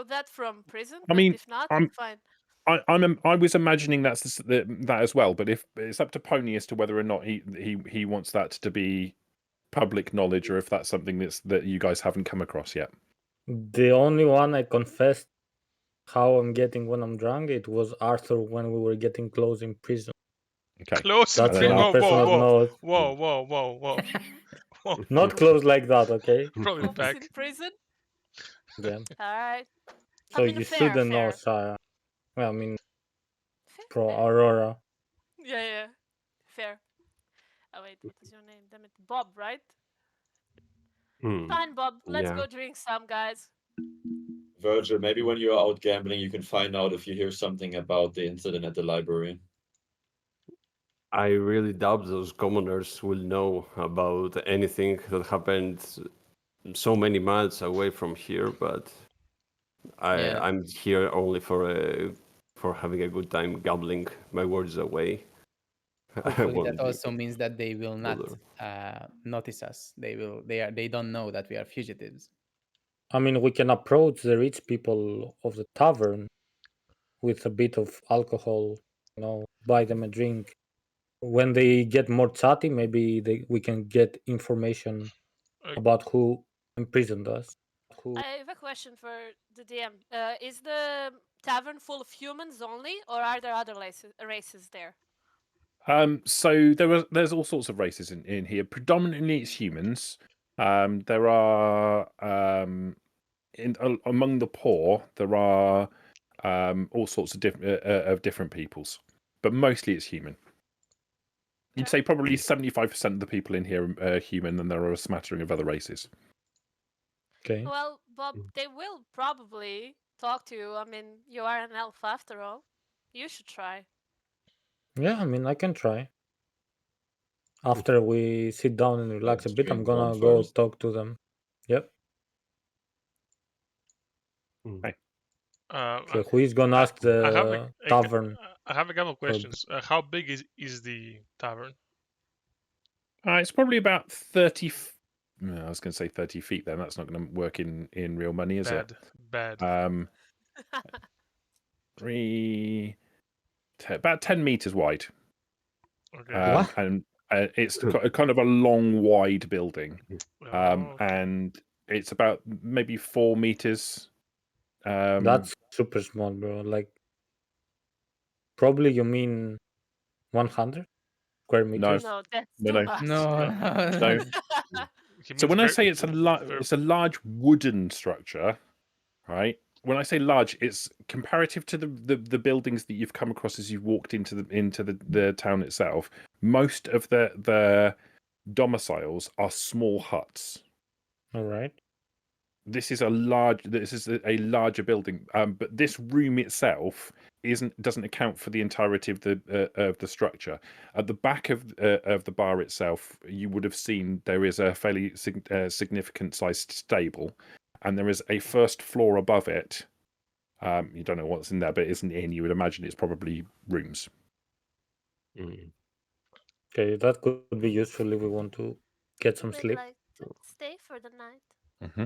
know that from prison, I but mean, if not, I'm fine. I was imagining that as well, but if it's up to Pony as to whether or not he wants that to be public knowledge, or if that's something that you guys haven't come across yet. The only one I confessed how I'm getting when I'm drunk, it was Arthur when we were getting close in prison. Okay. Close in That's the prison. only Whoa, person that whoa, knows. whoa, whoa, whoa, whoa, whoa. Not close like that, okay? Probably Oops, in back. prison. Yeah. All right. So I mean, you fair, shouldn't know, fair. Sarah. Well, I mean, Fair, pro fair. Aurora. Yeah, fair. Oh wait, what is your name? Damn it, Bob, right? Fine, Bob. Let's Yeah. go drink some, guys. Virgil, maybe when you're out gambling, you can find out if you hear something about the incident at the library. I really doubt those commoners will know about anything that happened so many miles away from here, but Yeah. I'm here only for having a good time gambling my words away. I Hopefully won't that be also means that they will not bother. notice us. They don't know that we are fugitives. I mean, we can approach the rich people of the tavern with a bit of alcohol, buy them a drink. When they get more chatty, maybe we can get information about who imprisoned us. I have a question for the DM. Is the tavern full of humans only, or are there other races there? So there's all sorts of races in here. Predominantly, it's humans. There are among the poor, there are all sorts of different peoples, but mostly it's human. You'd say probably 75% of the people in here are human, and there are a smattering of other races. Okay. Well, Bob, they will probably talk to you. I mean, you are an elf after all. You should try. Yeah, I mean, I can try. After we sit down and relax a bit, I'm drink one gonna go first. talk to them. Yep. Okay. Okay, who is gonna ask the tavern? I have a couple of questions. How big is the tavern? It's probably about 30. I was going to say 30 feet. Then that's not going to work in real money, is it? Bad. About 10 meters wide. Okay. What? And it's kind of a long, wide building, and it's about maybe 4 meters. That's super small, bro. Like, probably you mean 100 square meters? No, that's No, too no. much. No. So when I say it's a large wooden structure, right? When I say large, it's comparative to the buildings that you've come across as you've walked into the town itself. Most of the domiciles are small huts. All right. This is a larger building, but this room itself doesn't account for the entirety of the structure. At the back of the bar itself, you would have seen there is a fairly significant sized stable, and there is a first floor above it. You don't know what's in there, but it isn't in. You would imagine it's probably rooms. Okay, that could be useful if we want to get some sleep. Like to stay for the night. Mm-hmm.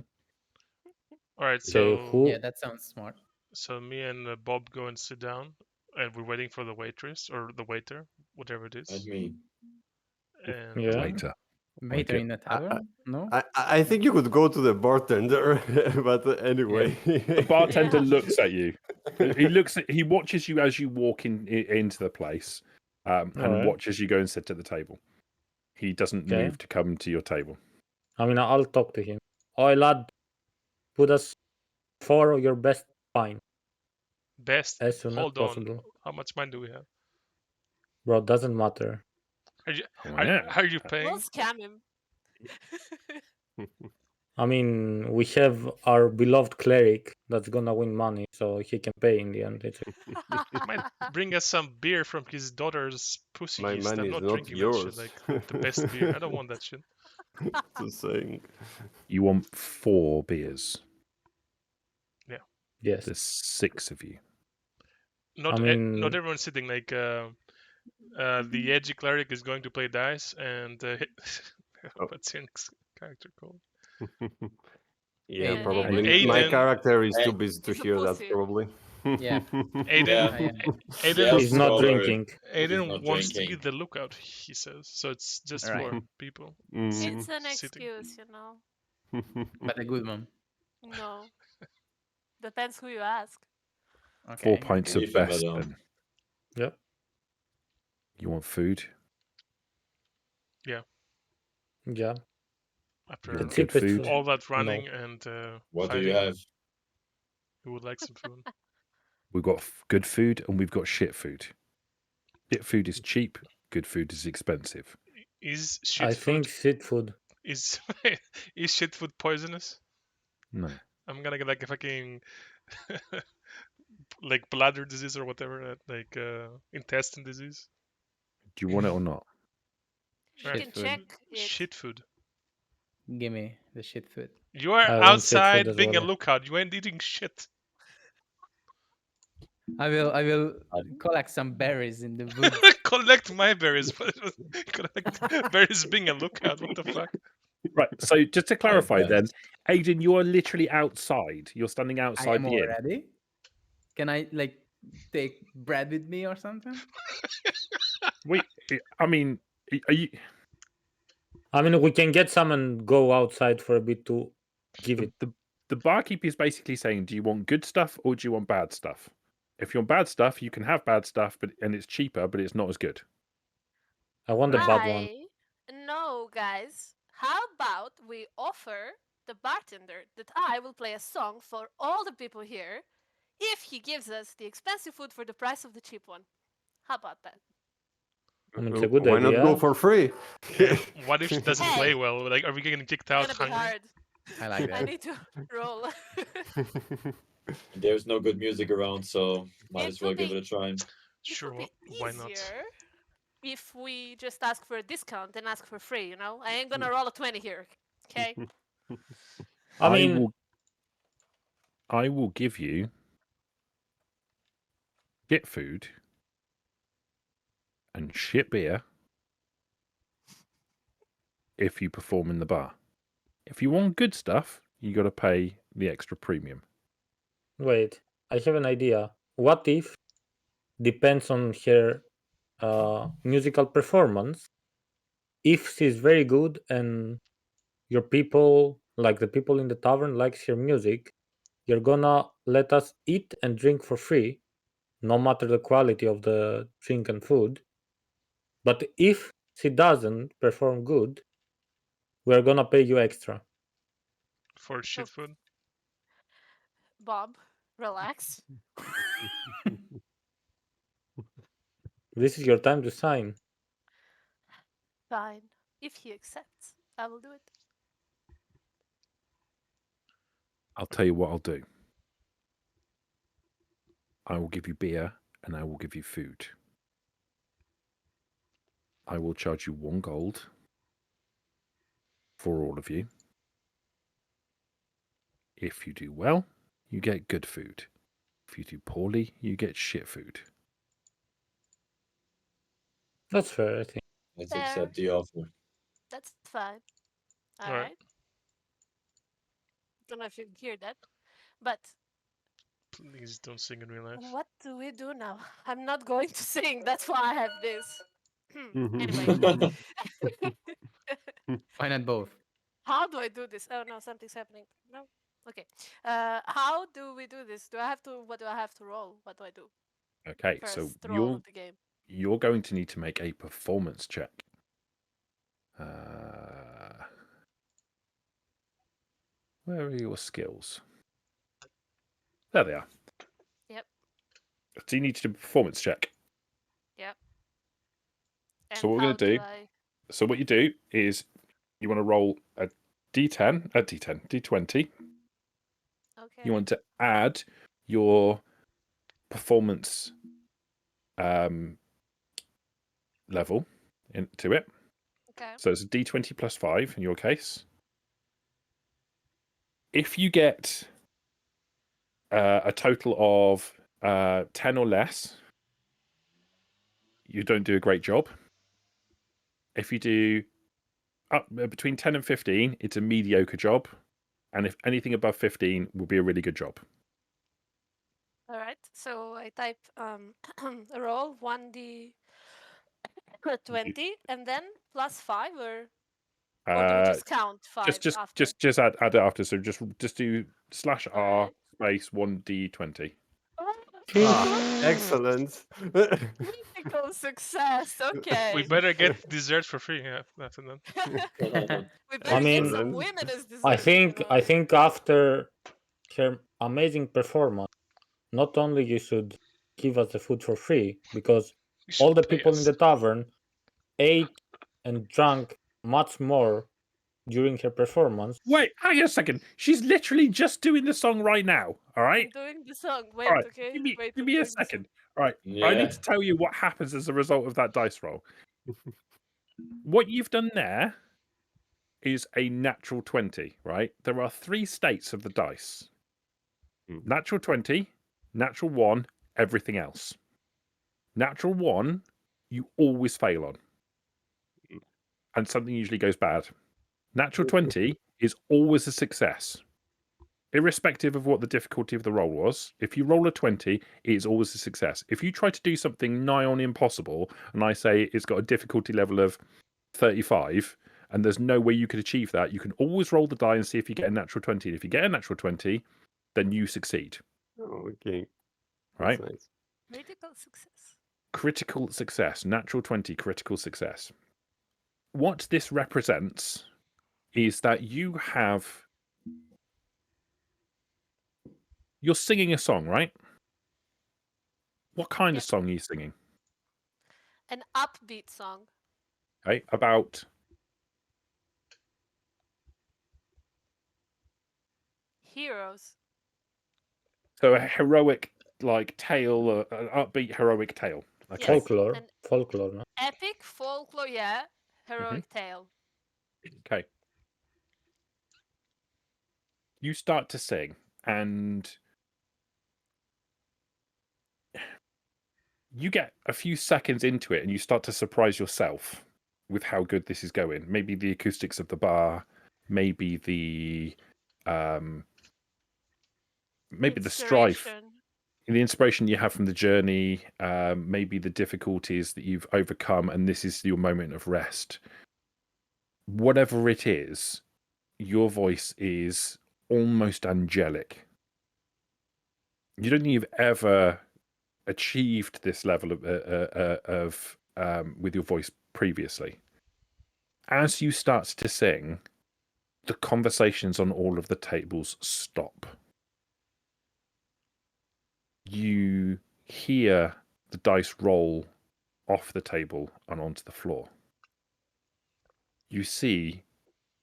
All right, Okay, so who? Yeah, that sounds smart. So me and Bob go and sit down, and we're waiting for the waitress or the waiter, whatever it is. And me. And Yeah. Waiter in the tavern? No. I think you could go to the bartender, but anyway. The bartender looks at you. He watches you as you walk into the place, and Alright. watches you go and sit at the table. He doesn't Okay. move to come to your table. I mean, I'll talk to him. Oi, lad, put us 4 of your best wine. Best. As soon Hold as on. possible. How much money do we have? Bro, doesn't matter. Are you paying? We'll scam him. I mean, we have our beloved cleric that's gonna win money, so he can pay in the end. Might bring us some beer from his daughter's pussy My yeast. money I'm is not not drinking yours. that shit. Like the best beer. I don't want that shit. Just saying. You want 4 beers? Yeah. Yes. There's 6 of you. Not I mean- not everyone's sitting like the edgy cleric is going to play dice and what's your next character called? Yeah, Aiden. probably. Aiden. My character is too Hey, busy to he's a hear that, pussy. probably. Yeah. Aiden, Yeah. Aiden, Yeah, He's not Scholar. drinking. Aiden not wants to be drinking. the lookout. He says so. It's just Right. for people. Mm. It's an Sitting. excuse, you know. But a good one. No. Depends who you ask. Okay. 4 pints Leave of him best. alone. Then. Yeah. You want food? Yeah. After You want The good cheapest food? all that running and What do fighting, you have? who would like some food? We've got good food and we've got shit food. Shit food is cheap. Good food is expensive. Is I shit food think shit food. is is shit food poisonous? No. I'm gonna get like a fucking like bladder disease or whatever, like intestine disease. Do you want it or not? You Shit can food. check it. Shit food. Give me the shit food. You are I want shit food outside as being a well. lookout. You ain't eating shit. I will collect some berries in the woods. Collect my berries. Collect berries being a lookout. What the fuck? Right. So just to clarify, bet. then, Aiden, you are literally outside. You're standing I outside am the inn. already. Can I like take bread with me or something? Wait. I mean, are you? I mean, we can get some and go outside for a bit to give it. The barkeep is basically saying, do you want good stuff or do you want bad stuff? If you want bad stuff, you can have bad stuff, and it's cheaper, but it's not as good. I want the bad one. No, guys. How about we offer the bartender that I will play a song for all the people here if he gives us the expensive food for the price of the cheap one? How about that? I mean, it's a good Why not go idea. for free? Yeah, what if she doesn't Hey. play well? Like, are we getting kicked It's out gonna be hungry? hard. I like I that. need to roll. There's no good music around, so might It as well will give be- it a try. Sure, it would be why not? easier if we just ask for a discount and ask for free, you know? I ain't gonna roll a 20 here, okay? I mean, I will give you shit food and shit beer if you perform in the bar. If you want good stuff, you got to pay the extra premium. wait. I have an idea. What if depends on her musical performance? If she's very good and your people, like the people in the tavern, likes her music, you're gonna let us eat and drink for free, no matter the quality of the drink and food. But if she doesn't perform good, we're gonna pay you extra. For shit food? Bob, relax. This is your time to sign. Fine. If he accepts, I will do it. I'll tell you what I'll do. I will give you beer and I will give you food. I will charge you 1 gold for all of you. If you do well, you get good food. If you do poorly, you get shit food. That's fair, I think. Let's Fair. accept the offer. That's fine. Alright. Alright. Don't know if you can hear that. But Please don't sing in real life. what do we do now? I'm not going to sing. That's why I have this. Anyway. Why not both? How do I do this? Oh no, something's happening. No. Okay. How do we do this? What do I have to roll? What do I do? Okay, First so roll of the game. you're going to need to make a performance check. Where are your skills? There they are. Yep. So you need to do a performance check. And So what we're how gonna do- I- So what you do is you want to roll a D20. Okay. You want to add your performance level into it. Okay. So it's a D20 plus 5 in your case. If you get a total of 10 or less, you don't do a great job. If you do up between 10 and 15, it's a mediocre job. And if anything above 15 will be a really good job. All right. So I type roll 1d 20 and then +5 or do we just count 5 after? Just add it after. So just do /R Alright. space 1d20. Excellent. Critical success. Okay. We better get dessert for free. Yeah, that's enough. We better mean, get some women as dessert. I think after her amazing performance, not only you should give us the food for free, because You should all the pay people us. in the tavern ate and drank much more during her performance. Wait, hang on a second. She's literally just doing the song right now. All right. I'm doing the song. Wait, All right. okay. Give I'm me doing a the song. second. All right. I Yeah. need to tell you what happens as a result of that dice roll. What you've done there is a natural 20, right? There are 3 states of the dice. Natural 20, natural 1, everything else. Natural 1, you always fail on. And something usually goes bad. Natural 20 is always a success. Irrespective of what the difficulty of the roll was, if you roll a 20, it is always a success. If you try to do something nigh on impossible, and I say it's got a difficulty level of 35, and there's no way you could achieve that, you can always roll the die and see if you get a natural 20. And if you get a natural 20, then you succeed. Okay. Right? That's nice. Critical success. Critical success. Natural 20, critical success. What this represents is that you have... You're singing a song, right? What kind of song are you singing? An upbeat song. Okay, about... Heroes. So a heroic, like, tale, an upbeat heroic tale. Okay. Yes. Folklore, An folklore, no? epic folklore, yeah. Heroic tale. Okay. You start to sing, and you get a few seconds into it, and you start to surprise yourself with how good this is going. Maybe the acoustics of the bar, maybe the strife, Inspiration. the inspiration you have from the journey, maybe the difficulties that you've overcome, and this is your moment of rest. Whatever it is, your voice is almost angelic. You don't think you've ever achieved this level of with your voice previously. As you start to sing, the conversations on all of the tables stop. You hear the dice roll off the table and onto the floor. You see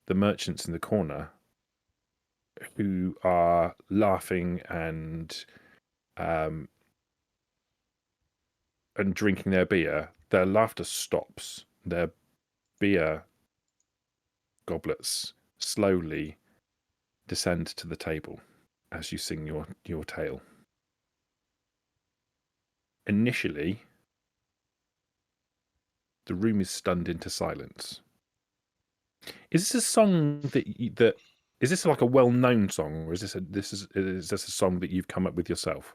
the merchants in the corner who are laughing and drinking their beer. Their laughter stops. Their beer goblets slowly descend to the table as you sing your tale. Initially, the room is stunned into silence. Is this a song that is this like a well-known song, or is this a song that you've come up with yourself?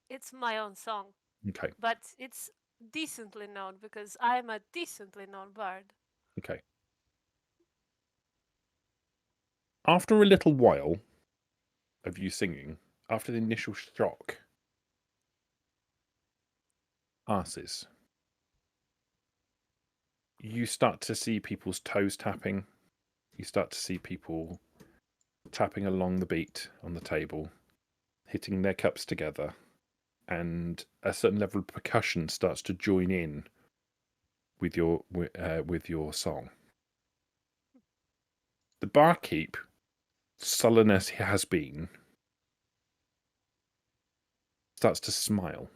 It's my own song. Okay. But it's decently known because I'm a decently known bard. Okay. After a little while of you singing, after the initial shock passes, you start to see people's toes tapping. You start to see people tapping along the beat on the table, hitting their cups together, and a certain level of percussion starts to join in with your song. The barkeep, sullen as he has been, starts to smile.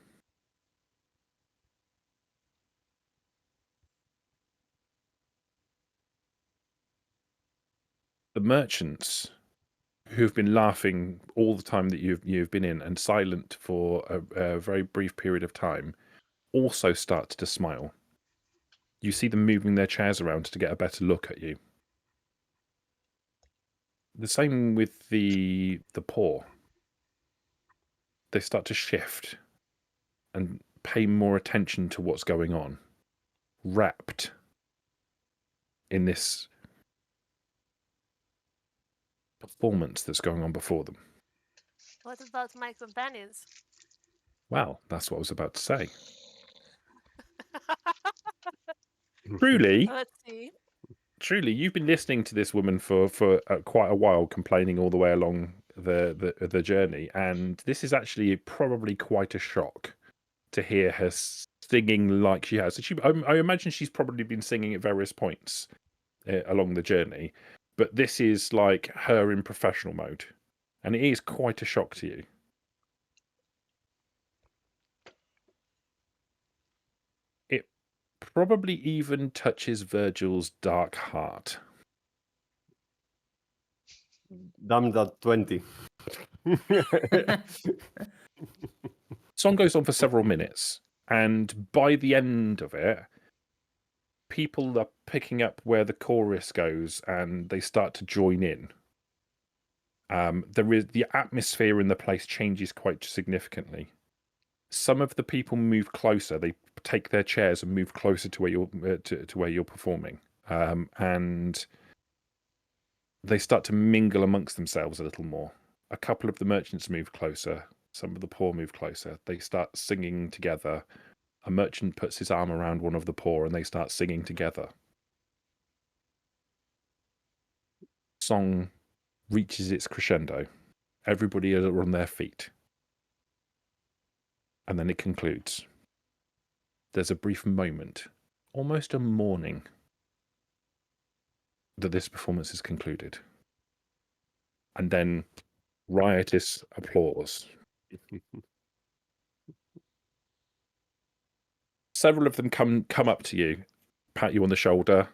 The merchants who've been laughing all the time that you've been in and silent for a very brief period of time also start to smile. You see them moving their chairs around to get a better look at you. The same with the poor. They start to shift and pay more attention to what's going on, wrapped in this performance that's going on before them. What about my companions? Well, that's what I was about to say. Truly, Let's see. you've been listening to this woman for quite a while, complaining all the way along the journey, and this is actually probably quite a shock to hear her singing like she has. I imagine she's probably been singing at various points along the journey, but this is like her in professional mode, and it is quite a shock to you. It probably even touches Virgil's dark heart. Damn that 20. Song goes on for several minutes, and by the end of it, people are picking up where the chorus goes, and they start to join in. There is the atmosphere in the place changes quite significantly. Some of the people move closer; they take their chairs and move closer to where you're to where you're performing, and they start to mingle amongst themselves a little more. A couple of the merchants move closer. Some of the poor move closer. They start singing together. A merchant puts his arm around one of the poor, and they start singing together. Song reaches its crescendo. Everybody are on their feet. And then it concludes. There's a brief moment, almost a mourning, that this performance is concluded. And then riotous applause. Several of them come up to you, pat you on the shoulder,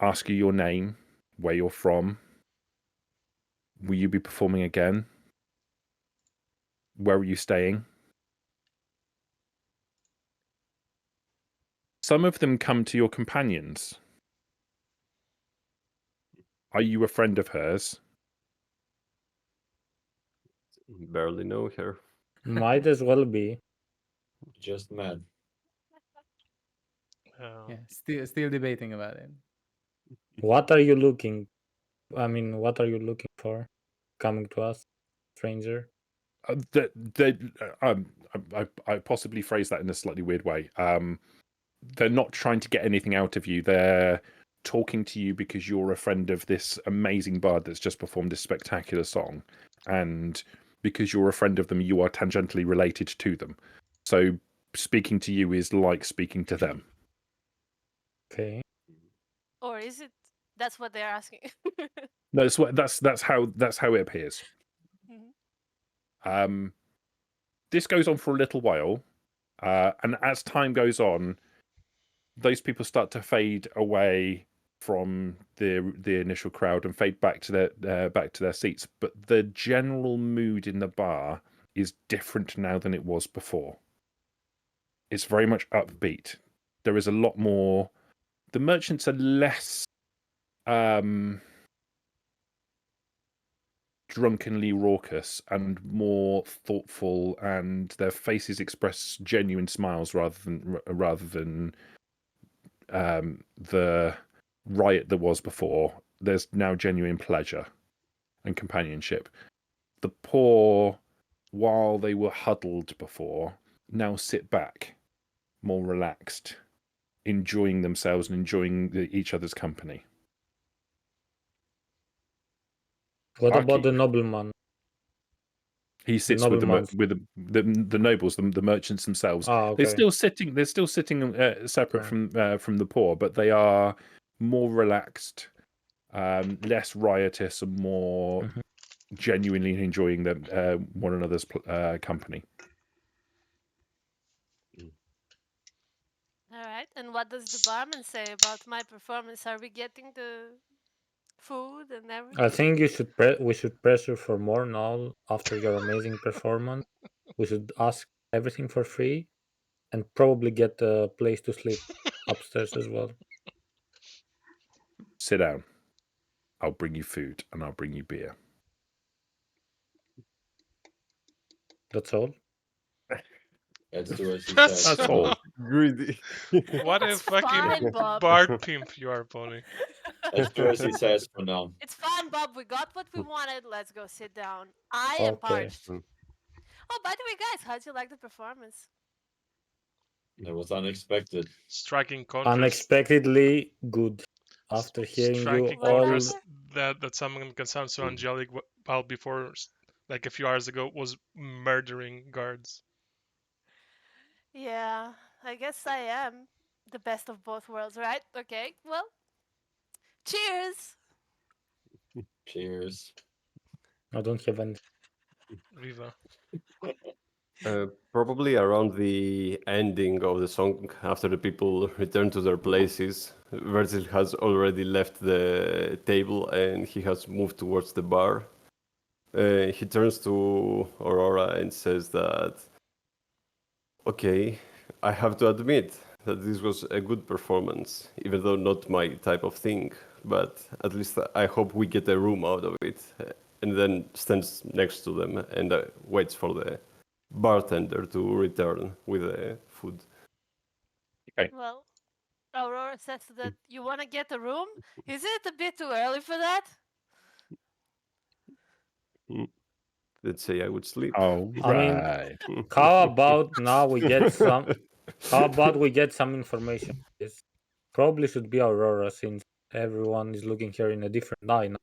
ask you your name, where you're from. Will you be performing again? Where are you staying? Some of them come to your companions. Are you a friend of hers? Barely know her. Might as well be. Just mad. Yeah, still debating about it. What are you looking? What are you looking for? Coming to us, stranger. I possibly phrase that in a slightly weird way. They're not trying to get anything out of you. They're talking to you because you're a friend of this amazing bard that's just performed this spectacular song, and because you're a friend of them, you are tangentially related to them. So speaking to you is like speaking to them. Okay. Or is it? That's what they're asking. No, that's how it appears. Mhm. This goes on for a little while, and as time goes on, those people start to fade away from the initial crowd and fade back to their seats. But the general mood in the bar is different now than it was before. It's very much upbeat. There is a lot more. The merchants are less drunkenly raucous and more thoughtful, and their faces express genuine smiles rather than the riot that was before. There's now genuine pleasure and companionship. The poor, while they were huddled before, now sit back, more relaxed, enjoying themselves and enjoying each other's company. What Arky. about the nobleman? He sits with nobleman. the nobles, the merchants themselves. Ah, okay. They're still sitting separate from the poor, but they are more relaxed, less riotous, and more Mhm. genuinely enjoying one another's company. All right. And what does the barman say about my performance? Are we getting the food and everything? I think we should pressure for more now after your amazing performance. We should ask everything for free and probably get a place to sleep upstairs as well. Sit down. I'll bring you food and I'll bring you beer. That's all. That's the worst he That's says. That's all. Greedy. What a It's fucking fine, Bob. bard pimp you are, Pony. That's the worst he says for now. It's fine, Bob. We got what we wanted. Let's go sit down. I am Okay. parched. Mm. Oh, by the way, guys, how'd you like the performance? It was unexpected. Striking contrast. Unexpectedly good. After hearing you Striking Right all, contrast that someone can sound so angelic while before, like a few hours ago, was murdering guards. Yeah, I guess I am the best of both worlds, right? Okay, well, cheers. Cheers. I don't have any. Viva. Probably around the ending of the song, after the people return to their places, Virgil has already left the table and he has moved towards the bar. He turns to Aurora and says that, okay, I have to admit that this was a good performance, even though not my type of thing, but at least I hope we get a room out of it. And then stands next to them and waits for the bartender to return with the food. Well, Aurora says that you want to get a room. Is it a bit too early for that? Let's say I would sleep. Oh, I mean, right. how about now we get some? How about we get some information? This probably should be Aurora, since everyone is looking here in a different eye now.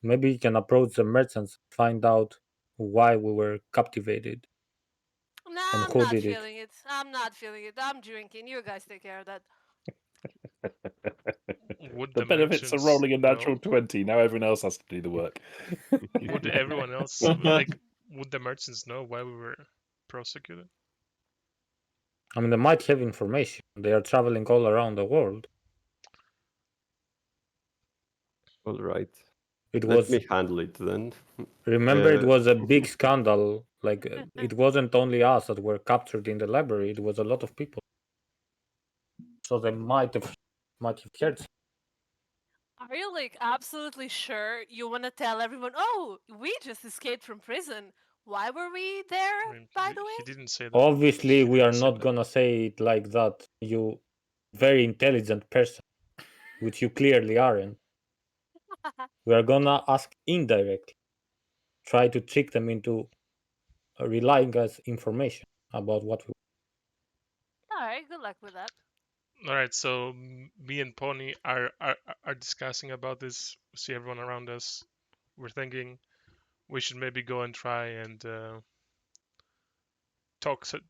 Maybe we can approach the merchants, find out why we were captivated. No, And I'm who not did it? feeling it. I'm not feeling it. I'm drinking. You guys take care of that. Would The benefits of merchants rolling a natural know? 20. Now everyone else has to do the work. Would everyone else, like, would the merchants know why we were prosecuted? I mean, they might have information. They are traveling all around the world. All right. It Let was. me handle it then. Remember, it was a big scandal. Like, it wasn't only us that were captured in the library. It was a lot of people. So they might have heard. Are you like absolutely sure you want to tell everyone? Oh, we just escaped from prison. Why were we there? I mean, By the way, he didn't say that. Obviously, He we are didn't say not that. gonna say it like that. You very intelligent person, which you clearly aren't. We are gonna ask indirectly. Try to trick them into relying us information about what we. all right. Good luck with that. All right, so me and Pony are discussing about this. We see everyone around us. We're thinking we should maybe go and try and talk to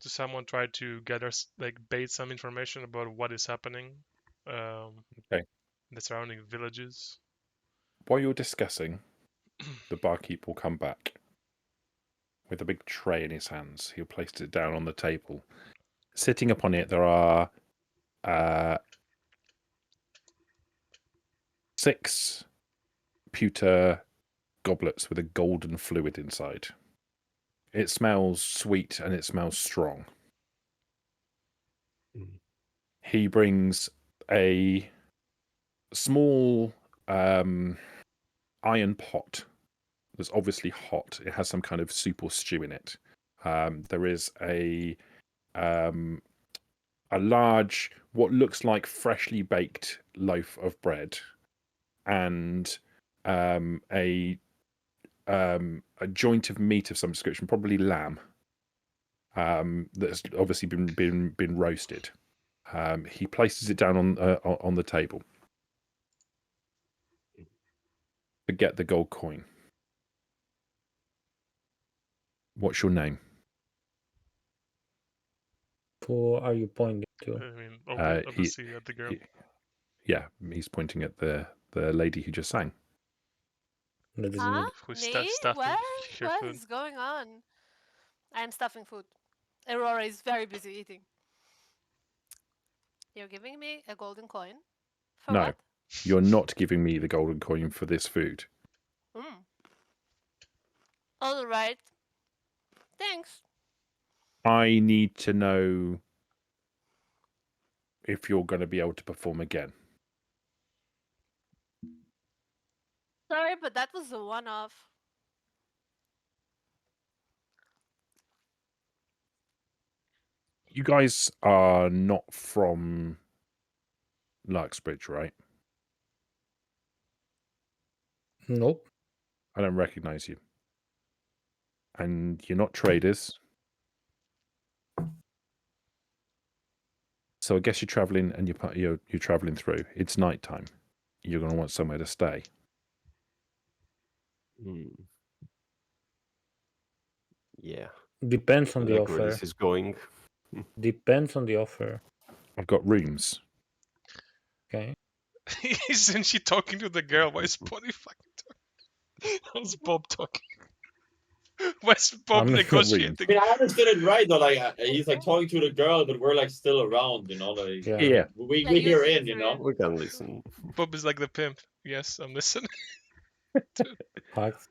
someone, try to gather like bait some information about what is happening. Okay. In the surrounding villages. While you're discussing, the barkeep will come back with a big tray in his hands. He'll place it down on the table. Sitting upon it, there are 6 pewter goblets with a golden fluid inside. It smells sweet and it smells strong. He brings a small iron pot that's obviously hot. It has some kind of soup or stew in it. There is a large, what looks like freshly baked loaf of bread, and a joint of meat of some description, probably lamb, that's obviously been roasted. He places it down on the table. Forget the gold coin. What's your name? Who are you pointing to? I mean, he- obviously at the girl. Yeah, he's pointing at the lady who just sang. That is Huh? me. Who's Me? stuffing What? your What food? is going on? I'm stuffing food. Aurora is very busy eating. You're giving me a golden coin? For No. what? You're not giving me the golden coin for this food. All right. Thanks. I need to know if you're going to be able to perform again. Sorry, but that was a one-off. You guys are not from Luxbridge, right? Nope. I don't recognize you. And you're not traders. So I guess you're traveling, and you're traveling through. It's nighttime. You're going to want somewhere to stay. Yeah. Depends I on the like where offer. this is going. Depends on the offer. I've got rooms. Okay. Isn't she talking to the girl? Why is Bonnie fucking talking? How's Bob talking? Why is Bob mean, negotiating? I mean, I understood it right though. Like he's like talking to the girl, but we're like still around, you know. Like Yeah. Yeah. we Yeah, hear usually in, you through know. in. We can listen. Bob is like the pimp. Yes, I'm listening. Facts.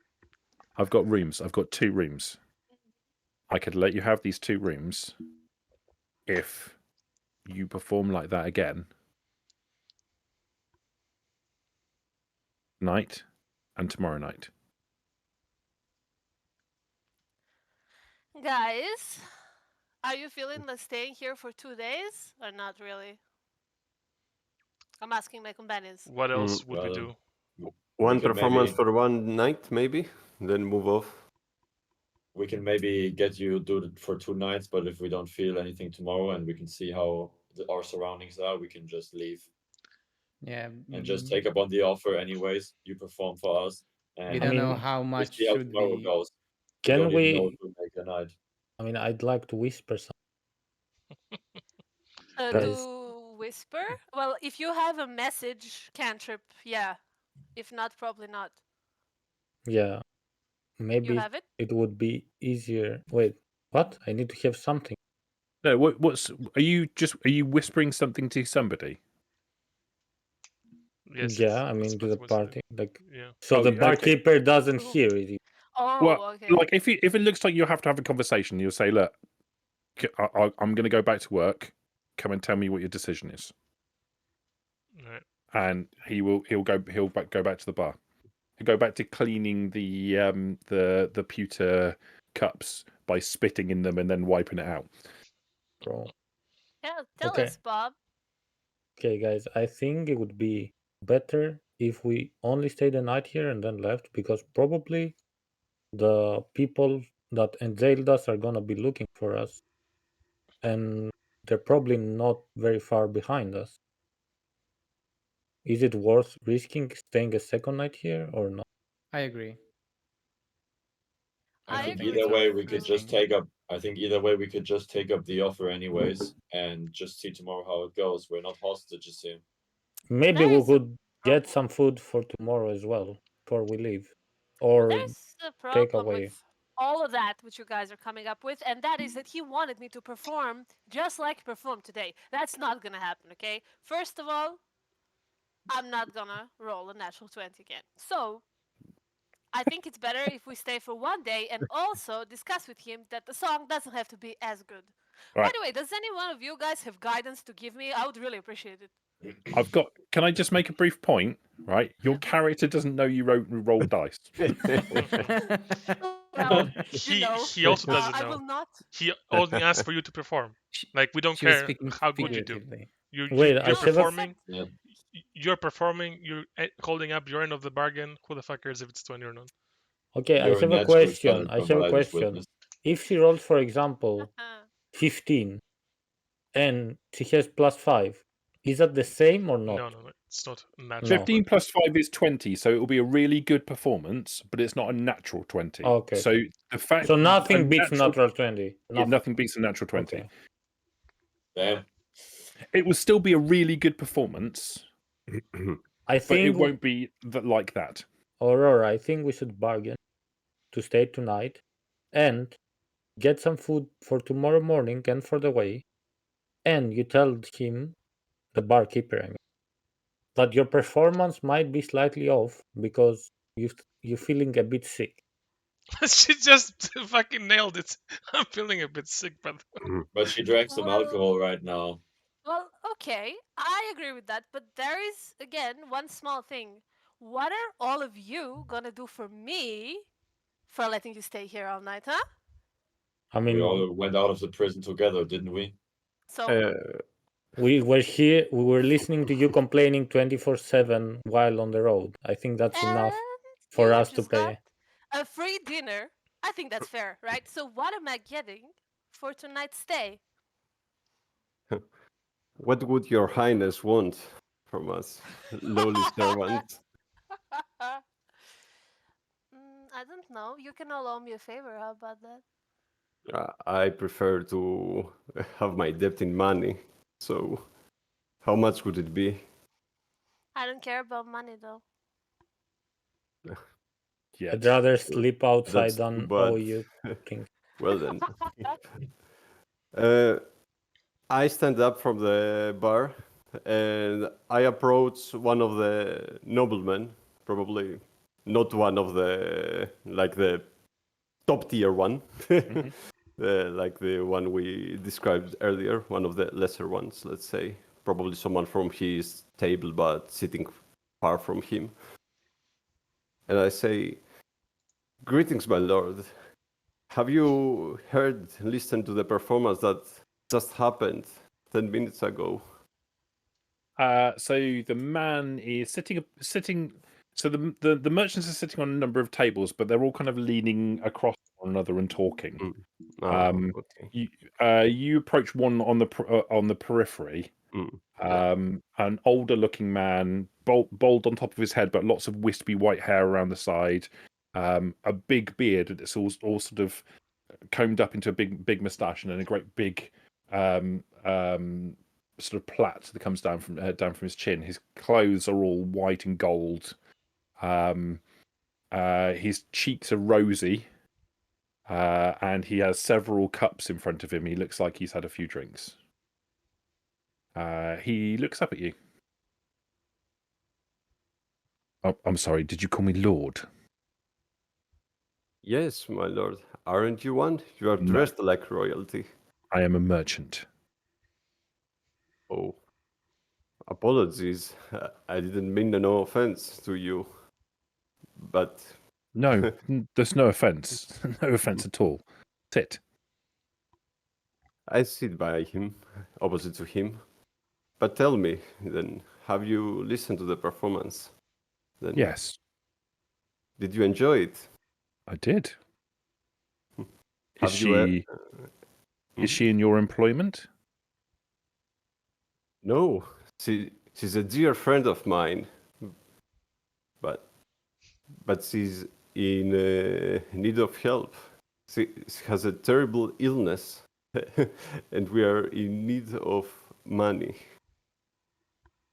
I've got rooms. I've got 2 rooms. I could let you have these 2 rooms if you perform like that again. Night and tomorrow night. Guys, are you feeling like staying here for 2 days or not really? I'm asking my companions. What else would we well, do? One could performance maybe- for one night, maybe, then move off. We can maybe get you do it for 2 nights, but if we don't feel anything tomorrow and we can see how our surroundings are, we can just leave Yeah. and just take up on the offer anyways. You perform for us, and We don't know mean, how we much see how should tomorrow we. goes. Can don't even know we? if we'll make a night. I mean, I'd like to whisper something. Guys. To whisper? Well, if you have a message cantrip, yeah. If not, probably not. Yeah. You Maybe have it? it would be easier. Wait, what? I need to have something. No, are you whispering something to somebody? Yes. Yeah, I that's mean to what the was the- party. Like, Yeah. so Oh, the okay. barkeeper doesn't Who- hear it. Oh, Well, okay. like if it looks like you have to have a conversation, you'll say, "Look, I'm going to go back to work. Come and tell me what your decision is." Right. And he'll go back to the bar. He'll go back to cleaning the pewter cups by spitting in them and then wiping it out. Bro. Yeah, tell Okay. us, Bob. Okay, guys, I think it would be better if we only stay the night here and then left, because probably the people that entailed us are gonna be looking for us, and they're probably not very far behind us. Is it worth risking staying a second night here or not? I agree. I think agree either with way you. we could just take up. I think either way we could just take up the offer anyways, and just see tomorrow how it goes. We're not hostages here. Maybe There we is a could get problem. some food for tomorrow as well before we leave, or There's a take problem away. with all of that which you guys are coming up with, and that is that he wanted me to perform just like he performed today. That's not gonna happen, okay? First of all, I'm not gonna roll a natural 20 again. So I think it's better if we stay for 1 day and also discuss with him that the song doesn't have to be as good. By Right. the way, does any one of you guys have guidance to give me? I would really appreciate it. Can I just make a brief point? Right, your character doesn't know you rolled dice. Well, He you know, he also doesn't I know. will not. He only asked for you to perform. Like we don't She was care speaking how good you do. figuratively. Wait, I You're have a- performing. Yeah. You're performing. You're holding up your end of the bargain. Who the fuck cares if it's 20 or not? Okay, I You're have a natural question. talent I from have what a I just question. witnessed. If she rolls, for example, 15 and she has +5, is that the same or not? No, it's not natural. No. 15 plus 5 is 20, so it will be a really good performance, but it's not a natural 20. Okay. So the fact So a nothing beats natural 20. Yeah, nothing beats a natural 20. Okay. Damn. It will still be a really good performance, I but it think, won't be like that. Aurora, I think we should bargain to stay tonight and get some food for tomorrow morning and for the way. And you tell him, the barkeeper, I mean, that your performance might be slightly off because you're feeling a bit sick. She just fucking nailed it. I'm feeling a bit sick, but But she drank some Well- alcohol right now. Well, okay, I agree with that, but there is, again, one small thing. what are all of you gonna do for me for letting you stay here all night, huh? I We mean, all went out of the prison together, didn't we? So we were here. We were listening to you complaining 24/7 while on the road. I think that's enough and for you us to just got pay. a free dinner. I think that's fair, right? So what am I getting for tonight's stay? What would your highness want from us, lowly servant? I don't know. You can all owe me a favor. How about that? I prefer to have my debt in money. So, how much would it be? I don't care about money though. Yet. I'd rather sleep outside That's too than bad. owe you. King. Well then. I stand up from the bar and I approach one of the noblemen, probably not one of the the top tier one, like the one we described earlier, one of the lesser ones, let's say, probably someone from his table but sitting far from him. And I say, "Greetings, my lord. Have you heard, listened to the performance that just happened 10 minutes ago?" So the man is sitting. So the merchants are sitting on a number of tables, but they're all kind of leaning across one another and talking. Okay. You approach one on the periphery. An older looking man, bald on top of his head, but lots of wispy white hair around the side. A big beard that's all sort of combed up into a big moustache, and then a great big sort of plait that comes down from his chin. His clothes are all white and gold. His cheeks are rosy, and he has several cups in front of him. He looks like he's had a few drinks. He looks up at you. Oh, I'm sorry. Did you call me Lord? Yes, my lord. Aren't you one? You are No. dressed like royalty. I am a merchant. Oh. Apologies. I didn't mean no offense to you. But No, there's no offense. No offense at all. Sit. I sit by him, opposite to him. But tell me, then, have you listened to the performance? Then, Yes, did you enjoy it? I did. Have you Is she in your employment? No, she's a dear friend of mine, but she's in need of help. She has a terrible illness, and we are in need of money.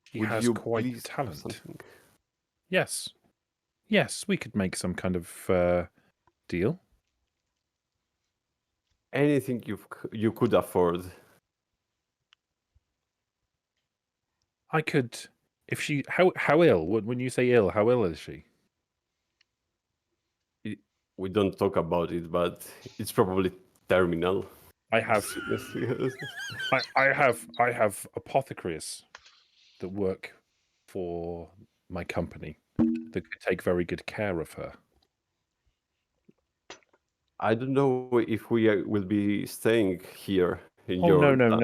She Would has you quite please do talent. something? Yes. Yes, we could make some kind of deal. Anything you could afford. I could, if she, how ill? When you say ill, how ill is she? We don't talk about it, but it's probably terminal. I have, Yes. I have apothecaries that work for my company that could take very good care of her. I don't know if we will be staying here in Oh your no! town.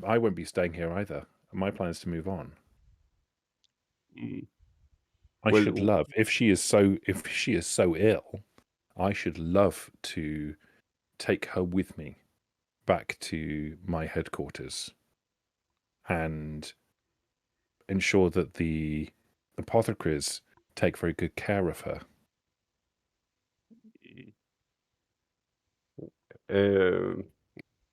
I won't be staying here either. My plan is to move on. Mm. I Well, should love if she is so ill. I should love to take her with me back to my headquarters and ensure that the apothecaries take very good care of her.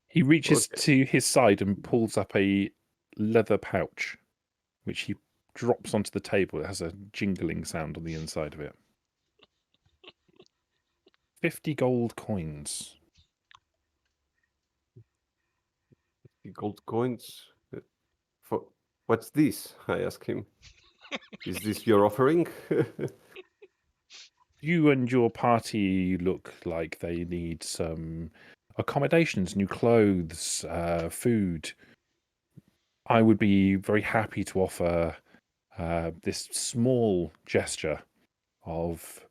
He reaches to his side and pulls up a leather pouch, which he drops onto the table. It has a jingling sound on the inside of it. 50 gold coins. gold coins. For what's this? I ask him. Is this your offering? You and your party look like they need some accommodations, new clothes, food. I would be very happy to offer this small gesture of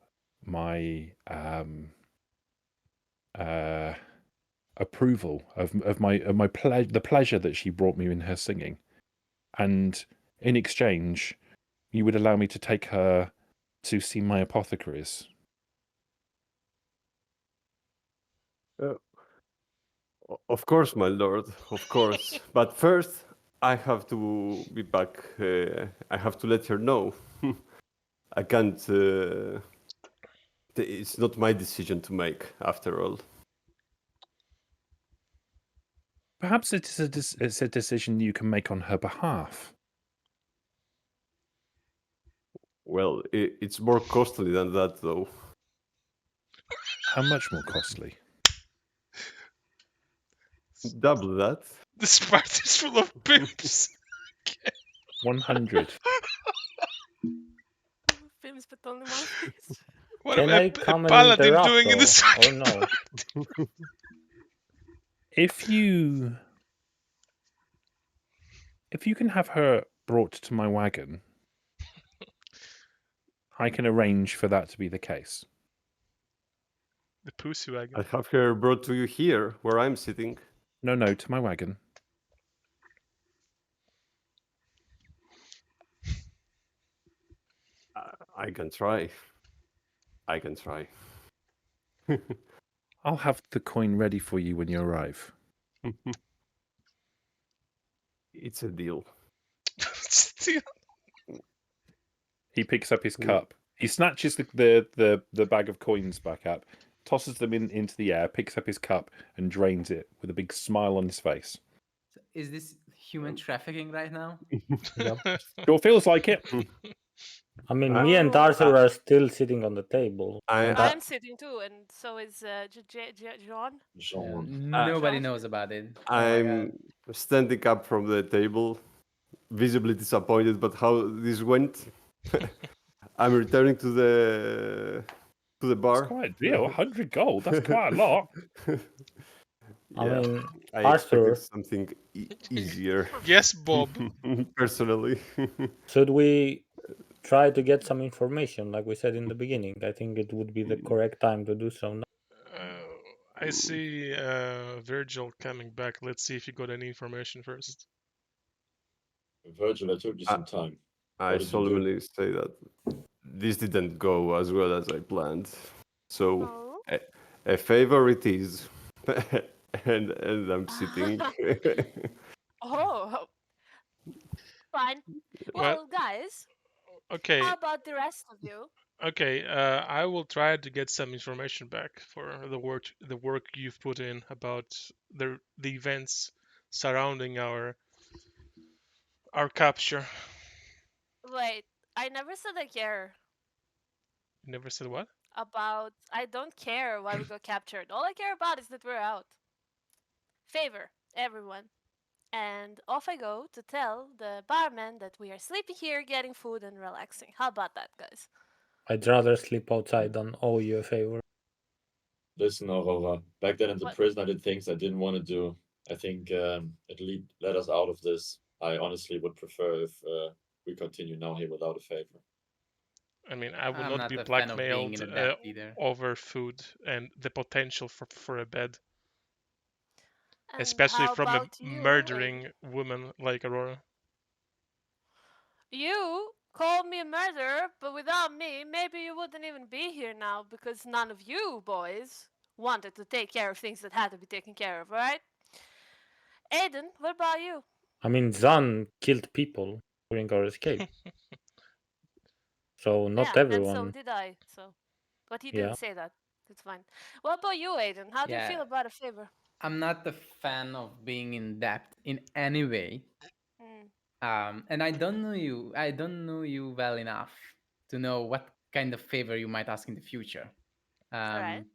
my approval of my the pleasure that she brought me in her singing, and in exchange, you would allow me to take her to see my apothecaries. Of course, my lord, of course. But first, I have to be back. I have to let her know. I can't. It's not my decision to make, after all. Perhaps it's a decision you can make on her behalf. Well, it's more costly than that, though. How much more costly? Double that. This party is full of pimps. 100. Films, but only one face. What Can am I a come and paladin interrupt doing in the or second no? If you can have her brought to my wagon, I can arrange for that to be the case. The pussy wagon. I have her brought to you here, where I'm sitting. No, to my wagon. I can try. I can try. I'll have the coin ready for you when you arrive. It's a deal. Still. He picks up his cup. He snatches the bag of coins back up, tosses them into the air, picks up his cup, and drains it with a big smile on his face. Is this human trafficking right now? Sure feels like it. I mean, me and Arthur are still sitting on the table. I'm sitting too, and so is John. Nobody knows about it. Oh my I'm God. standing up from the table, visibly disappointed about how this went. I'm returning to the bar. That's quite a deal. 100 gold. That's quite a lot. I mean, I Arthur, expected something easier. Yes, Bob. Personally. should we try to get some information, like we said in the beginning? I think it would be the correct time to do so now. I see Virgil coming back. Let's see if you got any information first. Virgil, I took you some time. I What did you do? solemnly say that this didn't go as well as I planned. So Oh. a favor it is. and I'm sitting. Oh. Fine. Well, guys, Okay. how about the rest of you? Okay, I will try to get some information back for the work you've put in about the events surrounding our capture. Wait, I never said I care You never said what? about. I don't care why we got captured. All I care about is that we're out. Favor, everyone. And off I go to tell the barman that we are sleeping here, getting food, and relaxing. How about that, guys? I'd rather sleep outside than owe you a favor. Listen, Aurora. Back then in the What? prison, I did things I didn't want to do. I think it led us out of this. I honestly would prefer if we continue now here without a favor. I mean, I will I'm not not be a fan of being blackmailed in a debt either. over food and the potential for a bed, And especially how from a about you, murdering woman like Aurora. You called me a murderer, but without me, maybe you wouldn't even be here now because none of you boys wanted to take care of things that had to be taken care of, right? Aiden, what about you? I mean, Zan killed people during our escape. So not yeah, and so everyone. did I. So, but he Yeah. didn't say that. It's fine. What about you, Aiden? How do you Yeah. feel about a favor? I'm not a fan of being in debt in any way. And I don't know you. I don't know you well enough to know what kind of favor you might ask in the future. Alright.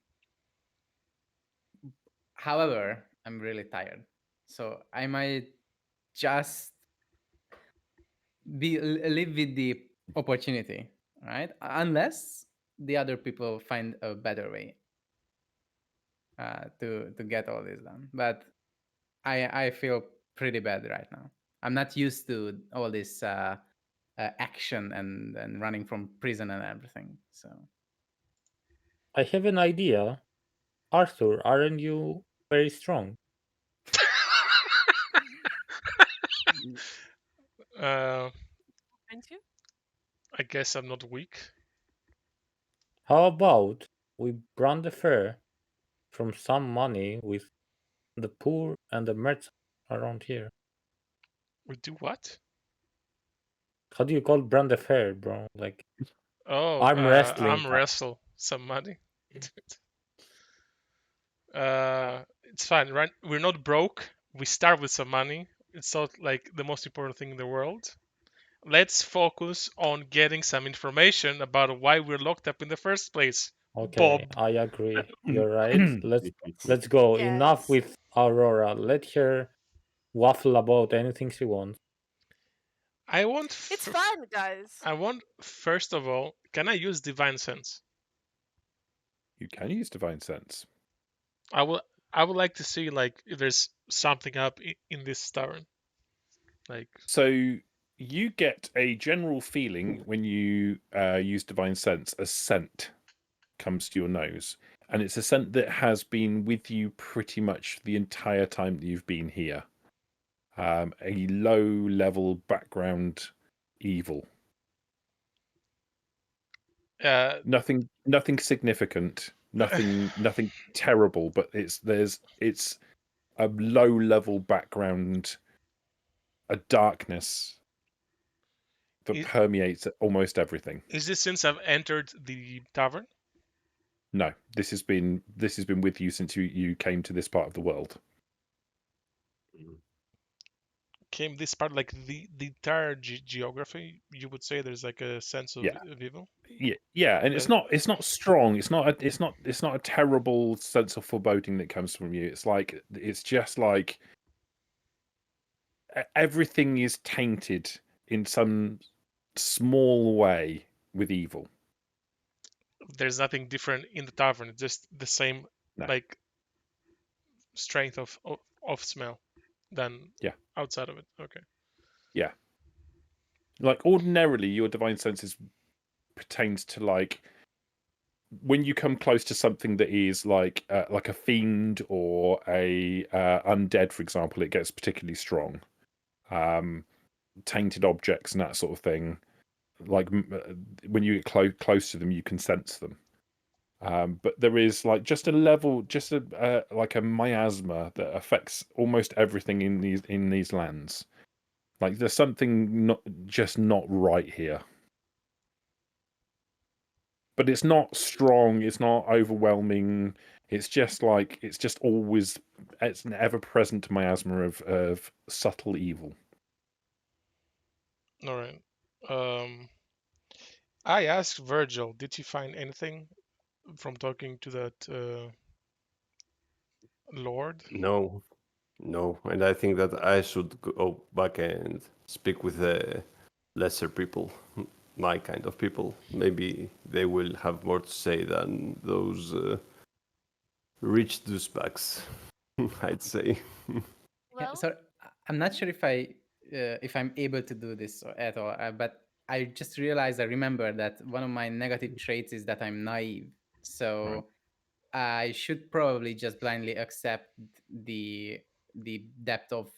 However, I'm really tired, so I might just live with the opportunity, right? Unless the other people find a better way to get all this done. But I feel pretty bad right now. I'm not used to all this action and running from prison and everything. So I have an idea. Arthur, aren't you very strong? uh, Aren't you? I guess I'm not weak. How about we brand the fair from some money with the poor and the merchants around here? We do what? How do you call brand the fair, bro? Like Oh, arm wrestling. arm wrestle some money. It's fine, right? We're not broke. We start with some money. It's not like the most important thing in the world. Let's focus on getting some information about why we're locked up in the first place. Okay, Bob. I agree. You're right. Let's go. Enough Yes. with Aurora. Let her waffle about anything she wants. I want. It's fun, guys. I want first of all, can I use divine sense? You can use divine sense. I would like to see like if there's something up in this tavern. Like So you get a general feeling when you use divine sense. A scent comes to your nose, and it's a scent that has been with you pretty much the entire time that you've been here. A low-level background evil. Nothing significant. Nothing terrible. But it's a low-level background, a darkness that permeates almost everything. Is this since I've entered the tavern? No, this has been with you since you came to this part of the world. Came this part like the entire geography? You would say there's like a sense of evil. Yeah, and it's not strong. It's not a terrible sense of foreboding that comes from you. It's just like everything is tainted in some small way with evil. There's nothing different in the tavern. It's just the same like strength of smell than outside of it. Okay. Yeah. Like ordinarily, your divine senses pertains to like when you come close to something that is like a fiend or a undead, for example, it gets particularly strong. Tainted objects and that sort of thing. Like when you get close to them, you can sense them. But there is like just a level, like a miasma that affects almost everything in these lands. Like there's something not right here. But it's not strong. It's not overwhelming. It's just always it's an ever-present miasma of subtle evil. All right. I asked Virgil, did he find anything from talking to that Lord? No, and I think that I should go back and speak with the lesser people, my kind of people. Maybe they will have more to say than those rich douchebags, I'd say. Yeah, so I'm not sure if I'm able to do this at all, but I just realized I remember that one of my negative traits is that I'm naive. So I should probably just blindly accept the depth of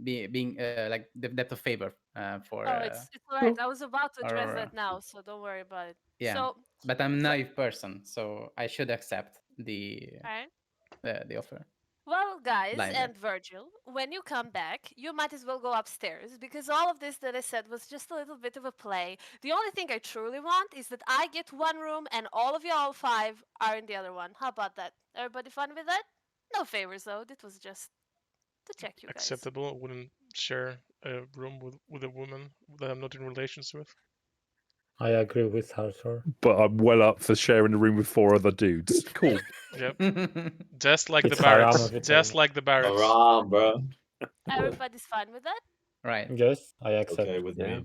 being like the depth of favor for. Oh, it's alright. I was about to address Aurora. that now, so don't worry about it. Yeah, So, but I'm a naive person, so I should accept the offer. well, guys, Blindly. and Virgil, when you come back, you might as well go upstairs because all of this that I said was just a little bit of a play. The only thing I truly want is that I get one room and all of y'all five are in the other one. How about that? Everybody fine with that? No favors though. This was just to check you guys. Acceptable. I wouldn't share a room with a woman that I'm not in relations with. I agree with Arthur. But I'm well up for sharing a room with 4 other dudes. Cool. Yep. Just like It's the barracks. haram if it's Just over. like the barracks. Haram, bro. Everybody's fine with that? Right. Yes, I accept. Okay with me.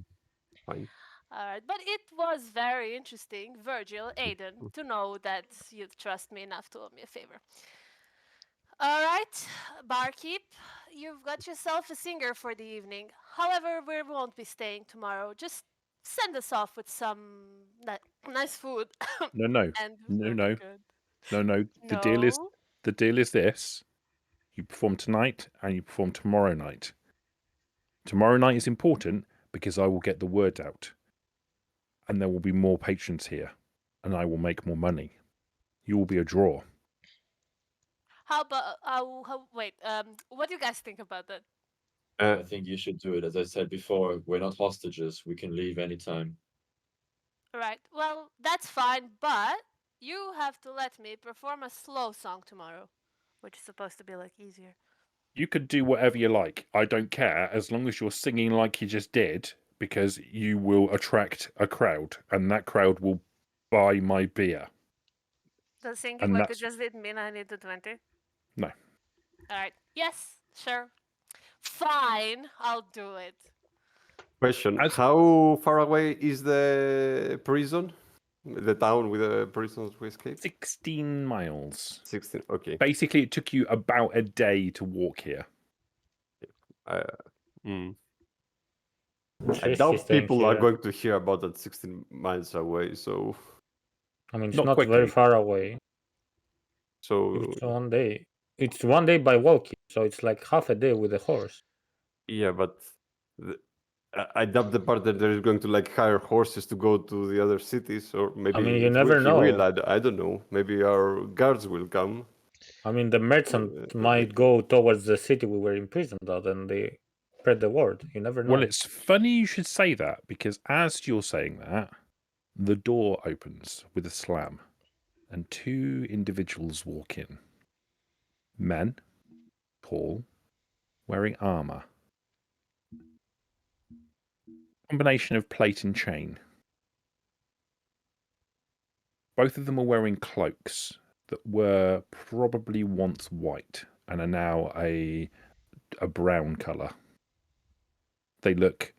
Fine. Alright, but it was very interesting, Virgil, Aiden, to know that you trust me enough to owe me a favor. Alright, barkeep, you've got yourself a singer for the evening. however, we won't be staying tomorrow. Just send us off with some nice food, No. and No, we'll no. be good. No. No. The deal is this. You perform tonight and you perform tomorrow night. Tomorrow night is important because I will get the word out. And there will be more patrons here. And I will make more money. You will be a draw. How about wait? What do you guys think about that? I think you should do it. As I said before, we're not hostages. We can leave anytime. Right. Well, that's fine, but you have to let me perform a slow song tomorrow, which is supposed to be like easier. You could do whatever you like. I don't care as long as you're singing like you just did, because you will attract a crowd, and that crowd will buy my beer. Does singing And like that's- it just did mean I need the 20? No. All right. Yes, sure. Fine, I'll do it. Question: As- How far away is the prison? The town with the prisons we escaped? 16 miles. 16. Okay. Basically, it took you about a day to walk here. Mm. I'm I sure doubt she's staying people are here. going to hear about that 16 miles away. So I mean, it's Not not quickly. very far away. It's 1 day. It's 1 day by walking, so it's like half a day with a horse. yeah, but I doubt the part that they're going to like hire horses to go to the other cities, or maybe mean, you if never he will. know. I don't know. Maybe our guards will come. I mean, the merchant might go towards the city we were imprisoned at, and they spread the word. You never know. Well, it's funny you should say that, because as you're saying that, the door opens with a slam, and two individuals walk in. Men, tall, wearing armor. Combination of plate and chain. Both of them are wearing cloaks that were probably once white and are now a brown colour. They look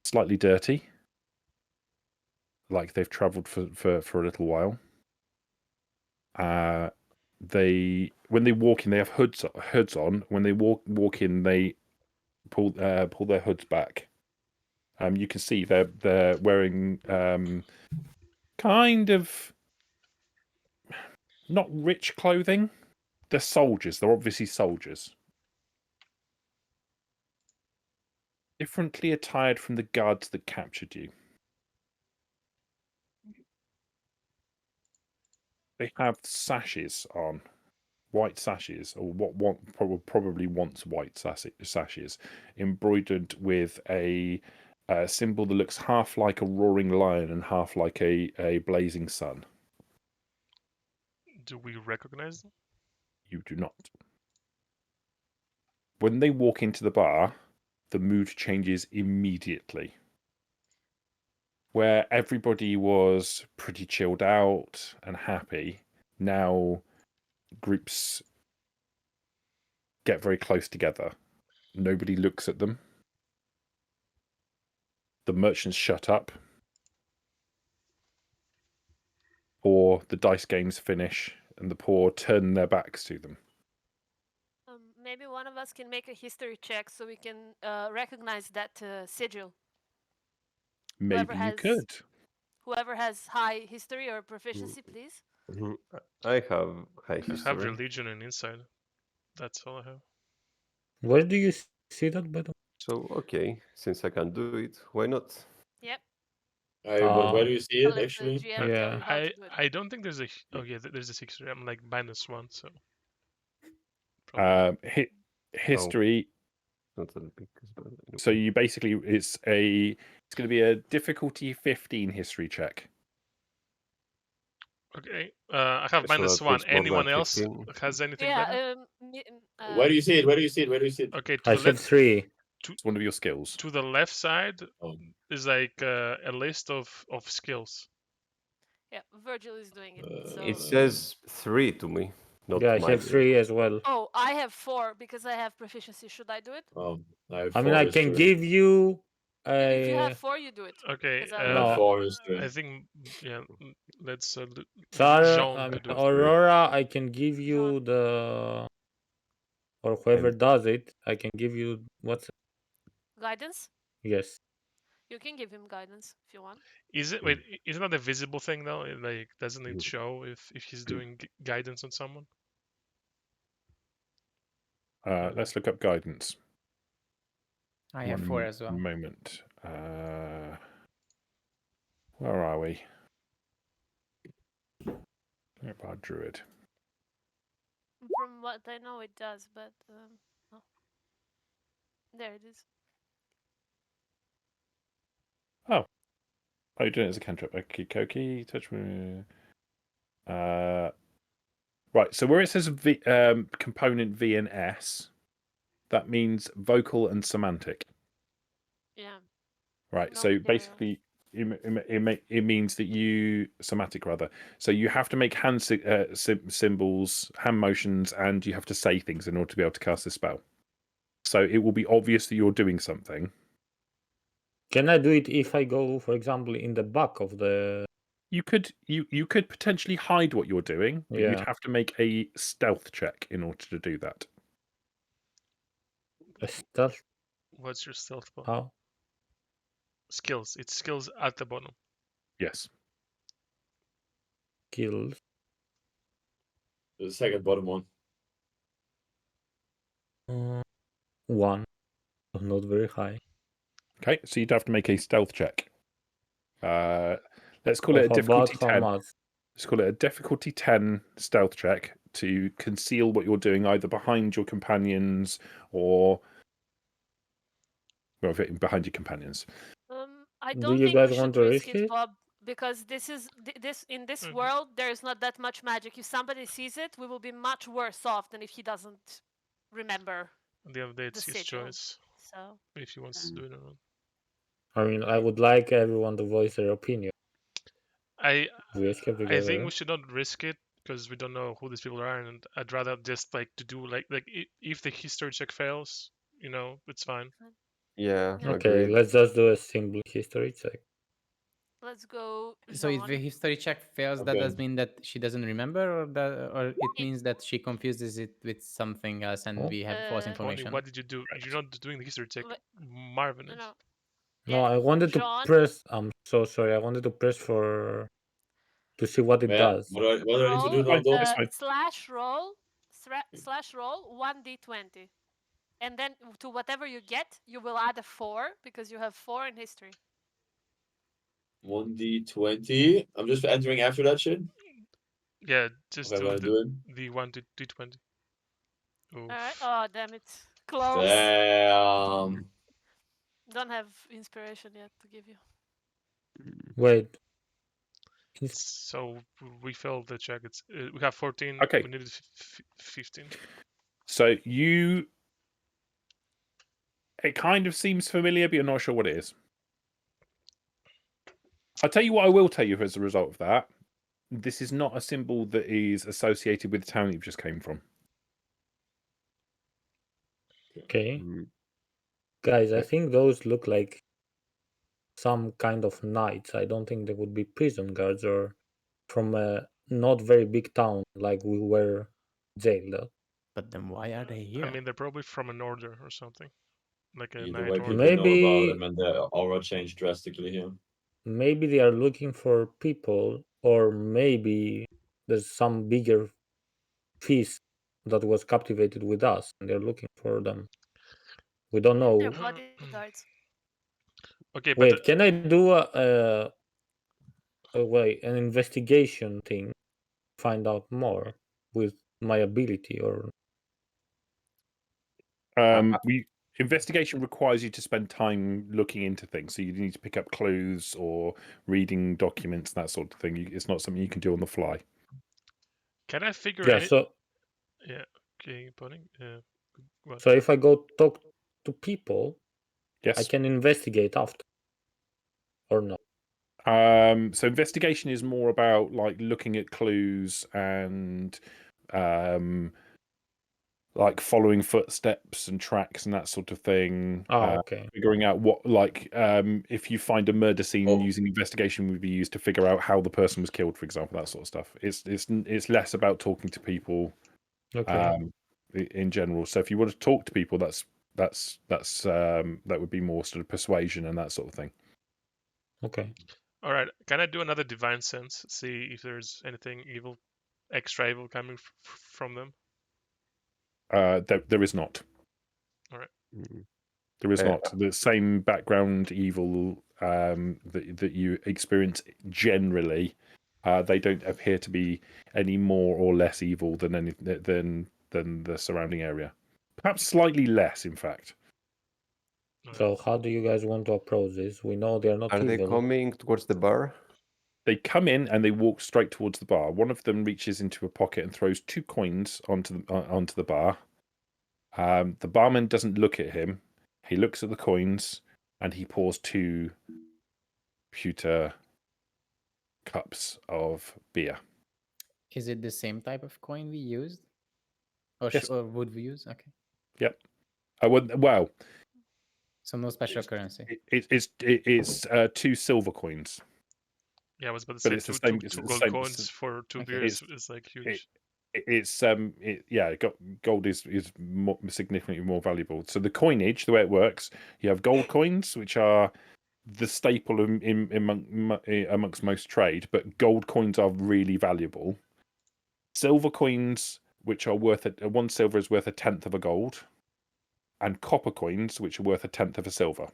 slightly dirty, like they've travelled for a little while. When they walk in, they have hoods on. When they walk in, they pull their hoods back. You can see they're wearing kind of not rich clothing. They're soldiers. They're obviously soldiers. Differently attired from the guards that captured you. They have sashes on, white sashes, or what probably once white sashes, embroidered with a symbol that looks half like a roaring lion and half like a blazing sun. Do we recognize them? You do not. When they walk into the bar, the mood changes immediately. Where everybody was pretty chilled out and happy, now groups get very close together. Nobody looks at them. The merchants shut up. Or the dice games finish and the poor turn their backs to them. Maybe one of us can make a history check so we can recognize that sigil. Maybe you could. Whoever has high history or proficiency, please. Mhm. I have high I have history. religion and insight. That's all I have. Where do you see that, by the way? So okay, since I can do it, why not? Yep. But where do you see I'll it let the actually? GM tell Yeah. you how to do it. I don't think there's a. Oh yeah, there's a 6. I'm like -1, so. History. Not that big, but So you basically it's going to be a difficulty 15 history check. Okay. I have So that -1. makes more than Anyone else 15. has anything better? Yeah. Where do you see it? Where do you see it? Where do you see it? Okay, I have 3. It's one of your skills. to the left side Oh. is like a list of skills. Yeah, Virgil is doing it. So. It says 3 to me. Not Yeah, I mine. have 3 as well. Oh, I have 4 because I have proficiency. Should I do it? I mean, I can give you If you a. have 4, you do it. Okay. 'Cause I don't No. have- I think yeah. Let's Sarah, Jean to do it. Aurora, I can give you the. Or whoever does it, I can give you what's Guidance? Yes. You can give him guidance if you want. Is it wait? Isn't that a visible thing though? Like, doesn't it Mm. show if he's doing guidance on someone? Let's look up guidance. I have One 4 as well. moment. Where are we? Our druid. From what I know, it does, but oh. There it is. Oh, you're doing it as a cantrip. Okay, Koki, touch me. Right. So where it says component V and S, that means vocal and semantic. Yeah. Right. No so material. basically, it means that you semantic rather. So you have to make hand symbols, hand motions, and you have to say things in order to be able to cast the spell. So it will be obvious that you're doing something. Can I do it if I go, for example, in the back of the? You could potentially hide what you're doing, but you'd Yeah. have to make a stealth check in order to do that. A stealth? What's your stealth bar? How? Skills. It's skills at the bottom. Yes. Skills. The second bottom one. 1. Not very high. Okay, so you'd have to make a stealth check. Let's call it a Of difficulty about how 10. much? Let's call it a difficulty 10 stealth check to conceal what you're doing either behind your companions or behind your companions. I Do don't you think guys we want should to risk risk it, it? Bob, because this in this Mhm. world there is not that much magic. If somebody sees it, we will be much worse off than if he doesn't remember At the end of the day, it's the his sigil. choice So if he wants to do it or not. I mean, I would like everyone to voice their opinion. I We escape I think together. we should not risk it because we don't know who these people are, and I'd rather just like to do like if the history check fails, it's fine. Yeah, Yeah. Okay, agreed. let's just do a simple history check. let's go. So if the Jean. history check fails, that Okay. does mean that she doesn't remember, or it means that she confuses it with something else, and Oh. we have false Uh, Tony, information. what did you do? You're not doing the history check. Wait, Marvelous. no. No, Yeah, I wanted to John, press. I'm so sorry. I wanted to press to see what it Yeah. does. What do I need to do roll now, Dom? It's fine. slash roll 1d20, and then to whatever you get, you will add a 4 because you have 4 in history. 1d20. I'm just entering after that shit. Yeah, just Okay, what I'm do doing? the 1 to d20. All right. Oh, damn it. Close. Damn. Don't have inspiration yet to give you. Wait. So we failed the check. It's we have 14. Okay. We needed 15. So it kind of seems familiar, but you're not sure what it is. I'll tell you what I will tell you as a result of that. This is not a symbol that is associated with the town you've just came from. Okay. Mm. Guys, I think those look like some kind of knights. I don't think they would be prison guards or from a not very big town like we were jailed at. But then why are they here? I mean, they're probably from an order or something, like a Either night way, order. people know about Maybe them, and the aura changed drastically here. maybe they are looking for people, or maybe there's some bigger feast that was captivated with us and they're looking for them. We don't know. They're bodyguards. Okay, but Wait, can I do an investigation thing, find out more with my ability, or Investigation requires you to spend time looking into things, so you need to pick up clues or reading documents, that sort of thing. It's not something you can do on the fly. can I figure? yeah? So Yeah. Okay, Bonnie. What? so if I go talk to people, Yes. I can investigate after, or not? So investigation is more about like looking at clues and like following footsteps and tracks and that sort of thing. Oh, okay. Figuring out what, like, if you find a murder scene, using investigation would be used to figure out how the person was killed, for example, that sort of stuff. It's less about talking to people Okay. in general. So if you want to talk to people, that's that would be more sort of persuasion and that sort of thing. Okay. All right. Can I do another divine sense? See if there's anything evil, extra evil coming from them. There is not. All right. There is not the same background evil that you experience generally. They don't appear to be any more or less evil than than the surrounding area. Perhaps slightly less, in fact. So how do you guys want to approach this? We know they're not Are they evil. coming towards the bar? They come in and they walk straight towards the bar. One of them reaches into a pocket and throws 2 coins onto the bar. The barman doesn't look at him. He looks at the coins and he pours 2 pewter cups of beer. Is it the same type of coin we used? Or, Yes. or would we use? Okay. Yep. Well, So no special currency. it's 2 silver coins. Yeah, I was about to But say it's the two, same- two, it's two the gold same- coins for 2 Okay. beers is like huge. It's gold is significantly more valuable. So the coinage, the way it works, you have gold coins, which are the staple amongst most trade, but gold coins are really valuable. Silver coins, which are worth 1 silver is worth 1/10 of a gold, and copper coins, which are worth 1/10 of a silver.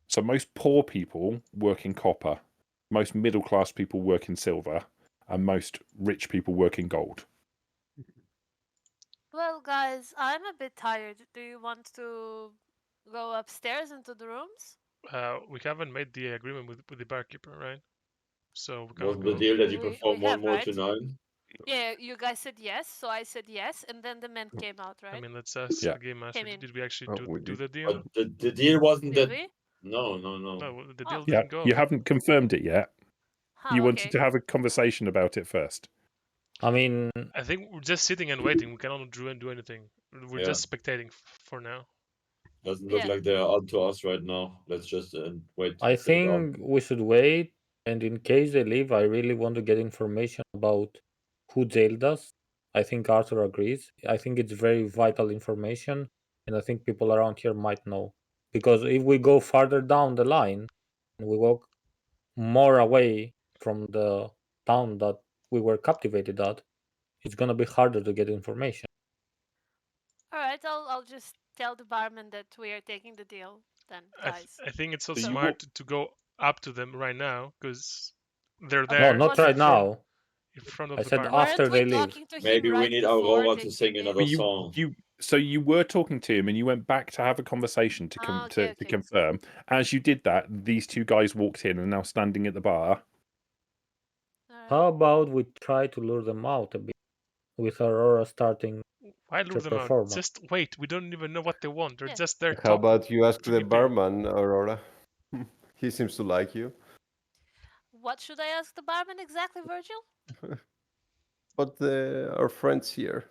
So most poor people work in copper, most middle class people work in silver, and most rich people work in gold. Well, guys, I'm a bit tired. Do you want to go upstairs into the rooms? We haven't made the agreement with the barkeeper, right? So we Was can't the go. deal that you We perform one have, more right? to 9? Yeah, you guys said yes, so I said yes, and then the men came out, right? I mean, let's ask Yeah. the game master. Came in. Did we actually Oh, we do did. the deal? But the deal wasn't Did that. we? No. No, the Oh. deal Yeah, didn't go. you haven't confirmed it yet. Huh, You okay. wanted to have a conversation about it first. I mean, I think we're just sitting and waiting. We cannot do anything. We're Yeah. just spectating for now. Doesn't look Yeah. like they're on to us right now. Let's just wait. I till it out. think we should wait, and in case they leave, I really want to get information about who jailed us. I think Arthur agrees. I think it's very vital information, and I think people around here might know. Because if we go farther down the line and we walk more away from the town that we were captivated at, it's gonna be harder to get information. All right, I'll just tell the barman that we are taking the deal then, guys. I think it's so So you smart to go up to them right now because they're Okay, there No, not wasn't right sure. now. in front of I the said bar. after Weren't we they leave. talking to him Maybe we right need before Aurora they to sing came in? another But song. so you were talking to him, and you went back to have a conversation to Ah, okay, to okay. confirm. As you did that, these 2 guys walked in and are now standing at the bar. All right. How about we try to lure them out a bit with Aurora starting Why lure the them out? performance? Just wait. We don't even know what they want. They're Yeah. just there How talking. about you ask the drinking beer. barman, Aurora? He seems to like you. What should I ask the barman exactly, Virgil? But our friends here.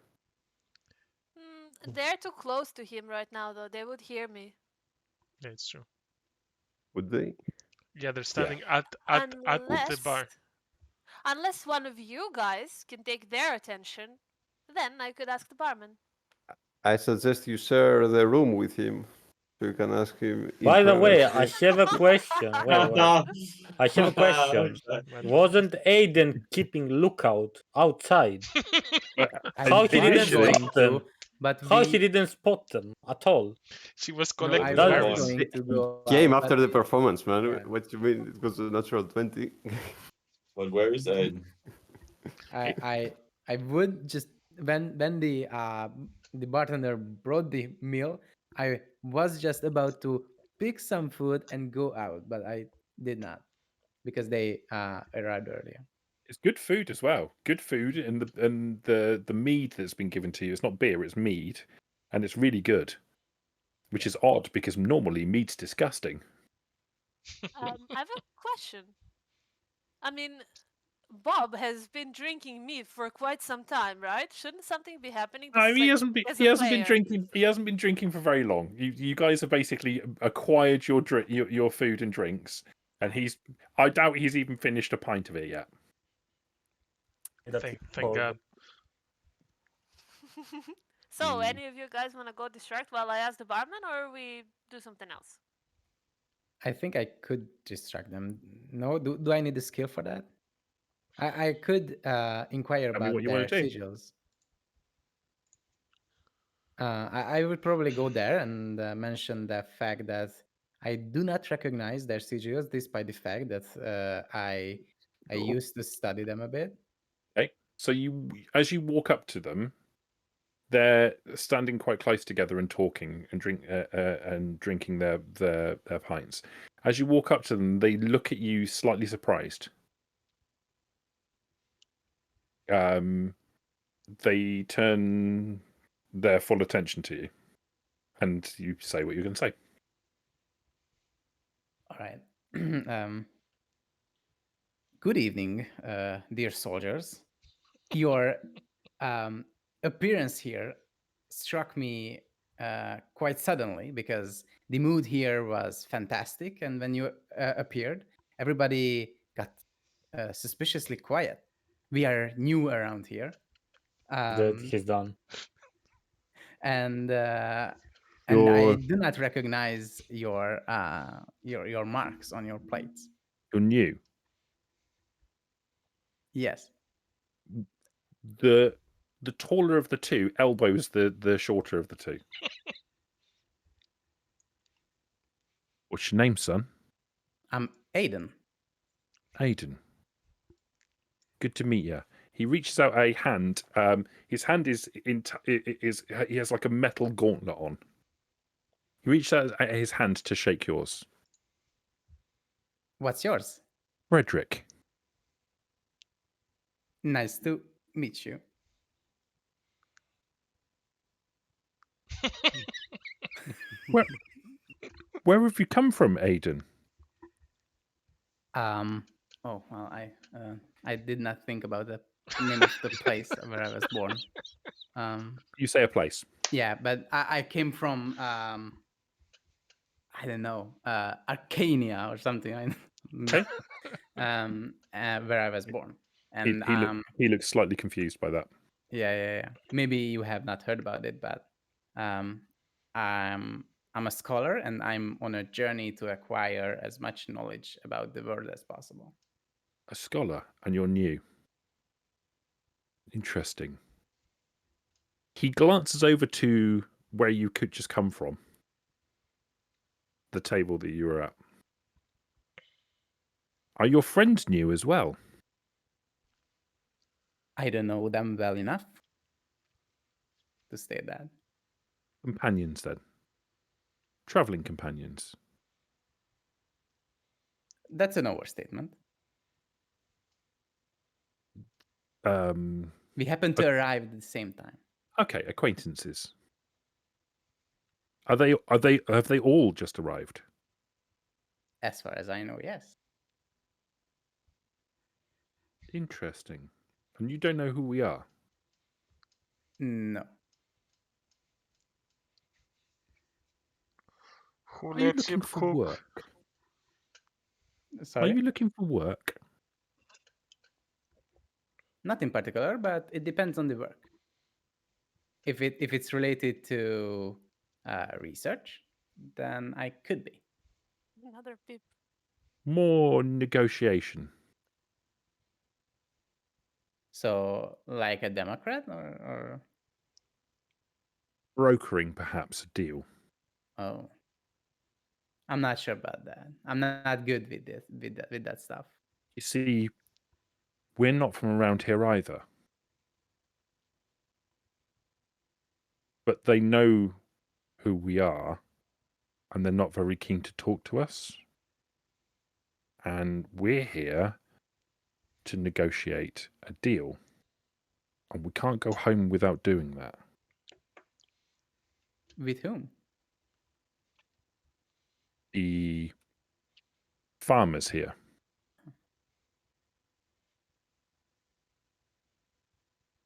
They're too close to him right now, though. They would hear me. Yeah, it's true. Would they? Yeah, they're standing at the bar. Unless one of you guys can take their attention, then I could ask the barman. I suggest you share the room with him. So you can ask him. By the way, I privacy. have a question. Wait. I have a question. Wasn't Aiden keeping lookout outside? How he didn't Initially- spot them? But How he didn't spot them at all? She was No, collecting I That was berries. was- going to go Game out, after but- the performance, man. Yeah. What you mean? It was a natural 20. But where is Aiden? I would just when the bartender brought the meal, I was just about to pick some food and go out, but I did not because they arrived earlier. It's good food as well. Good food, and the mead that's been given to you. It's not beer; it's mead, and it's really good. Which is odd because normally mead's disgusting. I have a question. I mean, Bob has been drinking mead for quite some time, right? Shouldn't something be happening? No, This is he like- hasn't been. as He a hasn't been player. drinking. He hasn't been drinking for very long. You guys have basically acquired your food and drinks, and I doubt he's even finished a pint of it yet. Thank God. So, any of you guys want to go distract while I ask the barman, or we do something else? I think I could distract them. No, do I need a skill for that? I could inquire Tell me about what you their want to do. sigils. I would probably go there and mention the fact that I do not recognize their sigils, despite the fact that I used to study them a bit. Okay. So as you walk up to them, they're standing quite close together and talking and drinking their pints. As you walk up to them, they look at you slightly surprised. They turn their full attention to you, and you say what you're going to say. All right. Good evening, dear soldiers. Your appearance here struck me quite suddenly because the mood here was fantastic, and when you appeared, everybody got suspiciously quiet. We are new around here, That he's done. and I You're do not recognize your marks on your plates. you're new. Yes. The taller of the two elbows the shorter of the two. What's your name, son? I'm Aiden. Aiden. Good to meet you. He reaches out a hand. His hand is he has like a metal gauntlet on. He reaches out his hand to shake yours. What's yours? Frederick. Nice to meet you. Where have you come from, Aiden? Oh well, I did not think about the name of the place where I was born. You say a place. Yeah, but I came from I don't know, Arcania or something. Okay. Where I was born, and he looks slightly confused by that. yeah. Maybe you have not heard about it, but I'm a scholar, and I'm on a journey to acquire as much knowledge about the world as possible. A scholar, and you're new. Interesting. He glances over to where you could just come from. The table that you were at. Are your friends new as well? I don't know them well enough to state that. Companions, then. Traveling companions. That's an overstatement. We happen to arrive at the same time. Okay, acquaintances. Have they all just arrived? As far as I know, yes. Interesting. And you don't know who we are? No. Who Are you lets you looking for cook? work? Sorry? Are you looking for work? Not in particular, but it depends on the work. If it's related to research, then I could be. Another beep. More negotiation. So, like a Democrat, or Brokering, perhaps, a deal. oh, I'm not sure about that. I'm not good with this with that stuff. You see, we're not from around here either. But they know who we are, and they're not very keen to talk to us. And we're here to negotiate a deal. And we can't go home without doing that. With whom? The farmers here.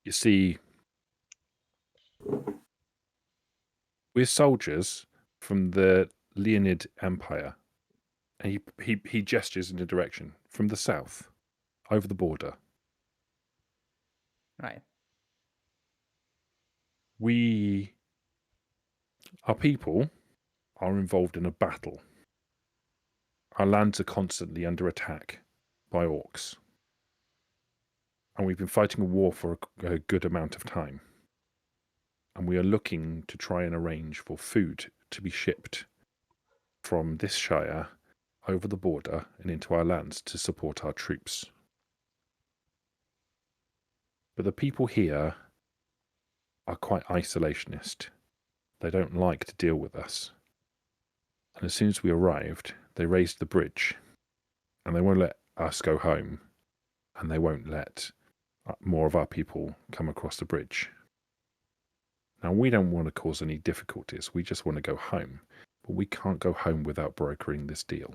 You see, we're soldiers from the Leonid Empire. And he gestures in a direction from the south, over the border. Right. Our people are involved in a battle. Our lands are constantly under attack by orcs. And we've been fighting a war for a good amount of time. And we are looking to try and arrange for food to be shipped from this shire over the border and into our lands to support our troops. But the people here are quite isolationist. They don't like to deal with us. And as soon as we arrived, they raised the bridge, and they won't let us go home, and they won't let more of our people come across the bridge. Now, we don't want to cause any difficulties. We just want to go home, but we can't go home without brokering this deal.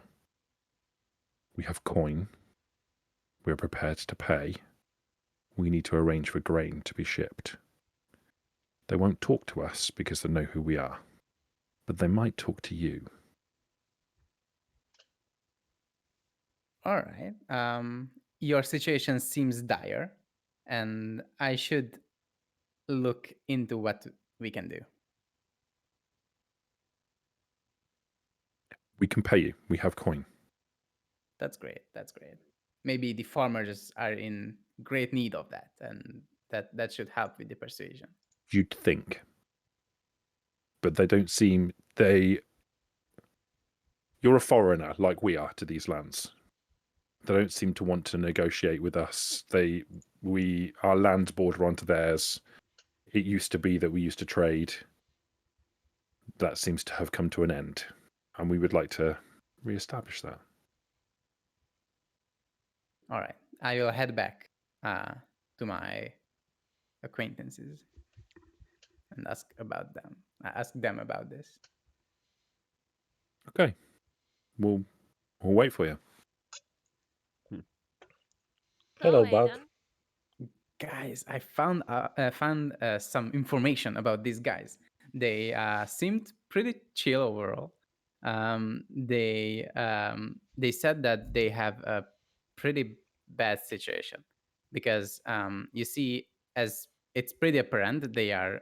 We have coin. We're prepared to pay. We need to arrange for grain to be shipped. They won't talk to us because they know who we are, but they might talk to you. All right. Your situation seems dire, and I should look into what we can do. We can pay you. We have coin. That's great. That's great. Maybe the farmers are in great need of that, and that should help with the persuasion. You'd think. But they don't seem... You're a foreigner like we are to these lands. They don't seem to want to negotiate with us. Our lands border onto theirs. It used to be that we used to trade. That seems to have come to an end. And we would like to re-establish that. All right. I will head back to my acquaintances and ask them about this. Okay. We'll wait for you. Hello, Go, Buck. Aidan. Guys, I found some information about these guys. They seemed pretty chill overall. They said that they have a pretty bad situation because you see, as it's pretty apparent, they are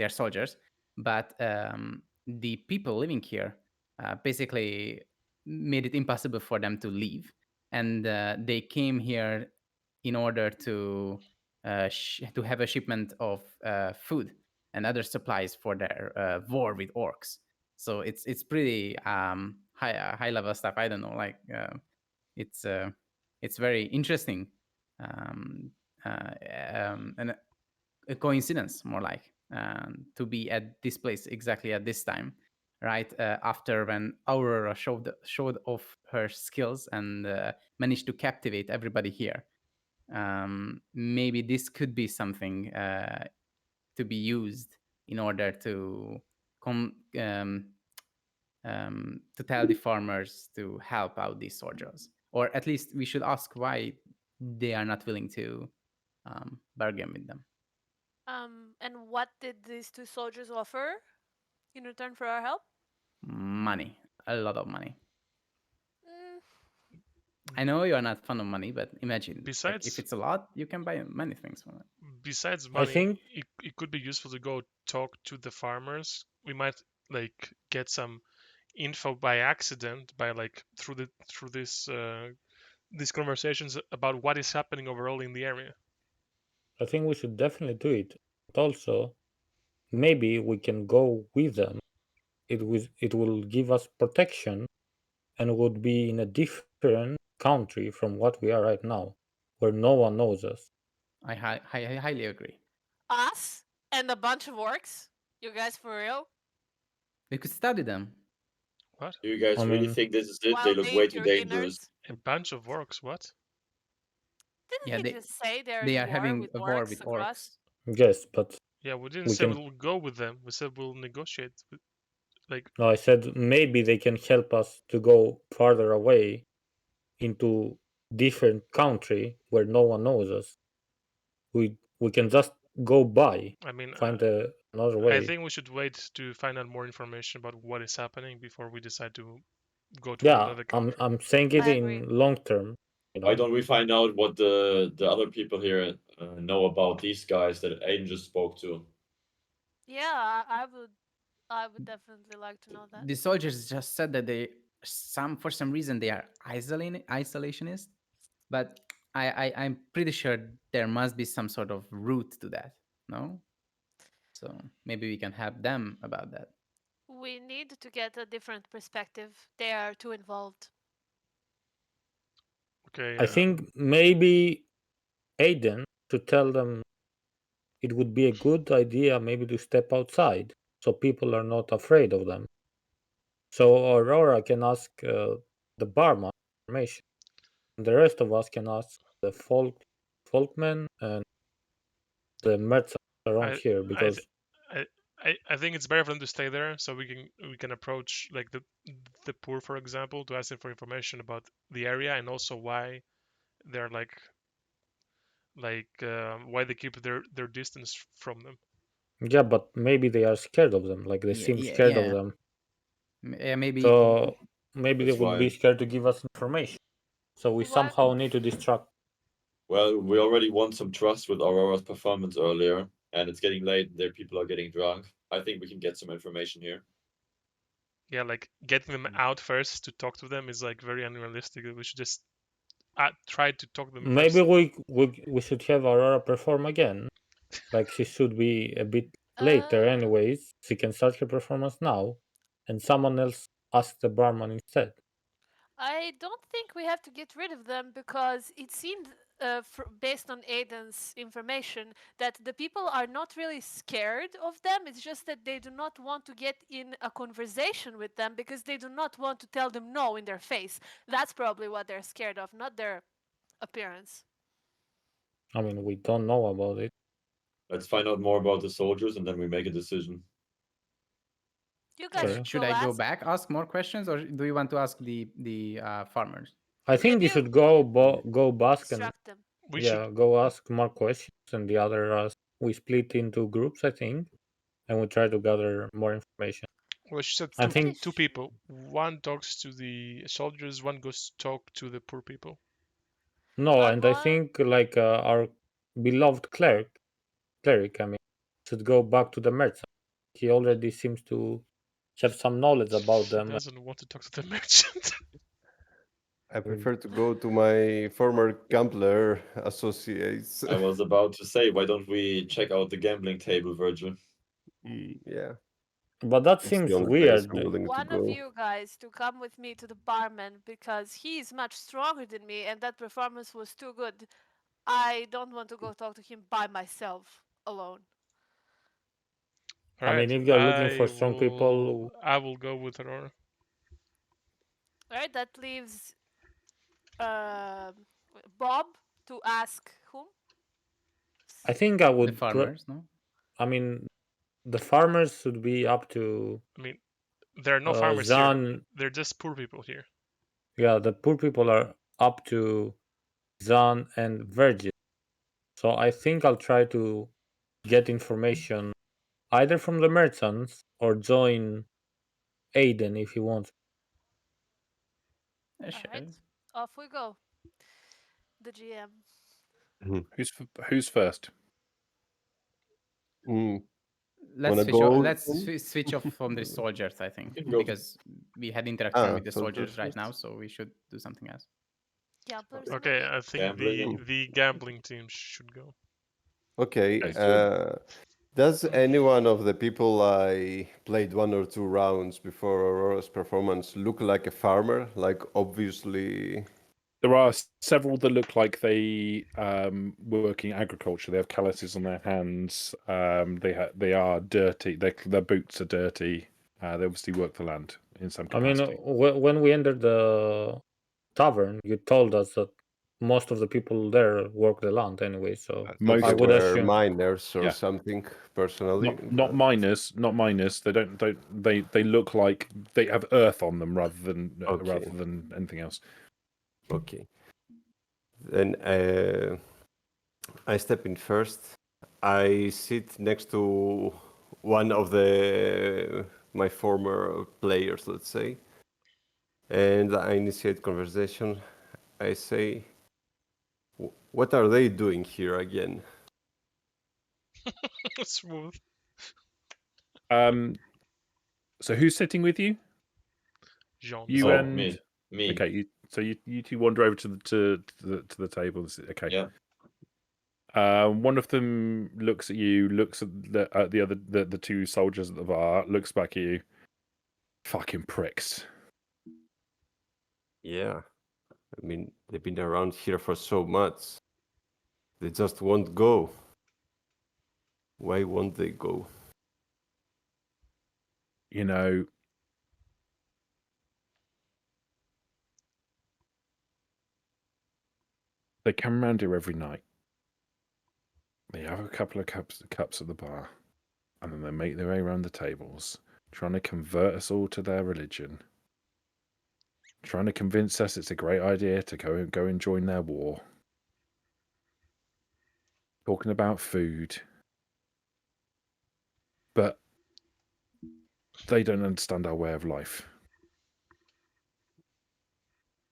soldiers, but the people living here basically made it impossible for them to leave, and they came here in order to have a shipment of food and other supplies for their war with orcs. So it's pretty high level stuff. I don't know, like it's very interesting, and a coincidence more like, to be at this place exactly at this time, right after when Aurora showed off her skills and managed to captivate everybody here. Maybe this could be something to be used in order to tell the farmers to help out these soldiers, or at least we should ask why they are not willing to bargain with them. And what did these two soldiers offer in return for our help? Money, a lot of money. Mm, I know you are not fond of money, but imagine, like, Besides- if it's a lot, you can buy many things from it. Besides I money, think- it could be useful to go talk to the farmers. We might like get some info by accident, by like through these conversations about what is happening overall in the area. I think we should definitely do it. But also, maybe we can go with them. It will give us protection and would be in a different country from what we are right now, where no one knows us. I highly agree. us and a bunch of orcs? You guys for real? We could study them. What? Do you guys I really mean- think this is it? While They look being way too purely dangerous. nerds? A bunch of orcs? What? Didn't Yeah, he they- just say they're They in are war having with a war orcs with across? orcs. Yes, but Yeah, we didn't We say can- we'll go with them. We said we'll negotiate. Like, no, I said maybe they can help us to go farther away into different country where no one knows us. We can just go by, I mean, find another way. I think we should wait to find out more information about what is happening before we decide to go to Yeah, another country. I'm saying it I in agree. long term. You know? Why don't we find out what the other people here know about these guys that Aiden just spoke to? Yeah, I would definitely like to know that. The soldiers just said that for some reason they are isolationist, but I'm pretty sure there must be some sort of root to that. No, so maybe we can help them about that. We need to get a different perspective. They are too involved. Okay. I think maybe Aiden should tell them it would be a good idea maybe to step outside so people are not afraid of them. So Aurora can ask the barman information. And the rest of us can ask the folkmen and the merchants around I here I because th- I think it's better for them to stay there so we can approach like the poor, for example, to ask them for information about the area and also why they're why they keep their distance from them. yeah, but maybe they are scared of them. Like they Yeah, seem yeah, scared of yeah. them. Yeah, maybe. So maybe they That's would be fine. scared to give us information. So we Why? somehow need to distract. Well, we already won some trust with Aurora's performance earlier, and it's getting late. There, people are getting drunk. I think we can get some information here. Yeah, like getting them out first to talk to them is like very unrealistic. We should just try to talk to them Maybe first. we should have Aurora perform again. Like she should be a bit later anyways. She can start her performance now, and someone else ask the barman instead. I don't think we have to get rid of them because it seemed, based on Aiden's information, that the people are not really scared of them. It's just that they do not want to get in a conversation with them because they do not want to tell them no in their face. That's probably what they're scared of, not their appearance. I mean, we don't know about it. Let's find out more about the soldiers, and then we make a decision. You guys Okay. should Should go I go ask. back, ask more questions, or do you want to ask the farmers? I think you should go bask and Distract them. We yeah, should go ask more questions, and the other we split into groups, I think, and we try to gather more information. we should I have think two people. One talks to the soldiers. One goes to talk to the poor people. no, I and I want. think like our beloved cleric, I mean, should go back to the merchant. He already seems to have some knowledge about He them. doesn't want to talk to the merchant. I prefer to go to my former gambler associates. I was about to say, why don't we check out the gambling table, Virgil? Yeah, But that it's seems the only place weird. I'm willing to One of go. you guys to come with me to the barman because he is much stronger than me and that performance was too good. I don't want to go talk to him by myself alone. All I mean, right, if you're looking for strong people, I will go with Aurora. Alright, that leaves Bob to ask whom? I think I The would. farmers, no? I mean, the farmers should be up to. I mean, there are no farmers here. Zan. They're just poor people here. Yeah, the poor people are up to Zan and Virgil. So I think I'll try to get information either from the merchants or join Aiden if he wants. Sure. Alright, off we go. The GM. Who's first? Let's Wanna switch go? switch off from the soldiers, I think, can go. because we had interaction with the soldiers soldiers right first. now, so we should do something else. Gamblers. Okay, maybe? I think Gambling. the gambling team should go. Okay. Okay. Does any one of the people I played 1 or 2 rounds before Aurora's performance look like a farmer? Like, obviously. There are several that look like they work in agriculture. They have calluses on their hands. They are dirty. Their boots are dirty. They obviously work the land in some I mean, capacity. when we entered the tavern, you told us that most of the people there work the land anyway. So Most I They would were assume. miners or Yeah. something, personally. Not miners. Not miners. They don't. They look like they have earth on them rather than anything else. Okay. Then I step in first. I sit next to one of my former players, let's say, and I initiate conversation. I say, "What are they doing here again?" Smooth. So who's sitting with you? Jean. You Oh, and me. okay. You two wander over to the table. Okay. Yeah. One of them looks at you, looks at the other the two soldiers at the bar, looks back at you. Fucking pricks. Yeah. I mean, they've been around here for so much. They just won't go. Why won't they go? You know, they come around here every night. They have a couple of cups at the bar, and then they make their way around the tables, trying to convert us all to their religion, trying to convince us it's a great idea to go and join their war. Talking about food, but they don't understand our way of life.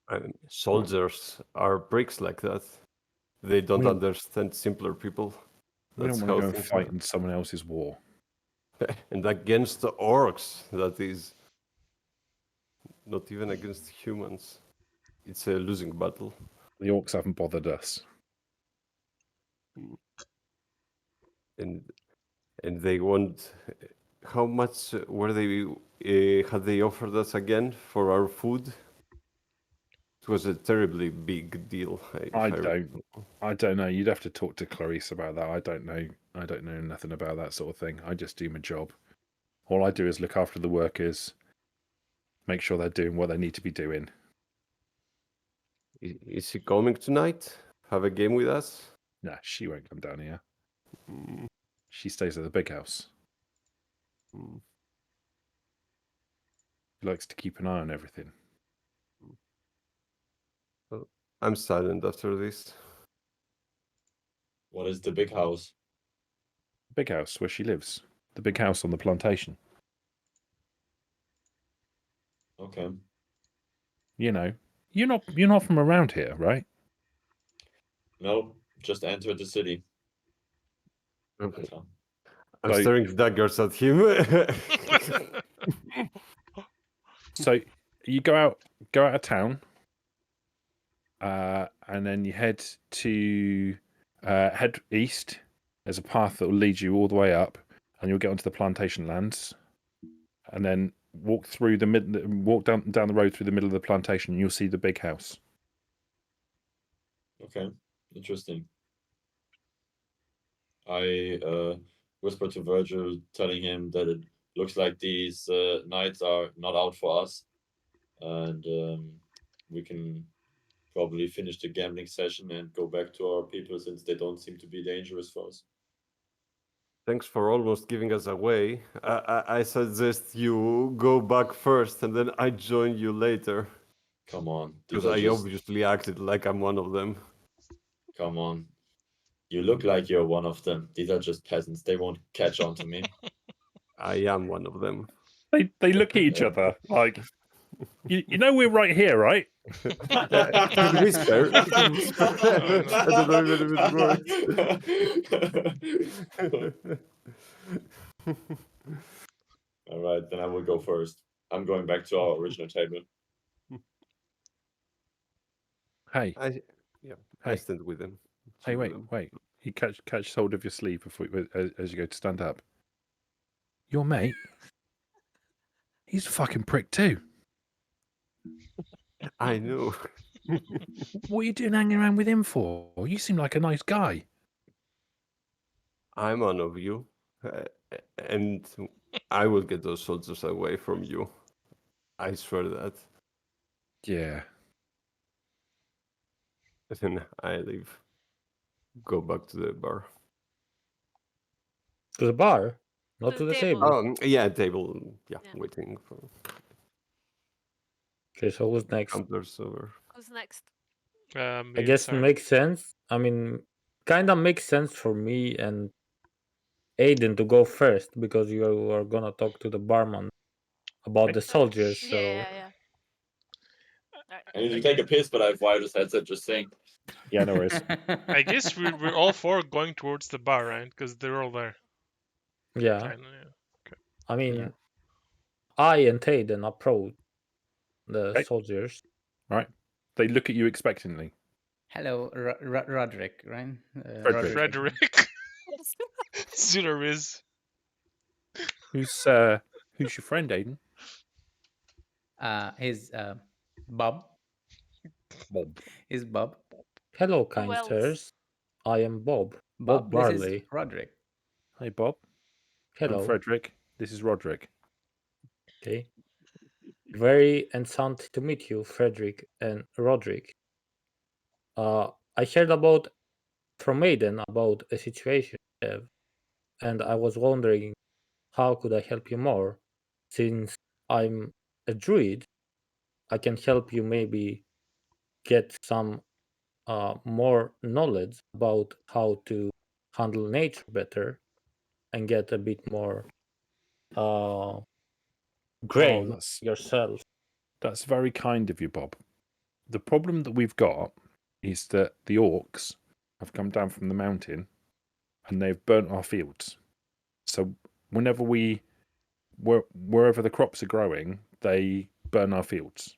I mean, soldiers are bricks like that. They don't We- understand simpler people. We That's don't how want to go and things fight are. in someone else's war. And against the orcs, that is. Not even against humans. It's a losing battle. The orcs haven't bothered us. And they want. How much were they? Had they offered us again for our food? It was a terribly big deal. I don't know. You'd have to talk to Clarice about that. I don't know. I don't know nothing about that sort of thing. I just do my job. All I do is look after the workers, make sure they're doing what they need to be doing. Is he coming tonight? Have a game with us? Nah, she won't come down here. Mm, She stays at the big house. mm. She likes to keep an eye on everything. I'm silent after this. What is the big house? Big house where she lives. The big house on the plantation. Okay. You know, you're not from around here, right? No, just entered the city. I'm So- staring daggers at him. So you go out of town, and then you head east. There's a path that will lead you all the way up, and you'll get onto the plantation lands, and then walk down the road through the middle of the plantation, and you'll see the big house. Okay, interesting. I whispered to Virgil, telling him that it looks like these nights are not out for us, and we can probably finish the gambling session and go back to our people since they don't seem to be dangerous for us. Thanks for almost giving us away. I suggest you go back first and then I join you later. Come on, Because I obviously acted like I'm one of them. Come on. You look like you're one of them. These are just peasants. They won't catch on to me. I am one of them. They look at each other like, you know we're right here, right? Can whisper. I don't know even if it works. All right, then I will go first. I'm going back to our original table. Hey, I Hey. stand with them. hey, Chill with wait. them. You catch hold of your sleeve before as you go to stand up. Your mate, he's a fucking prick too. I know. What are you doing hanging around with him for? You seem like a nice guy. I'm one of you. And I will get those soldiers away from you. I swear that. Yeah. And then I leave. Go back to the bar. To the bar, not To to the the table. table. Yeah, table. Yeah, Yeah. waiting for Okay, so who's next? tumblers over. Who's next? I guess it makes sense. I mean, kind of makes sense for me and Aiden to go first because you are gonna talk to the barman about the soldiers. So Yeah. I need to take a piss, but I have wireless headset, just saying. Yeah, no worries. I guess we're all four going towards the bar, right? Because they're all there. yeah, Kinda, yeah. I mean, Yeah. I and Tayden approach the Okay. soldiers. Right. They look at you expectantly. Hello, Roderick, right? Frederick. Frederick. Zero is. Who's your friend, Aiden? His Bob. Bob. Is Bob. Hello, Who kind else? sirs. I am Bob. Bob This is Marley. Roderick. Hey, Bob. I'm Hello. Frederick. This is Roderick. Okay. Very enchanted to meet you, Frederick and Roderick. I heard from Aiden about a situation you have, and I was wondering how could I help you more? Since I'm a druid, I can help you maybe get some more knowledge about how to handle nature better and get a bit more grain yourself. That's very kind of you, Bob. The problem that we've got is that the orcs have come down from the mountain and they've burnt our fields. So whenever wherever the crops are growing, they burn our fields.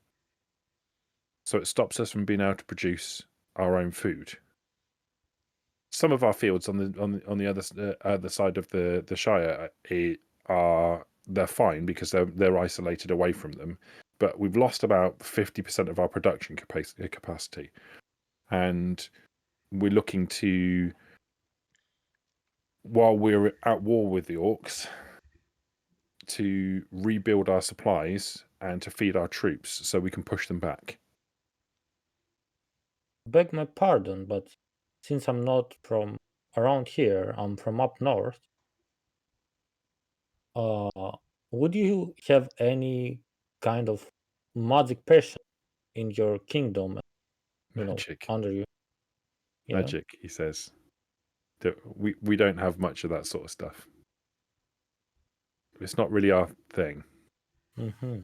So it stops us from being able to produce our own food. Some of our fields on the other side of the Shire they're fine because they're isolated away from them. But we've lost about 50% of our production capacity, and we're looking to, while we're at war with the orcs, to rebuild our supplies and to feed our troops so we can push them back. Beg my pardon, but since I'm not from around here, I'm from up north. Would you have any kind of magic person in your kingdom? Magic. Under you. Magic, he says. We don't have much of that sort of stuff. It's not really our thing. Mm-hmm.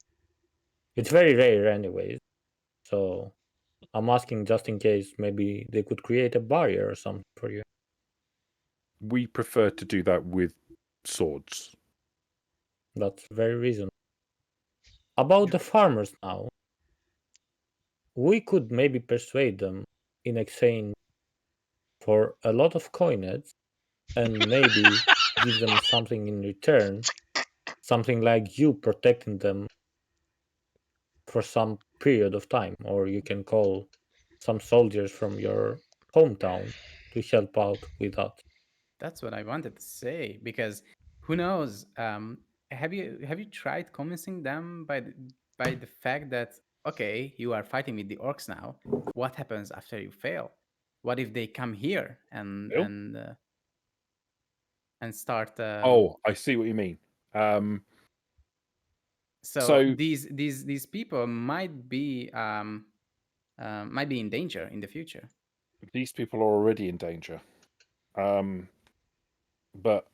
It's very rare, anyways. So I'm asking just in case maybe they could create a barrier or something for you. We prefer to do that with swords. That's very reasonable. About the farmers now, we could maybe persuade them in exchange for a lot of coinage and maybe give them something in return, something like you protecting them for some period of time, or you can call some soldiers from your hometown to help out with that. That's what I wanted to say because who knows? Have you tried convincing them by the fact that okay, you are fighting with the orcs now? What happens after you fail? What if they come here and Fail? and start? Oh, I see what you mean. So these people might be in danger in the future. These people are already in danger. But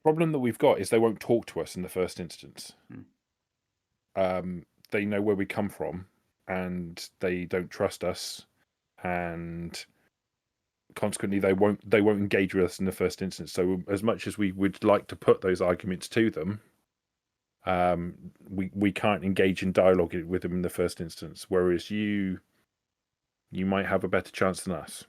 problem that we've got is they won't talk to us in the first instance. They know where we come from, and they don't trust us, and consequently they won't engage with us in the first instance. So as much as we would like to put those arguments to them, we can't engage in dialogue with them in the first instance. Whereas you might have a better chance than us.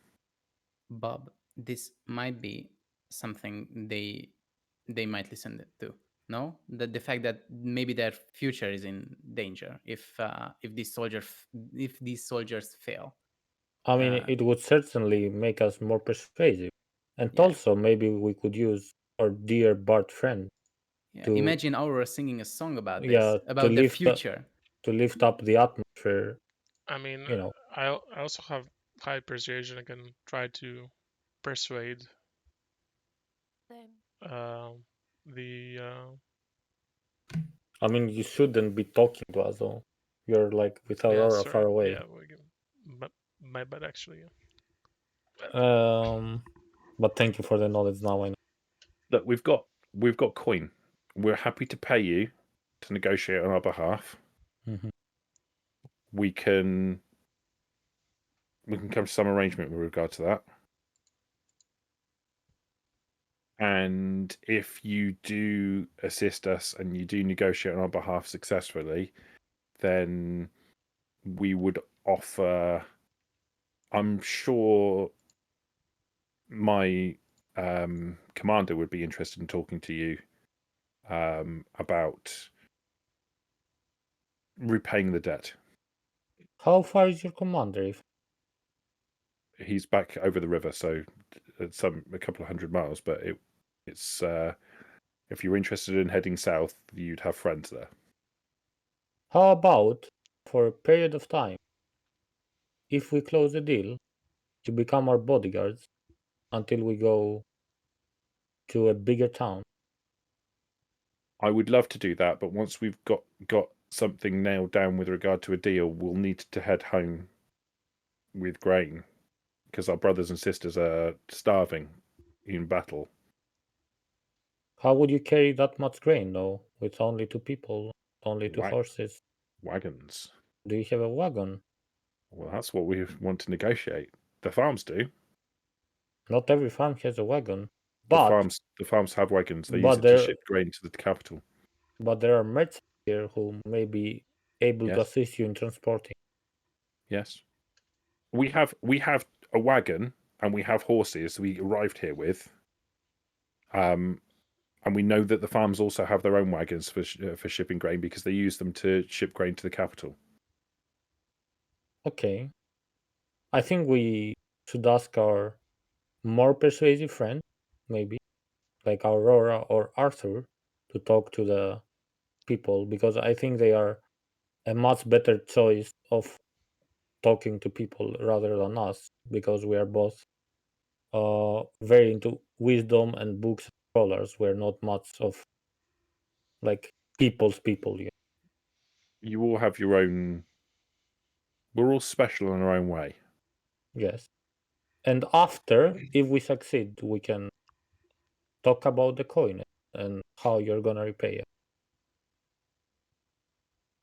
Bob, this might be something they might listen to. No, the fact that maybe their future is in danger if these soldiers fail. I mean, it would certainly make us more persuasive, and also maybe we could use our dear Bart friend. Yeah, imagine Aurora singing a song about this, about the future. To lift up the atmosphere. I mean, I also have high persuasion. I can try to persuade the. I mean, you shouldn't be talking to us, though. You're like with Aurora far away. Yeah, but my bad actually. But thank you for the knowledge. Now I know. Look, we've got coin. We're happy to pay you to negotiate on our behalf. Mm-hmm. We can come to some arrangement with regard to that. And if you do assist us and you do negotiate on our behalf successfully, then we would offer. I'm sure my commander would be interested in talking to you about repaying the debt. How far is your commander? He's back over the river, so it's a couple of 100 miles. But it's if you're interested in heading south, you'd have friends there. How about for a period of time, if we close the deal, you become our bodyguards until we go to a bigger town? I would love to do that, but once we've got something nailed down with regard to a deal, we'll need to head home with grain because our brothers and sisters are starving in battle. How would you carry that much grain, though, with only 2 people, only 2 Wa- horses? Wagons. Do you have a wagon? Well, that's what we want to negotiate. The farms do. Not every farm has a wagon, The but farms have wagons. They use but it to there ship grain to the capital. but there are merchants here who may be able to Yes. assist you in transporting. Yes. We have a wagon and we have horses we arrived here with. And we know that the farms also have their own wagons for shipping grain because they use them to ship grain to the capital. Okay. I think we should ask our more persuasive friend, maybe, like Aurora or Arthur, to talk to the people, because I think they are a much better choice of talking to people rather than us, because we are both very into wisdom and books and scholars. We're not much of like people's people. Yeah. You all have your own. We're all special in our own way. Yes. And after, if we succeed, we can talk about the coin and how you're gonna repay it.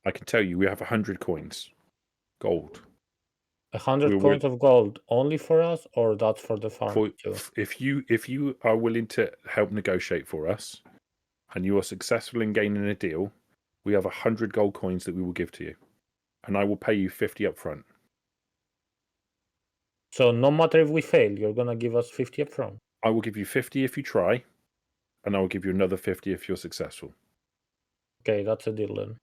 I can tell you, we have 100 coins, gold. 100 We're coins of gold only for us, or that's for the farm For too? if you are willing to help negotiate for us, and you are successful in gaining a deal, we have 100 gold coins that we will give to you, and I will pay you 50 up front. So no matter if we fail, you're gonna give us 50 up front. I will give you 50 if you try, and I will give you another 50 if you're successful. Okay, that's a deal then.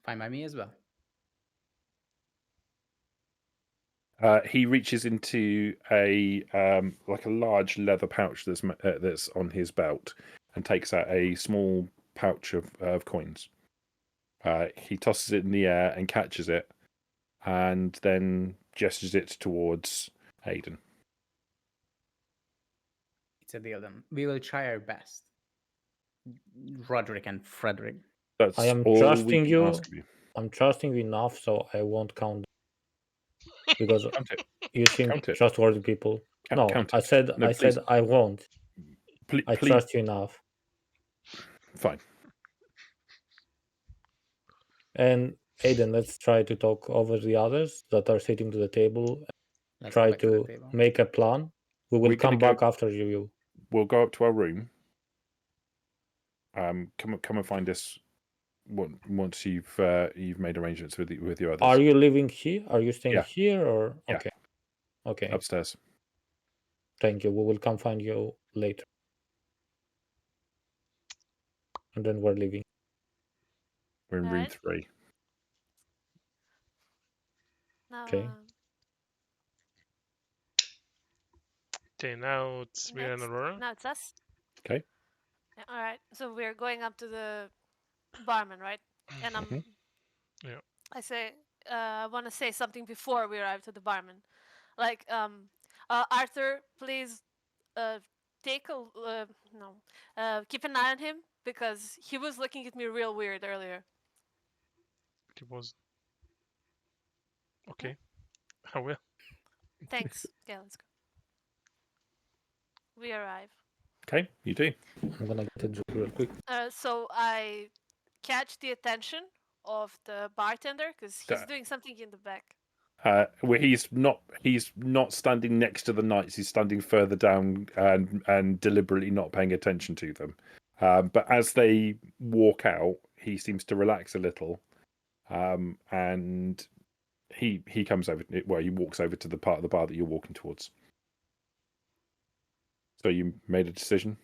Fine by me as well. He reaches into a like a large leather pouch that's on his belt, and takes out a small pouch of coins. He tosses it in the air and catches it, and then gestures it towards Hayden. It's a deal then. We will try our best. Roderick and Frederick. That's I am all we trusting can you. ask of you. I'm trusting you enough, so I won't count because Count it. you seem Count it. trustworthy people. No, Count I it. said No, I please. said I won't. I Please. trust you enough. Fine. And Aiden, let's try to talk over the others that are sitting to the table. Let's Try go back to the to table. make a plan. We will We're gonna come back after you. We'll go up to our room. Come and find us once you've made arrangements with your others. Are you living here? Are you staying Yeah. here or Yeah. okay? Okay. Upstairs. Thank you. We will come find you later. And then we're leaving. We're in room Alright. 3. Now, Okay. Okay, now it's me and next- Aurora. now it's us. Okay. Yeah, all right. So we're going up to the barman, right? And Mhm. Yeah. I say, I want to say something before we arrive to the barman. Like, Arthur, please, take a keep an eye on him because he was looking at me real weird earlier. It was okay. I will. Thanks. Okay, let's go. We arrive. Okay, you do. I'm gonna get a drink real quick. So I catch the attention of the bartender because he's That- doing something in the back. Where he's not standing next to the knights. He's standing further down and deliberately not paying attention to them. But as they walk out, he seems to relax a little, and he comes over. Well, he walks over to the part of the bar that you're walking towards. So you made a decision?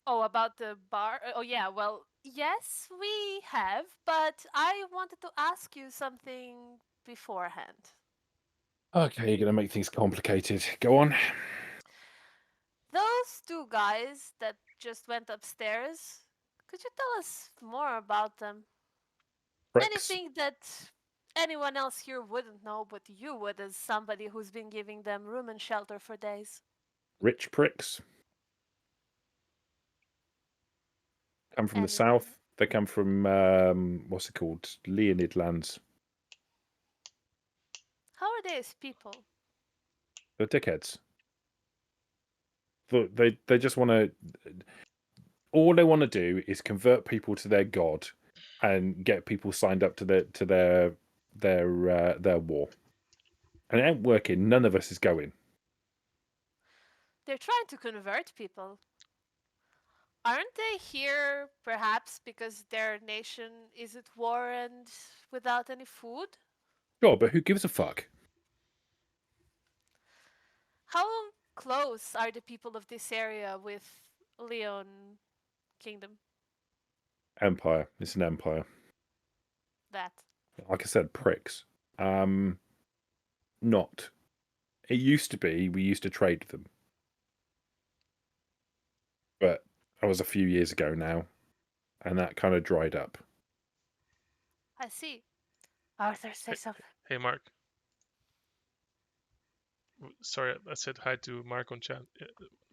Oh, about the bar? Oh, yeah, well, yes, we have, but I wanted to ask you something beforehand. Okay, you're going to make things complicated. Go on. Those two guys that just went upstairs, could you tell us more about them? Rex, Anything that anyone else here wouldn't know, but you would as somebody who's been giving them room and shelter for days. rich pricks. Come from the Anything? south. They come from, what's it called? Leonid lands. How are they as people? They're dickheads. They just want to. All they want to do is convert people to their god, and get people signed up to their war. And it ain't working. None of us is going. They're trying to convert people. Aren't they here perhaps because their nation is at war and without any food? Sure, but who gives a fuck? How close are the people of this area with Leon Kingdom? Empire. It's an empire. That. Like I said, pricks. Not. It used to be. We used to trade with them, but that was a few years ago now, and that kind of dried up. I see. Arthur, say something. Hey, Mark. Sorry, I said hi to Mark on chat.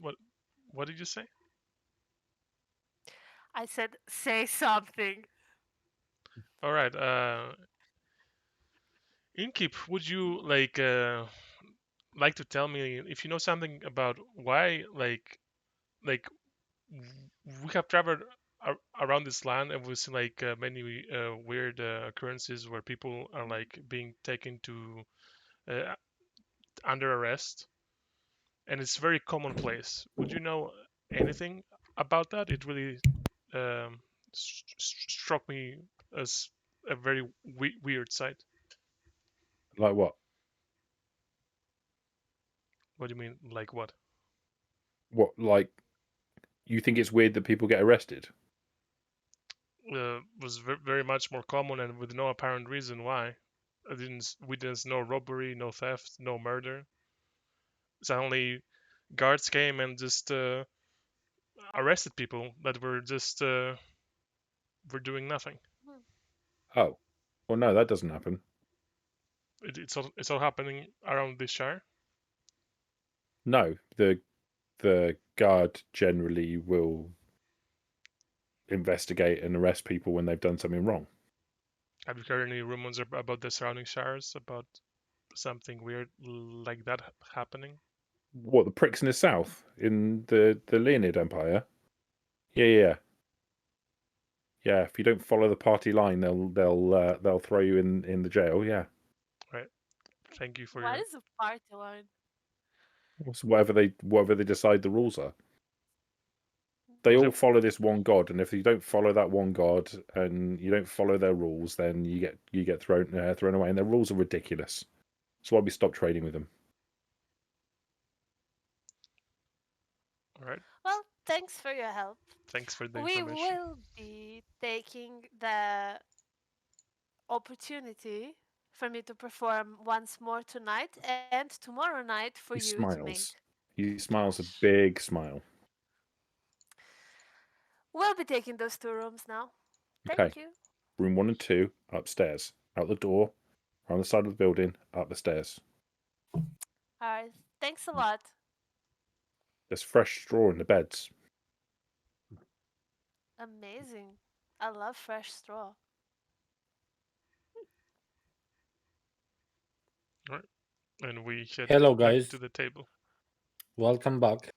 What did you say? I said, say something. All right. Inkeep, would you like to tell me if you know something about why like we have traveled around this land and we've seen like many weird occurrences where people are like being taken to under arrest, and it's very commonplace. Would you know anything about that? It really struck me as a very weird sight. Like what? What do you mean, like what? What, like, you think it's weird that people get arrested? Was very much more common and with no apparent reason why. I didn't witness no robbery, no theft, no murder. Suddenly, guards came and just arrested people that were just were doing nothing. Oh, well, no, that doesn't happen. It's all happening around this shire. No, the guard generally will investigate and arrest people when they've done something wrong. Have you heard any rumors about the surrounding shires about something weird like that happening? What, the pricks in the south in the Leonid Empire? Yeah. If you don't follow the party line, they'll throw you in the jail. Yeah. Right. Thank you for What your. is a party line? It's whatever they decide the rules are. They all follow this one god, and if you don't follow that one god and you don't follow their rules, then you get thrown away. And their rules are ridiculous. That's why we stopped trading with them. All right. Well, thanks for your help. Thanks for the We information. will be taking the opportunity for me to perform once more tonight and tomorrow night for He you smiles. to make. He smiles a big smile. We'll be taking those 2 rooms now. Thank Okay. you. Room 1 and 2 upstairs, out the door, around the side of the building, up the stairs. All right. Thanks a lot. There's fresh straw in the beds. Amazing. I love fresh straw. All right. And we head Hello, back guys. to the table. Welcome back.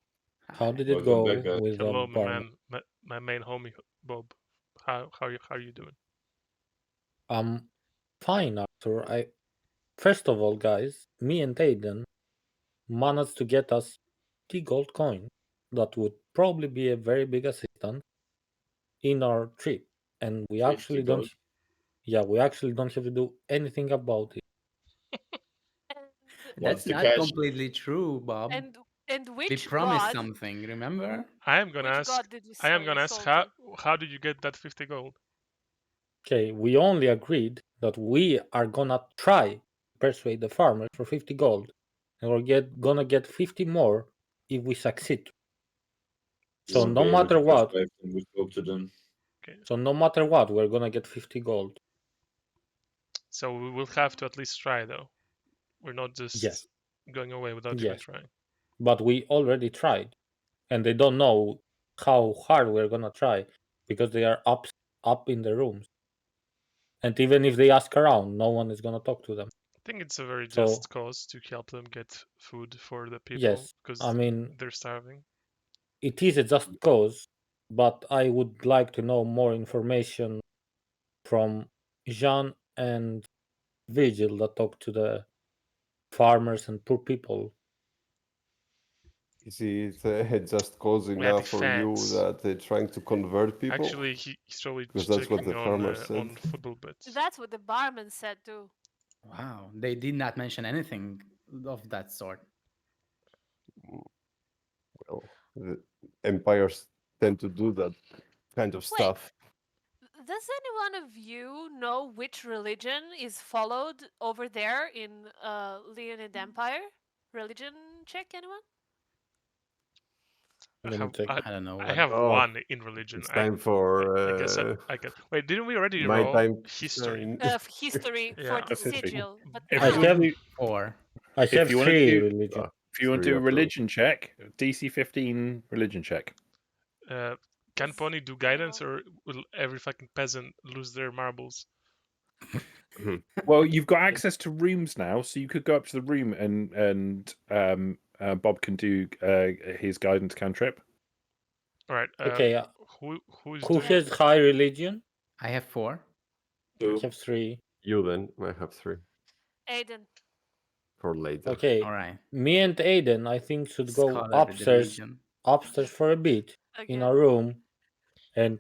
How did it Welcome go back, guys. with Hello, the my barman? man, my main homie Bob. How are you doing? Fine, Arthur. First of all, guys, me and Aiden managed to get us 50 gold coins. That would probably be a very big assistance in our trip, and we 50 actually gold. don't. Yeah, we actually don't have to do anything about it. And Once That's the not cash, completely true, Bob. and We which promised god? something, remember? I am gonna Which ask. god did we I am sell gonna your ask soul how to? how did you get that 50 gold? Okay, we only agreed that we are gonna try to persuade the farmers for 50 gold, and gonna get 50 more if we succeed. we So won't no be able matter to what, persuade them. We spoke to them. we're gonna get 50 gold. So we will have to at least try, though. We're not just Yes. going away without even Yes. trying. But we already tried, and they don't know how hard we're gonna try because they are up in the rooms. And even if they ask around, no one is gonna talk to them. I think it's a very So- just cause to help them get food for the people Yes, because I mean, they're starving. it is a just cause, but I would like to know more information from Jean and Vigil that talk to the farmers and poor people. Is it just cause We had enough for you defense. that they're trying to convert people? Actually, he's probably Because that's what checking the farmer said. on football bets. That's what the barman said too. Wow, they did not mention anything of that sort. Well, the empires tend to do that kind of stuff. Does any one of you know which religion is followed over there in Leonid Empire? Religion check, anyone? Let me check. I don't know. I What... have Oh, one in religion. It's time for I guess I can. Wait, didn't we already my roll time history? Of history Yeah. for the That's history. sigil. But If I you now, want have- to do, 4. I have you wanna 3 do- religion. if you want to do a Three, religion check, DC 15 religion check. Can Pony do guidance, or will every fucking peasant lose their marbles? Well, you've got access to rooms now, so you could go up to the room and Bob can do his guidance cantrip. All right. Okay, Who's who doing? has high religion? I have 4. I 2. have 3. You then, I have 3 Aiden. for later. Okay, All right. me and Aiden, I think, should go Scholar upstairs religion. for a bit in Again. our room and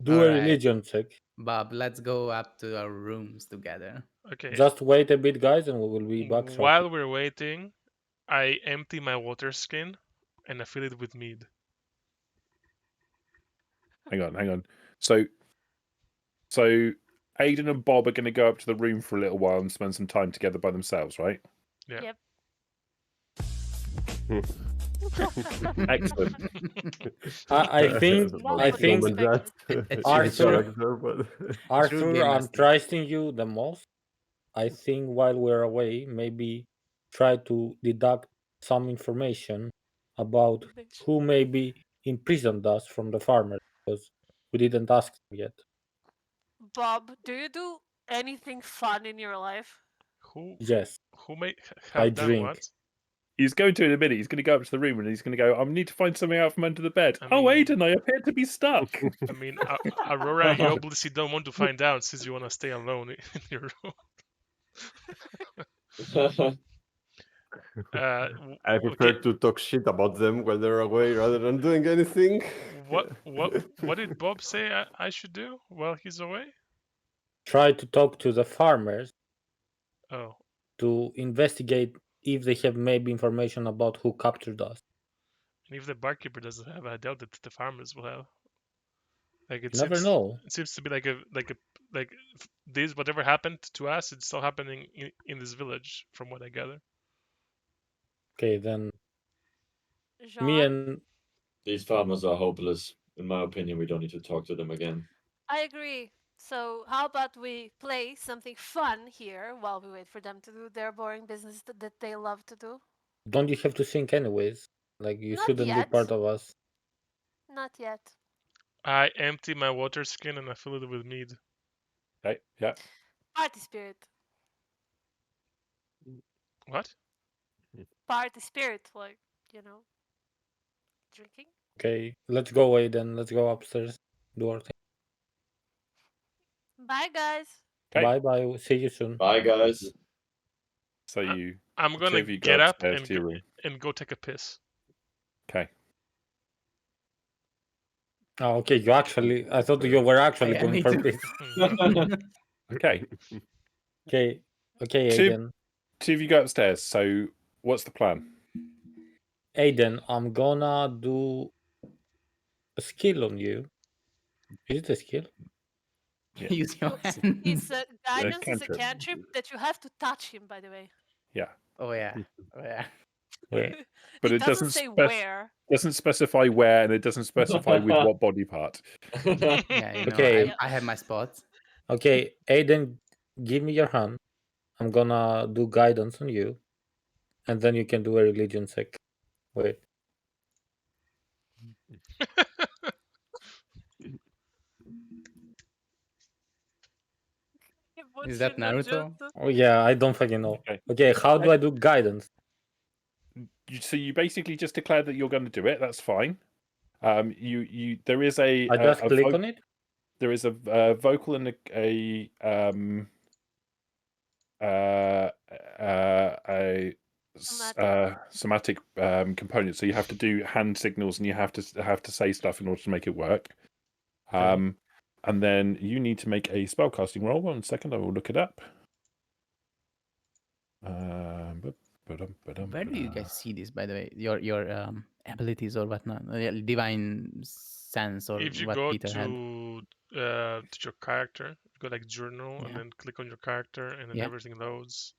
do a Alright. religion check. Bob, let's go up to our rooms together. Okay. Just wait a bit, guys, and we will be back shortly. While we're waiting, I empty my water skin and I fill it with mead. Hang on. So Aiden and Bob are going to go up to the room for a little while and spend some time together by themselves, right? Yeah. Yep. Excellent. I think Not I what we think expected. It's Arthur- character, but Arthur, game I'm master. trusting you the most. I think while we're away, maybe try to deduct some information about who maybe imprisoned us from the farmers, because we didn't ask them yet. Bob, do you do anything fun in your life? Who Yes, may I have done drink. what? He's going to in a minute. He's going to go up to the room and he's going to go, I need to find something out from under the bed. I Oh, mean- Aiden, I appear to be stuck. I mean, Aurora, you obviously don't want to find out since you want to stay alone in your room. I prefer to talk shit about them while they're away rather than doing anything. What did Bob say I should do while he's away? try to talk to the farmers Oh, to investigate if they have maybe information about who captured us. and if the barkeeper doesn't have, I doubt that the farmers will have. Like it You never seems, know. It seems to be like this. Whatever happened to us, it's still happening in this village, from what I gather. Okay, then Jean? me and These farmers are hopeless. In my opinion, we don't need to talk to them again. I agree. So how about we play something fun here while we wait for them to do their boring business that they love to do? don't you have to think anyways? Like you Not shouldn't yet. be part of us. Not yet. I empty my water skin and I fill it with mead. Okay, yeah. Party spirit. What? Party spirit, like, drinking. Okay, let's go away then. Let's go upstairs. Do our thing. Bye, guys. Okay. Bye bye. See you soon. Bye, guys. So you I'm two gonna of you go get up upstairs and to your room. go take a piss. Okay. Oh, okay. You actually, I thought you were actually Yeah, going me for too. this. Okay. Okay. Okay, Two- Aiden. Two of you go upstairs. So what's the plan? Aiden, I'm gonna do a skill on you. Is it a skill? Yeah. Use your It's hands. guidance is a cantrip. cantrip that you have to touch him, by the way. Yeah. Oh yeah. Oh yeah. Yeah. But it it doesn't say spec- where. Doesn't specify where, and it doesn't specify with what body part. Yeah, you know, Okay. I have my spots. Okay, Aiden, give me your hand. I'm gonna do guidance on you. And then you can do a religion check. Wait. Is that Naruto? Oh yeah, I don't fucking know. Okay. Okay, how do I do guidance? So you basically just declare that you're going to do it. That's fine. There is a I just click on it? there is a vocal and somatic component. So you have to do hand signals and you have to say stuff in order to make it work. And then you need to make a spellcasting roll. 1 second, I will look it up. Where do you guys see this, by the way? Your abilities or whatnot, divine sense or If you what go Peter had. to your character, go like journal and Yeah. then click on your character and then Yeah. everything loads.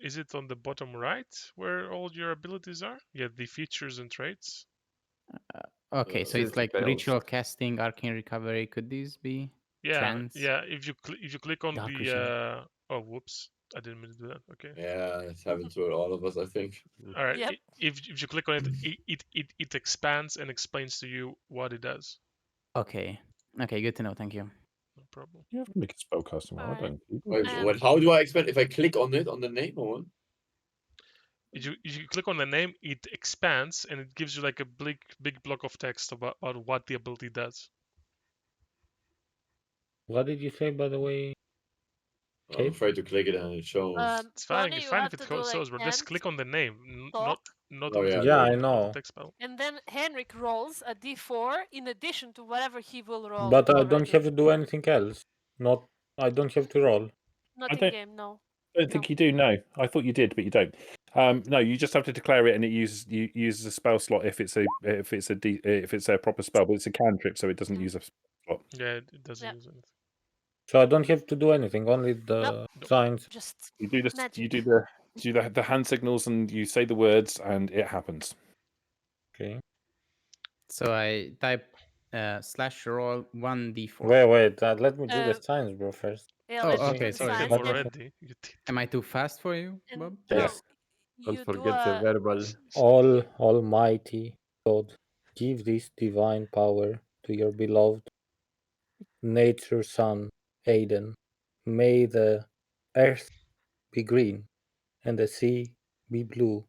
Is it on the bottom right where all your abilities are? Yeah, the features and traits. Okay, so it's like spells. ritual casting, arcane recovery. Could these be? Yeah, Trance. yeah. If you click on Dark the vision. oh whoops, I didn't mean to do that. Okay. Yeah, it's happened to all of us, I think. All right. Yep. If you click on it, it expands and explains to you what it does. Okay. Okay, good to know. Thank you. No problem. You have to make a spellcasting roll. I Alright. don't. Wait, what? How do I expand? If I click on it, on the name or what? If you click on the name, it expands and it gives you like a big block of text about what the ability does. What did you say, by the way? I'm Okay. afraid to click it and it shows. It's fine. Tony, It's you fine have if it to do, shows, like, but just hand, click on the name, talk, not Oh, on yeah, the Yeah, I not the know. text spell. and then Henrik rolls a d4 in addition to whatever he will roll. But I don't already. have to do anything else. I don't have to roll. Not I in don't- game, no. I don't think you do. No, I thought you did, but you don't. No, you just have to declare it, and it uses a spell slot if it's a proper spell, but it's a cantrip, so it doesn't use a slot. Yeah, it doesn't Yep. use anything. So I don't have to do anything, only the signs. Just You do this. magic. You do the hand signals, and you say the words, and it happens. Okay. So I type /roll 1d4. Wait, let me do the Uh, signs, bro, first. Yeah, Oh, let's do okay, the sorry, You signs, did that's and- already. You did. Am I too fast for you, and Bob? no, Yes. Don't you do forget the a verbal. Almighty God, give this divine power to your beloved nature son, Aiden. May the earth be green and the sea be blue.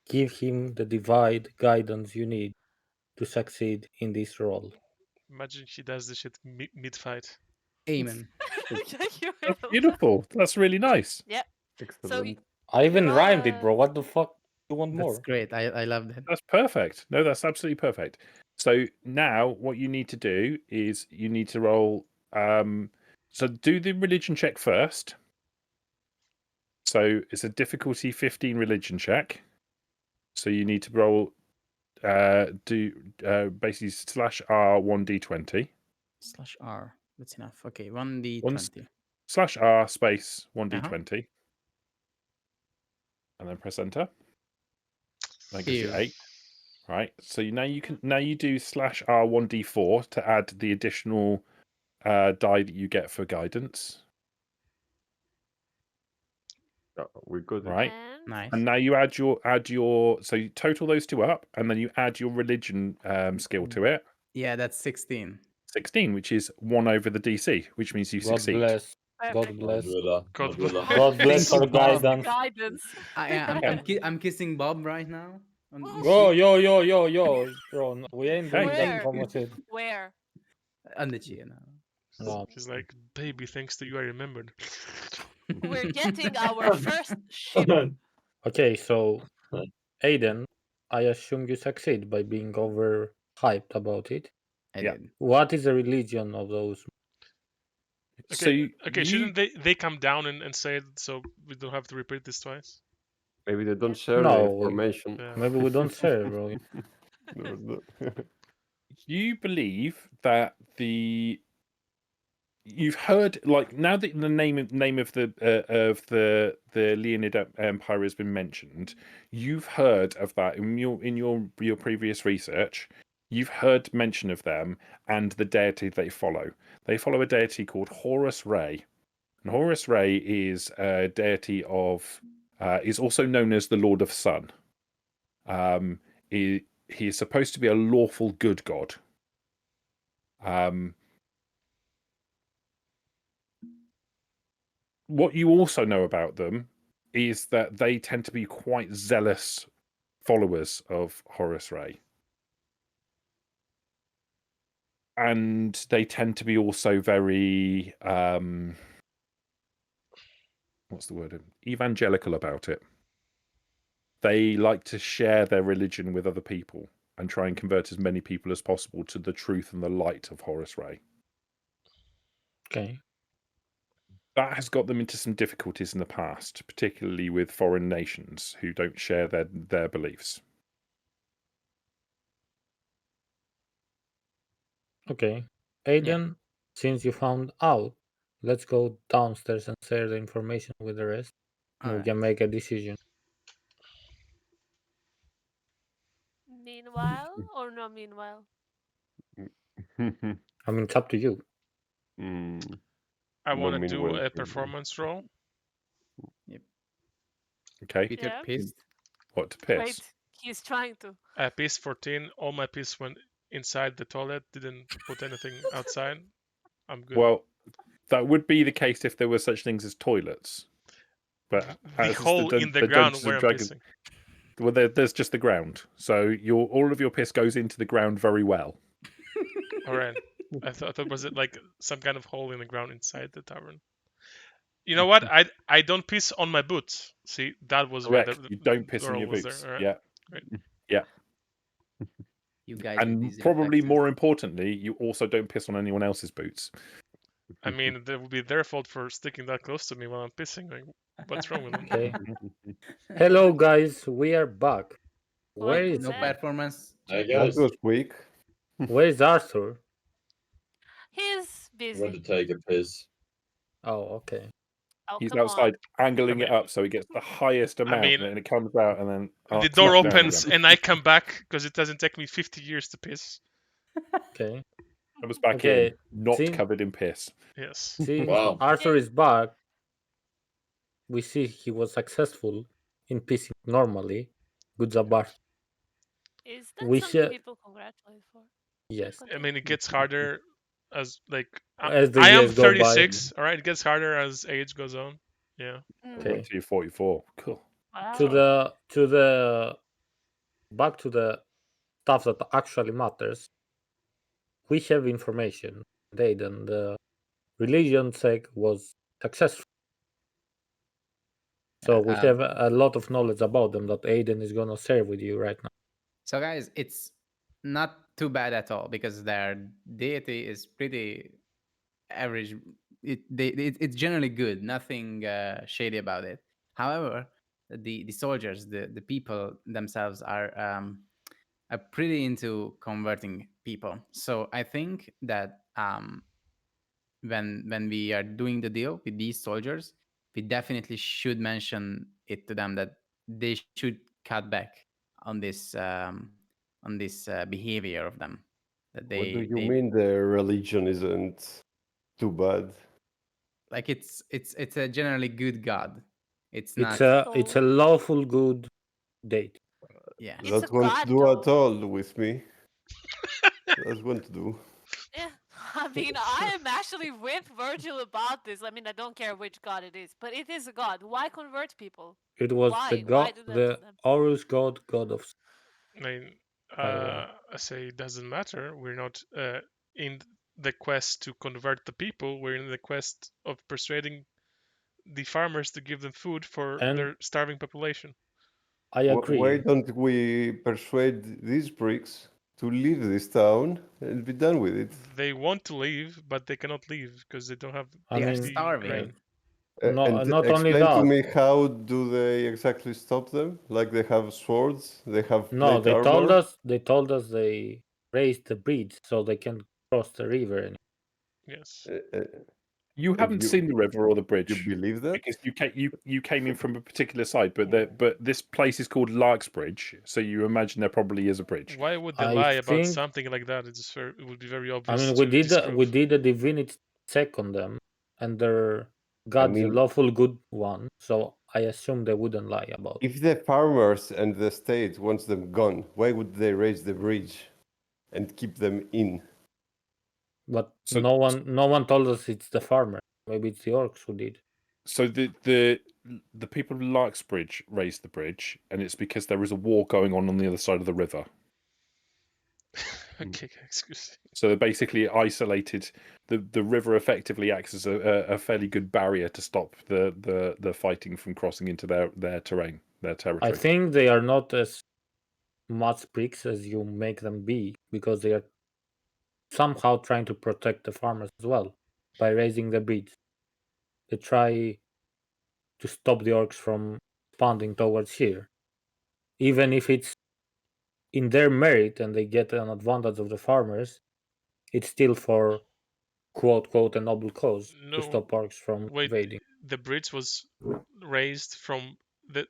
Give him the divine guidance you need to succeed in this role. Imagine he does this shit mid fight. Amen. Yeah, you That's will. beautiful. That's really nice. Excellent. I even You rhymed it, are- bro. What the fuck? You want That's more? great. I love that. That's perfect. No, that's absolutely perfect. So now what you need to do is you need to roll. So do the religion check first. So it's a difficulty 15 religion check. So you need to roll. Do basically /R 1d20 /R. That's enough. Okay, 1d20. /R space 1d20, and then press enter. That gives you Ew. 8. Right. So now you do /R 1d4 to add the additional die that you get for guidance. We're good. Right. And Nice. And now you add your so you total those two up, and then you add your religion skill to it. Yeah, that's 16. 16, which is 1 over the DC, which means you God succeed. bless. God perfect. bless. Modula. God Modula. bless. God bless Thank our you, Bob. guidance. Guidance. I'm kissing Bob right now. Yo, bro. No, we ain't doing Okay. that Where? promo shit. Where? On the G, you know. No. He's like, baby, thanks to you, I remembered. We're getting our first ship. Okay, so Aiden, I assume you succeed by being overhyped about it. I Yeah. did. What is the religion of those? So Okay, shouldn't they come down and say it so we don't have to repeat this twice? Maybe they don't share the No, information. Yeah. maybe we don't share, bro. No. you believe that you've heard, like, now that the name of the Leonid Empire has been mentioned, you've heard of that in your previous research. You've heard mention of them and the deity they follow. They follow a deity called Horus Ray, and Horus Ray is a deity of is also known as the Lord of Sun. He is supposed to be a lawful good god. What you also know about them is that they tend to be quite zealous followers of Horus Ray. And they tend to be also very what's the word? Evangelical about it. They like to share their religion with other people and try and convert as many people as possible to the truth and the light of Horus Ray. Okay. That has got them into some difficulties in the past, particularly with foreign nations who don't share their beliefs. Okay. Aiden, since you found out, let's go downstairs and share the information with the rest. And we Alright. can make a decision. Meanwhile or no meanwhile? I mean, it's up to you. I No want to mean do well, a maybe. performance roll. Okay, Peter Yeah. pissed. what to piss? Wait, he's trying to. Piss 14. All my piss went inside the toilet. Didn't put anything outside. I'm good. Well, that would be the case if there were such things as toilets. But the as hole in the ground Dungeons where and I'm Dragons, pissing. well, there's just the ground. So all of your piss goes into the ground very well. All right. I thought was it like some kind of hole in the ground inside the tavern. You know what? I don't piss on my boots. See, that was why Correct. the You don't piss in girl your was boots. there. All right. Yeah. Great. Yeah. You guys with And these probably reflexes. more importantly, you also don't piss on anyone else's boots. I mean, that would be their fault for sticking that close to me while I'm pissing. Like, what's wrong with them? Okay. Hello, guys. We are back. Where Like is No that. performance. Hi check. That guys, was quick. Where is Arthur? He's went to busy. take a piss. Oh, okay. Oh, He's come outside angling I mean- it up so he gets the highest amount, mean, and it comes out, and then The door smack down opens again. and I come back because it doesn't take me 50 years to piss. Okay. I was back Okay, in, not see- covered in piss. Yes. Since Wow. Arthur is back, we see he was successful in pissing normally. Good job, Arthur. on. Is that We something should- people congratulate for? Yes. I mean, it gets harder as like As the I am years go by. 36. All right, it gets harder as age goes on. Yeah. Okay. Wait till you're 44. Cool. Wow. To the back to the stuff that actually matters. We have information. Aiden, the religion check was successful. So we have a lot of knowledge about them that Aiden is gonna share with you right now. So guys, it's not too bad at all because their deity is pretty average. It's generally good. Nothing shady about it. However, the soldiers, the people themselves are pretty into converting people. So I think that when we are doing the deal with these soldiers, we definitely should mention it to them that they should cut back on this behavior of them. That they, What do you mean the religion isn't too bad? like it's a generally good god. It's not. It's a lawful good date. Yeah. It's That a won't god, do at though. all with me. That won't do. Yeah, I mean, I am actually with Virgil about this. I mean, I don't care which god it is, but it is a god. Why convert people? It was Why? the god, do that the to them? Horus god of. I mean, By the way. I say it doesn't matter. We're not in the quest to convert the people. We're in the quest of persuading the farmers to give them food for And their starving population. I agree. Why don't we persuade these pricks to leave this town and be done with it? They want to leave, but they cannot leave because they don't have I They are mean, the starving. grain. And not only explain to that. me, how do they exactly stop them? Like they have swords, they have No, plate they armor. told us they raised the bridge so they can cross the river. And Yes. You And haven't seen the river or the bridge. You believe that? Because you came in from a particular side, but this place is called Larksbridge, so you imagine there probably is a bridge. Why would they I lie about think- something like that? It would be very I obvious. mean, to we disprove. did a divinity check on them, and their God's a mean- lawful good one. So I assume they wouldn't lie about it. If the farmers and the state wants them gone, why would they raise the bridge and keep them in? But So- no one told us it's the farmer. Maybe it's the orcs who did. So the people of Larksbridge raised the bridge, and it's because there is a war going on the other side of the river. Okay, excuse me. So they basically isolated the river. Effectively acts as a fairly good barrier to stop the fighting from crossing into their terrain, their territory. I think they are not as much pricks as you make them be, because they are somehow trying to protect the farmers as well by raising the bridge. They try to stop the orcs from expanding towards here, even if it's in their merit and they get an advantage of the farmers. It's still for quote quote a noble cause No, to stop orcs from Wait, invading. the bridge was raised from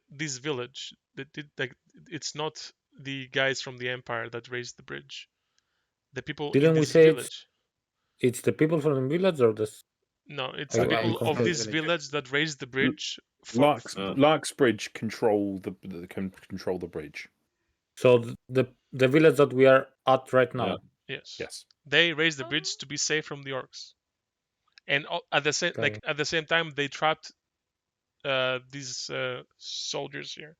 this village. It's not the guys from the empire that raised the bridge. The people Didn't in we this say village. It's the people from the village or the No, it's I- the I'm people of confused. this village that raised the bridge. Uh. Larksbridge control can control the bridge. So the village that we are at right now. Yeah. Yes. Yes. They raised the bridge to be safe from the orcs, and at the same Okay. at the same time they trapped these soldiers here.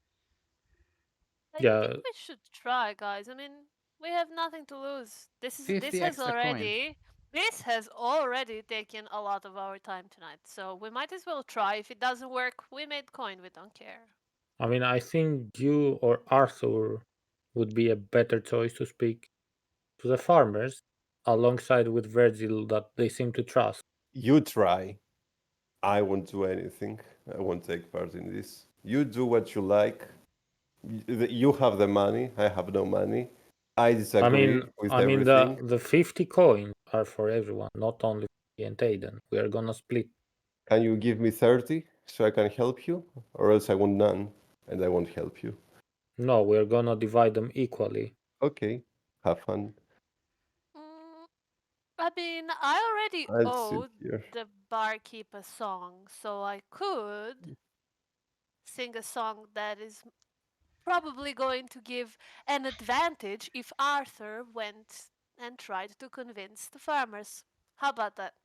I Yeah. think we should try, guys. I mean, we have nothing to lose. This 50 extra coin. This has already taken a lot of our time tonight, so we might as well try. If it doesn't work, we made coin. We don't care. I mean, I think you or Arthur would be a better choice to speak to the farmers alongside with Virgil that they seem to trust. You try. I won't do anything. I won't take part in this. You do what you like. You have the money. I have no money. I disagree with I mean everything. the 50 coins are for everyone, not only for me and Aiden. We are gonna split. Can you give me 30 so I can help you? Or else I want none and I won't help you. No, we are gonna divide them equally. Okay, have fun. I mean, I already I'll sit owed here. the barkeep a song, so I could sing a song that is probably going to give an advantage if Arthur went and tried to convince the farmers. How about that?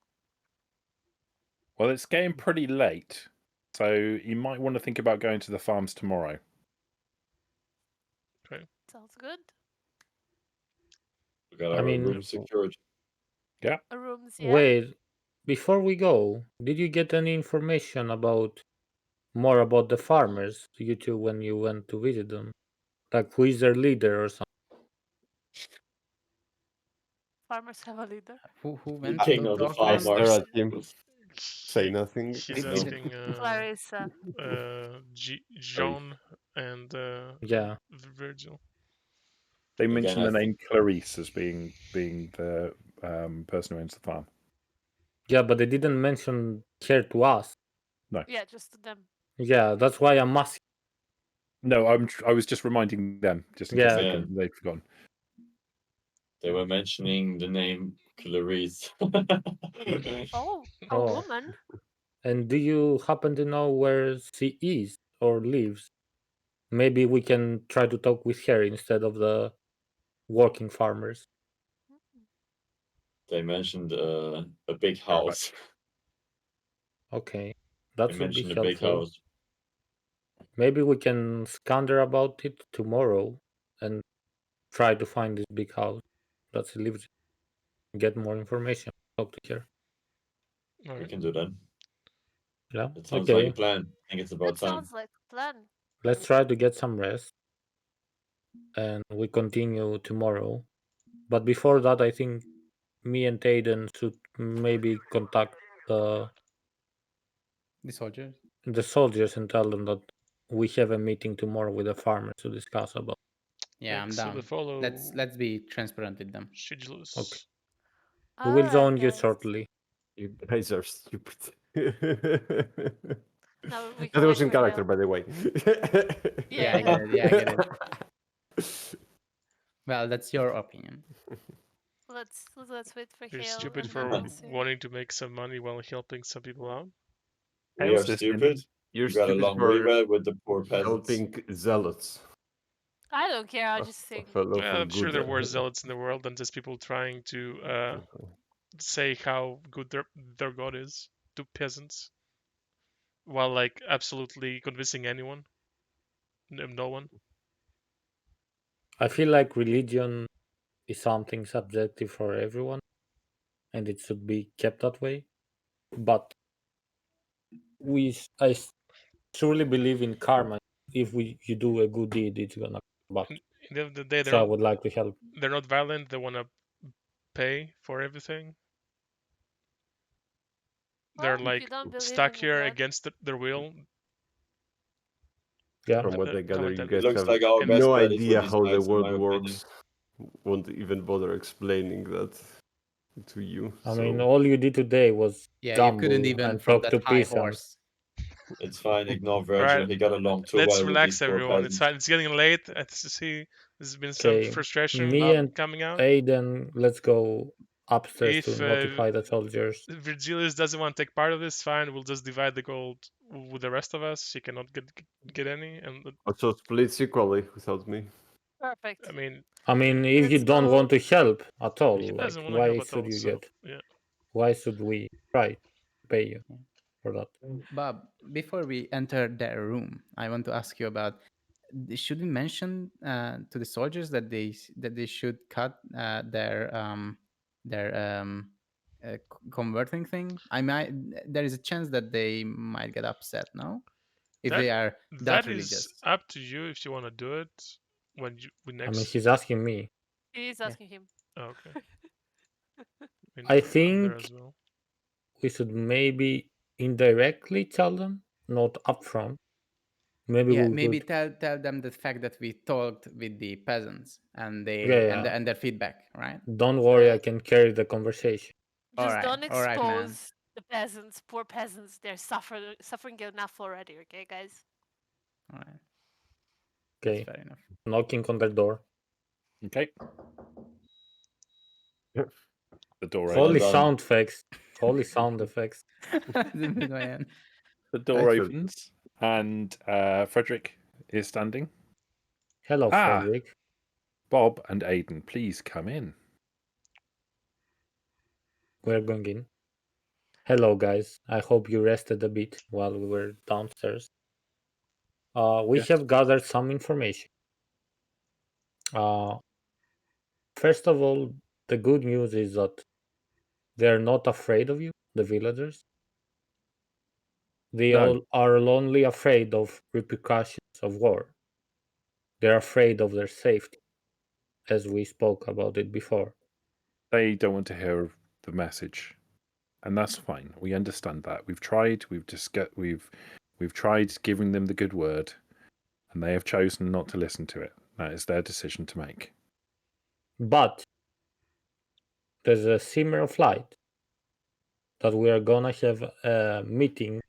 Well, it's getting pretty late, so you might want to think about going to the farms tomorrow. Sounds good. We got I our mean- room secured. Rooms, yeah. Wait, before we go, did you get any information more about the farmers, you two, when you went to visit them? Like who is their leader or something? Farmers have a leader. Who The went king to of the talk to them? farmers. Stare at him. Say nothing. He's No. asking Clarissa. John and Yeah. Virgil. They Again, mentioned I the name Clarice as being the person who owns the farm. Yeah, but they didn't mention her to us. Yeah, just to them. Yeah, that's why I'm asking. No, I was just reminding them, just in Yeah. case they'd forgotten. They were mentioning the name Clarice. Oh, a Oh. woman? And do you happen to know where she is or lives? Maybe we can try to talk with her instead of the working farmers. They mentioned a big house. Okay, They that would be mentioned a big helpful. house. Maybe we can scander about it tomorrow and try to find this big house that she lives in, get more information. talk to her. We Alright. can do that. Yeah. It sounds like Okay. a plan. I think it's about That time. sounds like a plan. Let's try to get some rest, and we continue tomorrow. But before that, I think me and Aiden should maybe contact The soldiers. the soldiers and tell them that we have a meeting tomorrow with the farmers to discuss about. Yeah, I'm Excellent. down. Follow Let's be transparent with them. schedules. Okay. We will Alright, join you guys. shortly. You guys are stupid. Now we That can was wait in for character, Hale. by the way. Yeah, I get it. Yeah, I get it. Well, that's your opinion. Let's wait for You're Hale. stupid and then for we'll see. wanting to make some money while helping some people out. We How's are this stupid. You're You got stupid along for really well with the poor peasants. helping zealots. I don't care. I just think. Yeah, I'm sure there were zealots in the world than just people trying to say how good their god is to peasants, while like absolutely convincing anyone, no one. I feel like religion is something subjective for everyone, and it should be kept that way. But I truly believe in karma. If you do a good deed, it's gonna come back. In the end of the day, So I would like to help. they're not violent. They want to pay for everything. They're Well, if like you don't believe stuck in here God. against their will. Yeah. From what I gather, you guys Looks have like our and best no bet is idea with how these the guys, in world my opinion. works. Won't even bother explaining that to you. I mean, all you did today was Yeah, you gamble couldn't even and from talk to that high peasants. horse. It's fine. Ignore Virgil. Alright, He got along too let's well with relax, these poor everyone. It's peasants. fine. It's getting late. I see there's been some Okay, frustration me and coming out. Aiden, let's go upstairs If to notify the soldiers. Virgilius doesn't want to take part of this, fine. We'll just divide the gold with the rest of us. He cannot get any, and Also split equally without me. Perfect. I mean, if you Let's don't go. want to help at all, he like, doesn't want to why help at should all. you So get? yeah. Why should we try to pay you for that? Bob, before we enter their room, I want to ask you about: should we mention to the soldiers that they should cut their converting thing? There is a chance that they might get upset, no? If they are that religious. Is up to you if you want to do it when we next. I mean, he's asking me. He's asking him. Oh, okay. I I'm think there as well. we should maybe indirectly tell them, not upfront. Maybe Yeah, we maybe could. tell them the fact that we talked with the peasants and they Yeah. and their feedback, right? Don't worry, I can carry the conversation. Just Alright, don't alright, man. expose the peasants, poor peasants. They're suffering enough already. Okay, guys. All right. Okay. Fair enough. Knocking on their door. Okay. The door Holy opens. sound effects. Holy sound effects. The door opens, and Frederick is standing. Hello, Frederick. Bob and Aiden, please come in. We're going in. Hello, guys. I hope you rested a bit while we were downstairs. We have gathered some information. First of all, the good news is that they're not afraid of you, the villagers. They all are only afraid of repercussions of war. They're afraid of their safety, as we spoke about it before. They don't want to hear the message, and that's fine. We understand that. We've tried. We've tried giving them the good word, and they have chosen not to listen to it. That is their decision to make. But there's a simmer of light that we are gonna have a meeting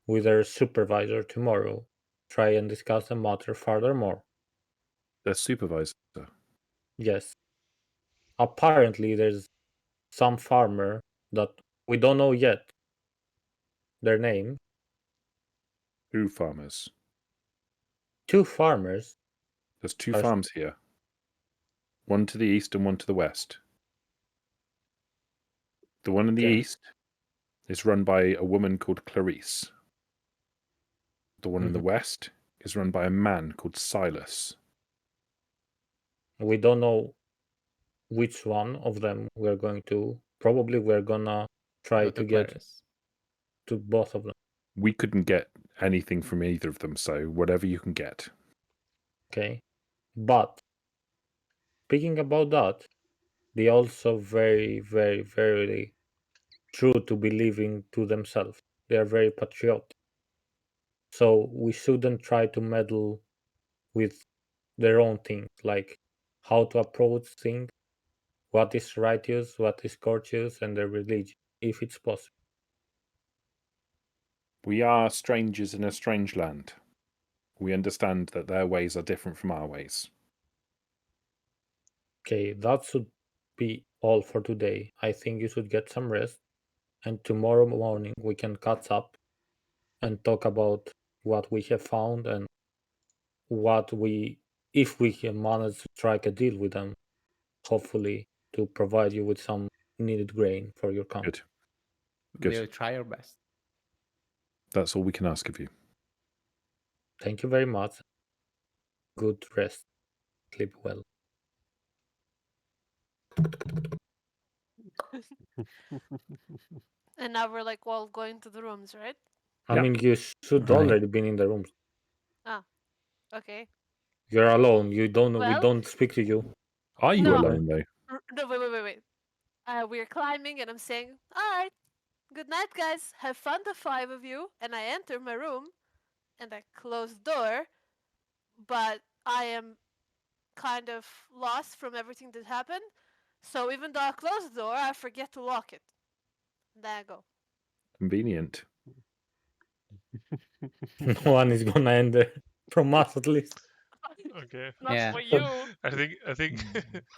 with their supervisor tomorrow, try and discuss the matter furthermore. Their supervisor? Yes. Apparently there's some farmer that we don't know yet their name. Two farmers. Two farmers? There's two farms here. One to the east and one to the west. The one in the east is run by a woman called Clarice. The one in the west is run by a man called Silas. We don't know which one of them we're going to probably we're gonna try Go to get Clarice. to both of them. We couldn't get anything from either of them, so whatever you can get. Okay, but speaking about that, they also very, very, very true to believing to themselves. They are very patriotic. So we shouldn't try to meddle with their own things, like how to approach things, what is righteous, what is courteous, and their religion, if it's possible. We are strangers in a strange land. We understand that their ways are different from our ways. Okay, that should be all for today. I think you should get some rest, and tomorrow morning we can catch up and talk about what we have found and what we, if we can manage to strike a deal with them, hopefully to provide you with some needed grain for your camp. Good. Good. We'll try our best. That's all we can ask of you. Thank you very much. Good rest. Sleep well. And now we're like all going to the rooms, right? I Yeah. mean, you should Right. already been in the rooms. Okay. You're alone. You don't. We Well- don't speak to you. Are you No. alone though? No, wait. We're climbing, and I'm saying, "All right, good night, guys. Have fun, the 5 of you." And I enter my room, and I close the door, but I am kind of lost from everything that happened. So even though I close the door, I forget to lock it. There I go. Convenient. No one is gonna enter from us at least. Okay. Not Yeah. for you, I think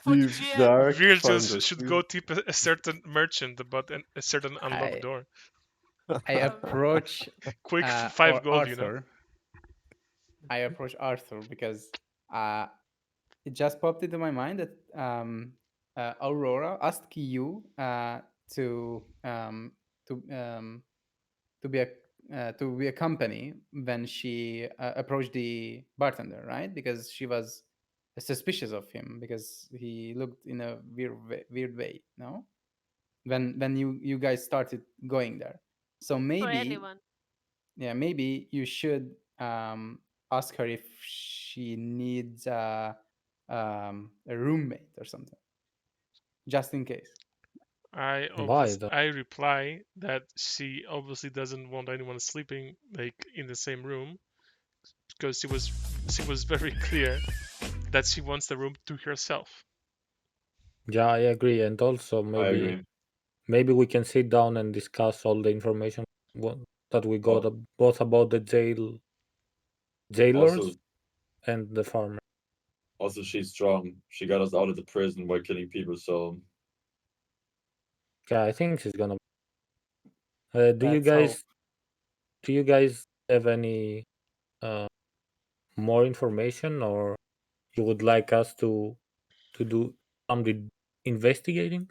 for the Deep GM. dark Virgils should fantasy. go tip a certain merchant about a certain unlocked I- door. I approach Quick, uh, 5 or gold, Arthur. I approach Arthur because it just popped into my mind that Aurora asked you to be a company when she approached the bartender, right? Because she was suspicious of him because he looked in a weird way. No, when you guys started going there, so For maybe anyone. maybe you should ask her if she needs a roommate or something, just in case. Why though? I reply that she obviously doesn't want anyone sleeping like in the same room because she was very clear that she wants the room to herself. Yeah, I agree. And also I agree. maybe we can sit down and discuss all the information that we got both about the jailers Also, and the farmer. also, she's strong. She got us out of the prison by killing people. So Yeah, I think she's gonna. Do you Let's guys have any more information, or you would like us to do some investigating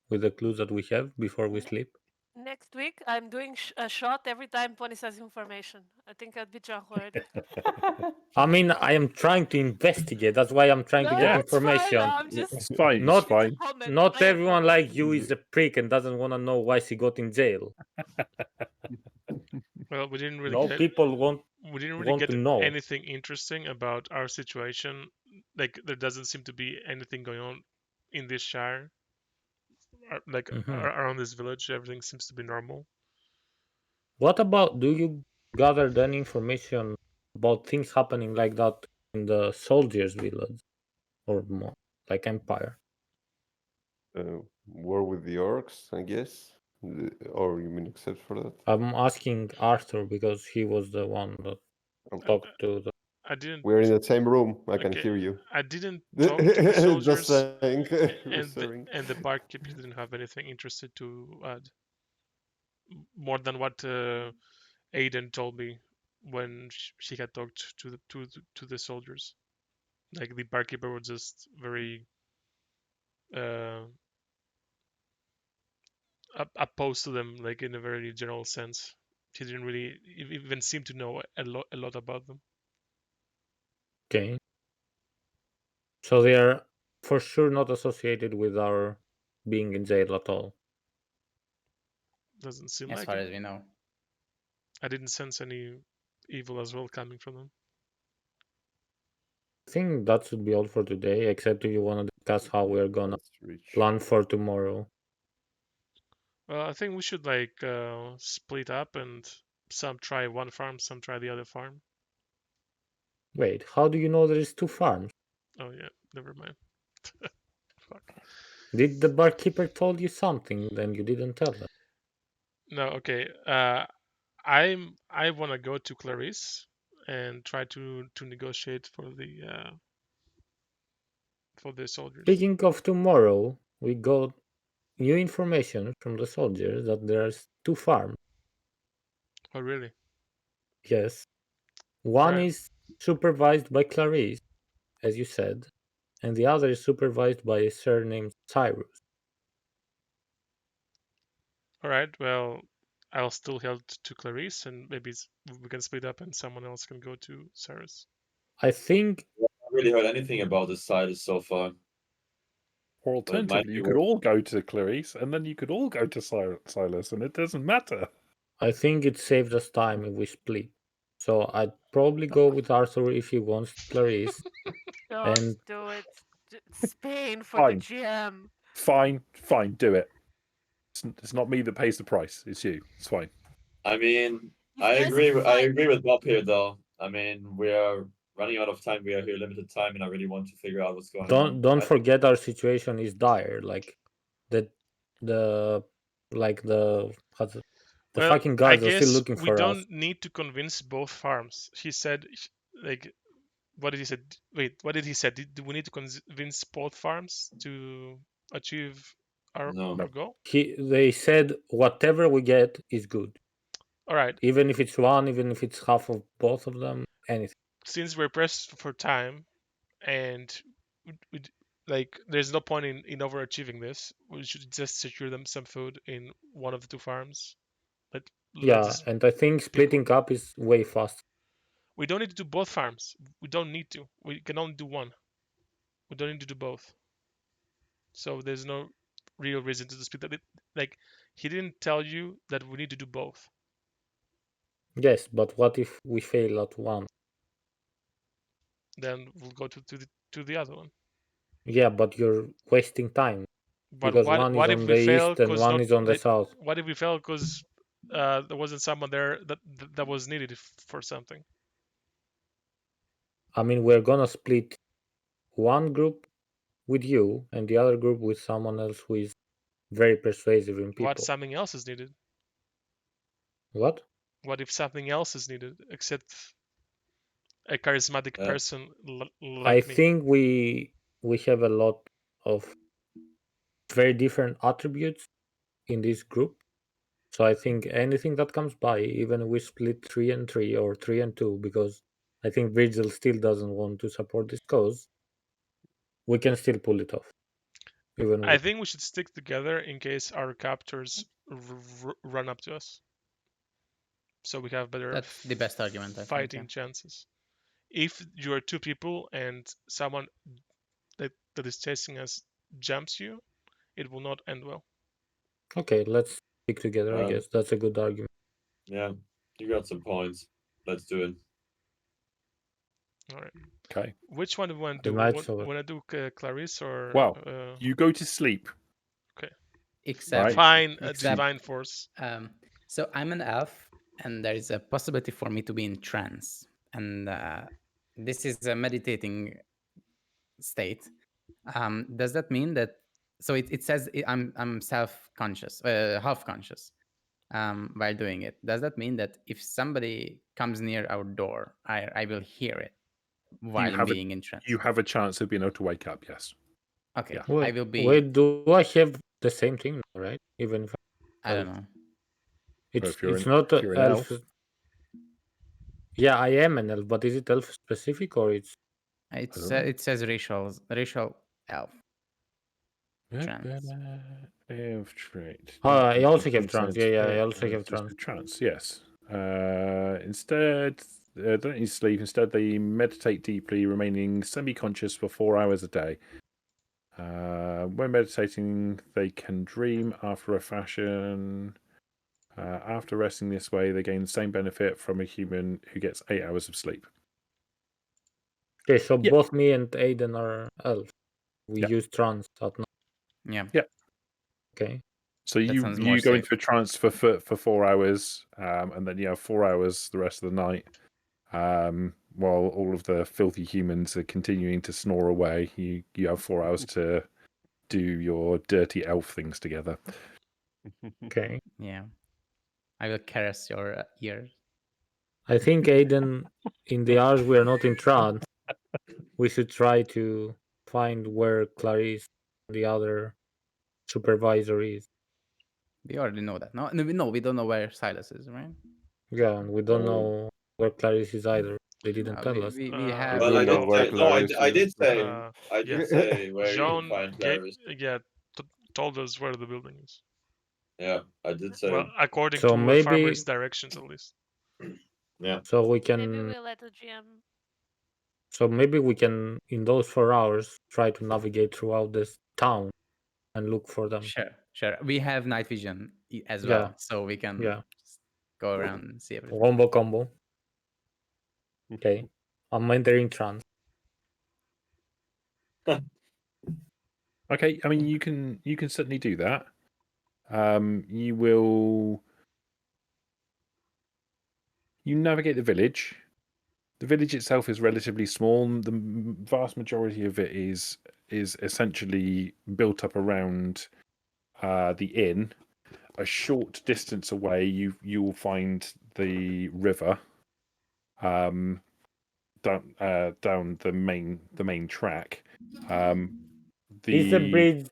with the clues that we have before we sleep? Next week, I'm doing a shot every time Pony says information. I think I'd be drunk already. I mean, I am trying to investigate. That's why I'm trying to No, get that's fine. information. I'm just It's fine. Not- It's fine. comment. Not I am everyone drunk. like you is a prick and doesn't want to know why she got in jail. Well, we didn't really No, get people want to know. anything interesting about our situation. Like there doesn't seem to be anything going on in this shire. Around this village, everything seems to be normal. What about, do you gather any information about things happening like that in the soldiers' village or more like Empire? War with the orcs, I guess. Or you mean except for that? I'm asking Arthur because he was the one that talked to the. I didn't. We're in the same room. I can Okay, hear you. I didn't talk to the soldiers, Just saying. and the barkeep didn't have anything interested to add. More than what Aiden told me when she had talked to the soldiers. Like the barkeeper was just very opposed to them, like in a very general sense. He didn't really even seem to know a lot about them. Okay. So they are for sure not associated with our being in jail at all. Doesn't seem as like far it. as we know. I didn't sense any evil as well coming from them. I think that should be all for today, except if you want to discuss how we're gonna Let's reach. plan for tomorrow. Well, I think we should like split up and some try one farm, some try the other farm. Wait, how do you know there is 2 farms? Oh yeah, never mind. Fuck. Did the barkeeper told you something, then you didn't tell them? No, okay. I want to go to Clarice and try to negotiate for the soldiers. Speaking of tomorrow, we got new information from the soldiers that there's 2 farms. Oh really? Yes. One Right. is supervised by Clarice, as you said, and the other is supervised by a sir named Cyrus. All right. Well, I'll still head to Clarice, and maybe we can split up, and someone else can go to Cyrus. I think I haven't really heard anything about this side so far. Or But it might alternatively, be you could worth- all go to Clarice, and then you could all go to Silas, and it doesn't matter. I think it saved us time if we split. So I'd probably go with Arthur if he wants Clarice. Don't And- do it. Spain for Fine. the GM. Fine, do it. It's not me that pays the price. It's you. It's fine. I mean, You I guys agree. are I fine. agree with Bob here, though. I mean, we are running out of time. We are here limited time, and I really want to figure out what's going on. Don't I- forget our situation is dire. Like the how's it- the Well, fucking I guards are still guess looking we for don't us. need to convince both farms. He said, like, what did he say? Wait, what did he say? Do we need to convince both farms to achieve our No. goal? They said whatever we get is good. All right. Even if it's one, even if it's half of both of them, anything. Since we're pressed for time, and like, there's no point in overachieving this. We should just secure them some food in one of the 2 farms. Yeah, Let's- and I think splitting up is way faster. we don't need to do both farms. We don't need to. We can only do one. We don't need to do both. So there's no real reason to split that. Like, he didn't tell you that we need to do both. Yes, but what if we fail at one? Then we'll go to the other one. Yeah, but you're wasting time But because what one is if on we the fail east and 'cause one not is on the like- south. What if we fail because there wasn't someone there that was needed for something? I mean, we're gonna split one group with you and the other group with someone else who is very persuasive in people. What something else is needed? What? What if something else is needed except a charismatic Yeah. person I like me? think we have a lot of very different attributes in this group. So I think anything that comes by, even if we split 3 and 3 or 3 and 2, because I think Virgil still doesn't want to support this cause, we can still pull it off. Even I with, think we should stick together in case our captors run up to us. So we have better That's the best argument, I think, fighting yeah. chances. If you are 2 people and someone that is chasing us jumps you, it will not end well. okay, let's stick together. I guess that's a good argument. Yeah, you got some points. Let's do it. All right. Okay. Which one do we want to The do? night's over. Want to do Clarice or? Well, You go to sleep. Except Right. Fine, Except- divine force. So I'm an elf, and there is a possibility for me to be in trance, and this is a meditating state. Does that mean that? So it says I'm self-conscious, half-conscious, while doing it. Does that mean that if somebody comes near our door, I will hear it while have a- being in trance? You have a chance of being able to wake up. Yes. Okay, yeah. I will be. Wait, do I have the same thing, right? Even if I don't know. it's if you're it's an- not if a you're an elf. Yeah, I am an elf, but is it elf specific or it's It's don't know. it says racial elf. Trance. Elf trait. I also have trance. Consent. Yeah, I also have This is trance. Trance, yes. Instead, they don't need sleep. Instead, they meditate deeply, remaining semi-conscious for 4 hours a day. When meditating, they can dream after a fashion. After resting this way, they gain the same benefit from a human who gets 8 hours of sleep. Okay, so Yeah. both me and Aiden are elves. We Yeah. use trance at night. Yeah. Okay. So That you sounds more go safe. into a trance for 4 hours, and then you have 4 hours the rest of the night. While all of the filthy humans are continuing to snore away, you have 4 hours to do your dirty elf things together. Okay. Yeah. I will caress your ears. I think Aiden, in the hours we are not in trance, we should try to find where Clarice, the other supervisor, is. We already know that. No, we don't know where Silas is, right? Yeah, and we don't Oh. know where Clarice is either. They didn't tell us. We Uh, have. Well, do I know did where say no. Clarice I did is. say. I yeah. did say where you Jean find gave, Clarice. told us where the building is. Yeah, I did say. Well, according So to maybe- Farmer's directions, at least. Yeah. So we Maybe can. we'll let the GM. So maybe we can, in those 4 hours, try to navigate throughout this town and look for them. Sure. We have night vision as Yeah. well, so we can Yeah. just go around and see everything. Wombo combo. Okay. I'm entering trance. Okay, I mean you can certainly do that. You navigate the village. The village itself is relatively small. The vast majority of it is essentially built up around the inn. A short distance away, you will find the river. Down the main track. Is the bridge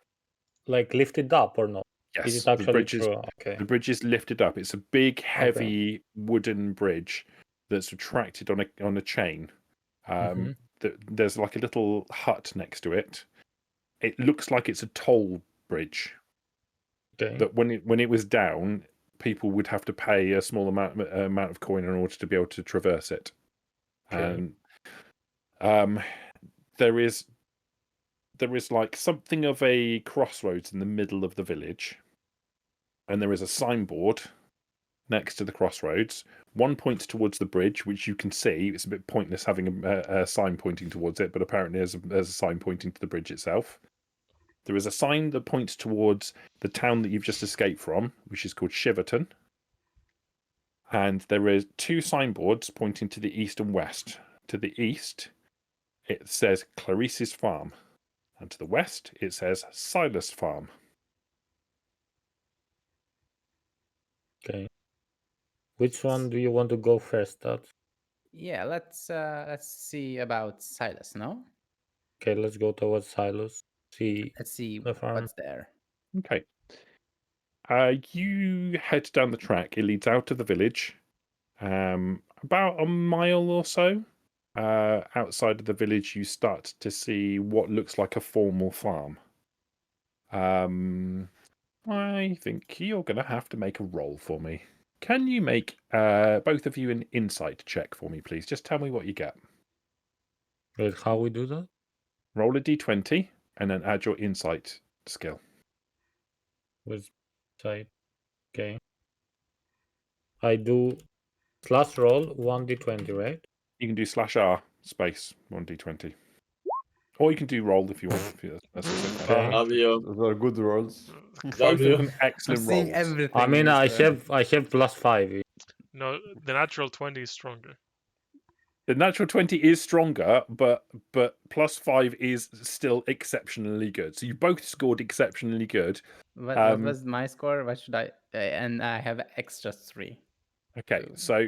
like lifted up or not? Yes, Is it actually the bridge is true? Okay. the bridge is lifted up. It's a big, heavy wooden bridge that's retracted on a chain. Mhm. There's like a little hut next to it. It looks like it's a toll bridge. Okay. That when it was down, people would have to pay a small amount of coin in order to be able to traverse it. Okay. And there is like something of a crossroads in the middle of the village, and there is a signboard next to the crossroads. One points towards the bridge, which you can see. It's a bit pointless having a sign pointing towards it, but apparently there's a sign pointing to the bridge itself. There is a sign that points towards the town that you've just escaped from, which is called Shiverton. And there is 2 signboards pointing to the east and west. To the east, it says Clarice's Farm. And to the west, it says Silas Farm. Okay. Which one do you want to go first at? Yeah, let's see about Silas, no? Okay, let's go towards Silas. See Let's see the farm. what's there. Okay. You head down the track. It leads out of the village, about a mile or so. Outside of the village, you start to see what looks like a formal farm. I think you're going to have to make a roll for me. Can you make both of you an insight check for me, please? Just tell me what you get. Wait, how we do that? Roll a d20 and then add your insight skill. With side. Okay. I do slash roll 1d20, right? You can do /r space 1d20. Or you can do roll if you want. That's also fine. Okay. Fabio. Those are good rolls. Both Fabio. of them I'm excellent seeing rolls. everything. I mean, in I this, have +5. No, the natural 20 is stronger. The natural 20 is stronger, but +5 is still exceptionally good. So you both scored exceptionally good. What was my score? What should I? And I have extra 3. Okay, so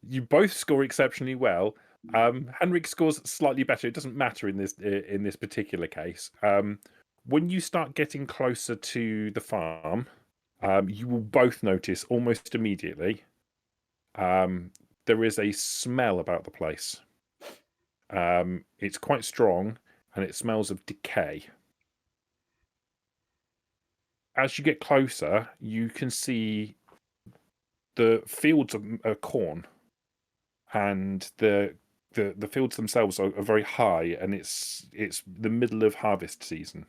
you both score exceptionally well. Henrik scores slightly better. It doesn't matter in this particular case. When you start getting closer to the farm, you will both notice almost immediately there is a smell about the place. It's quite strong, and it smells of decay. As you get closer, you can see the fields of corn, and the fields themselves are very high, and it's the middle of harvest season.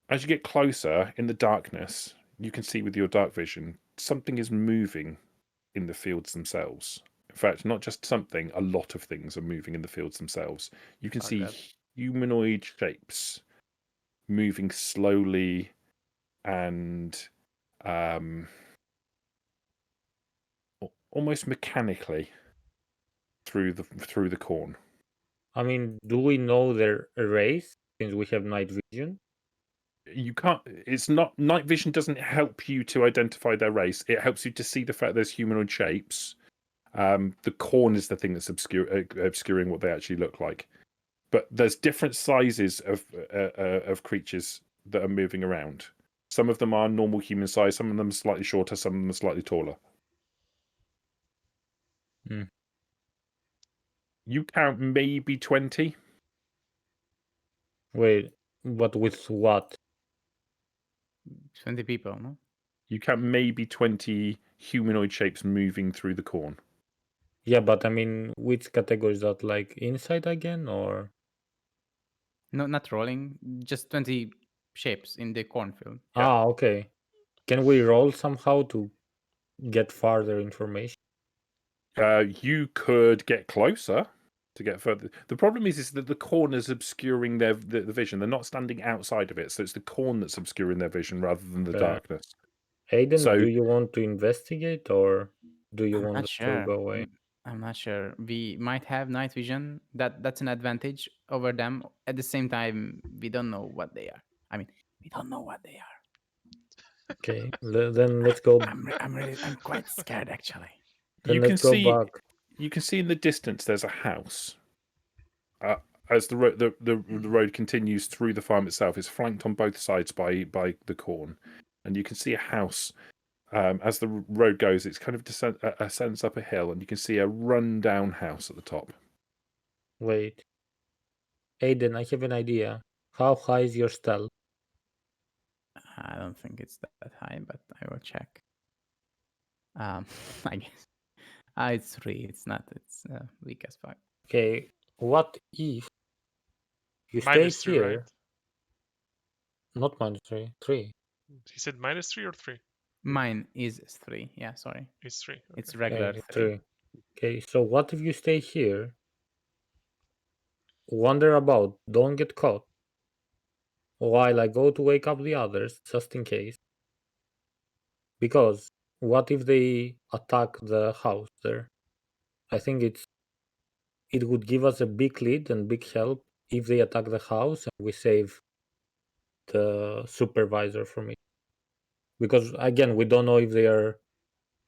As you get closer in the darkness, you can see with your dark vision something is moving in the fields themselves. In fact, not just something, a lot of things are moving in the fields themselves. You can Oh, see God. humanoid shapes moving slowly and almost mechanically through the corn. I mean, do we know their race since we have night vision? You can't. It's not. Night vision doesn't help you to identify their race. It helps you to see the fact there's humanoid shapes. The corn is the thing that's obscuring what they actually look like. But there's different sizes of creatures that are moving around. Some of them are normal human size. Some of them are slightly shorter. Some of them are slightly taller. Hmm. You count maybe 20. Wait, but with what? 20 people, no? You count maybe 20 humanoid shapes moving through the corn. Yeah, but I mean, which category is that? Like inside again, or? No, not rolling. Just 20 shapes in the cornfield. Yeah. Ah, okay. Can we roll somehow to get further information? You could get closer to get further. The problem is that the corn is obscuring the vision. They're not standing outside of it, so it's the corn that's obscuring their vision rather than the Fair. darkness. Aiden, So- do you want to investigate, or do you I'm want not us sure. to go away? I'm not sure. We might have night vision. That's an advantage over them. At the same time, we don't know what they are. I mean, we don't know what they are. Okay, then let's go. I'm quite scared actually. Then You let's can go see. back. You can see in the distance there's a house. As the road continues through the farm itself, it's flanked on both sides by the corn, and you can see a house. As the road goes, it's kind of ascends up a hill, and you can see a run-down house at the top. Wait, Aiden, I have an idea. How high is your stealth? I don't think it's that high, but I will check. I guess. It's 3. It's not. It's weak as fuck. Okay, what if you Minus stay 3, here? right? Not -3, 3. He said minus 3 or 3? Mine is 3. Yeah, sorry. It's 3. It's okay. regular Okay, 3. 3. Okay, so what if you stay here? Wander about, don't get caught. While I go to wake up the others, just in case. Because what if they attack the house there? I think it would give us a big lead and big help if they attack the house and we save the supervisor from it. Because again, we don't know if they are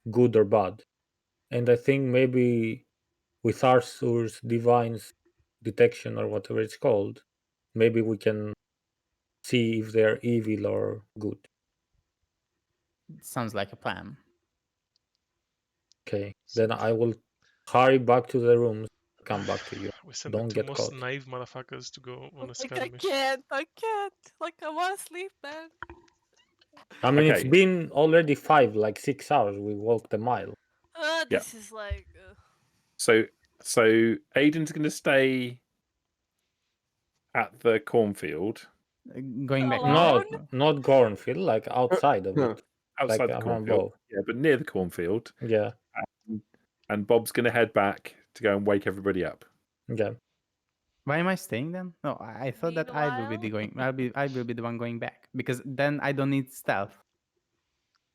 good or bad. And I think maybe with Arthur's Divine's detection or whatever it's called, maybe we can see if they're evil or good. Sounds like a plan. Okay, then I will hurry back to the rooms, come back to you. We sent Don't the 2 get most caught. naive motherfuckers to go on a Like, scavenger I mission. can't. Like, I want to sleep, man. I mean, it's Okay. been already 6 hours. We walked a mile. This is like. So Aiden's going to stay at the cornfield Going back. Alone? Not cornfield, like outside of it. outside Like the around cornfield. Bob. Yeah, but near the cornfield. Yeah, And Bob's going to head back to go and wake everybody up. yeah. Why am I staying then? No, I thought that I will be the going. I will be the one going back because then I don't need stealth.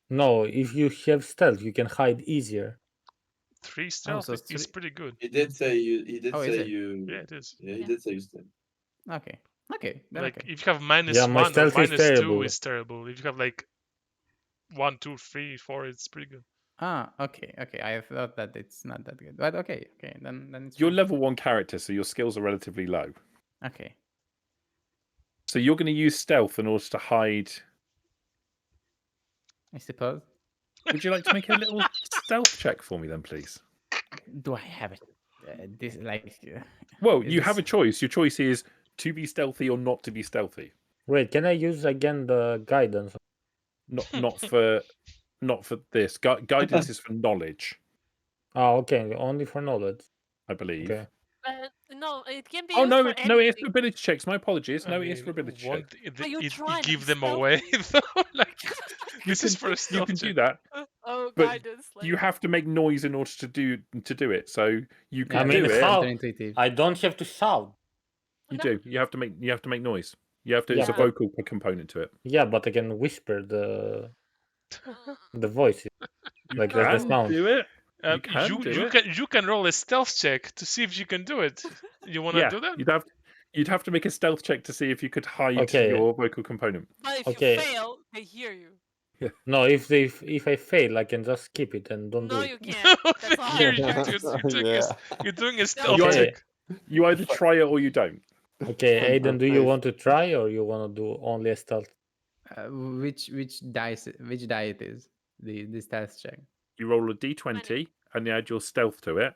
No, if you have stealth, you can hide easier. 3 stealth so is it's pretty good. He did say you. He did Oh, is say it? you. Yeah, it is. Yeah, he Yeah. did say you stay. Okay. Okay. Then Like okay. if you have minus Yeah, my 1 or stealth is minus 2, terrible. it's terrible. If you have like 1, 2, 3, 4, it's pretty good. Okay. Okay. I thought that it's not that good, but okay. Okay. Then it's You're fine. level 1 character, so your skills are relatively low. Okay. So you're going to use stealth in order to hide. I suppose. Would you like to make a little stealth check for me then, please? Do I have it? This like. Well, Is you have a this- choice. Your choice is to be stealthy or not to be stealthy. Wait, can I use again the guidance? Not for this. Guidance is for knowledge, Oh, okay, only for knowledge. I believe. Okay. No, it can be Oh used no, for it is for anything. ability checks. My apologies. I No, it is for mean, ability won't checks. it, Are you it trying to give be them stealthy? away though? Like You this is can- for a You stealth can check. do that. Oh, But guidance. Like, you have to make noise in order to do it. So you Yeah, can mean, do it. how- counterintuitive. I don't have to shout. You No. do. You have to make noise. You have to. Yeah, It's a but- vocal component to it. Yeah, but I can whisper the voices. You Like, that's the can sound. do it. Uh, You can you do you it. can you can roll a stealth check to see if you can do it. You want to Yeah, do that? you'd have to make a stealth check to see if you could hide Okay. your vocal component. but if Okay. you fail, they hear you. No, if I fail, I can just skip it and don't No, do it. you can't. That's a hard Yeah. You're doing a stealth Okay. check. You either try it or you don't. Okay, From Aiden, her do you face. want to try or you want to do only a stealth? Which die it is? The stealth check. You roll a d20 and you add your stealth to it.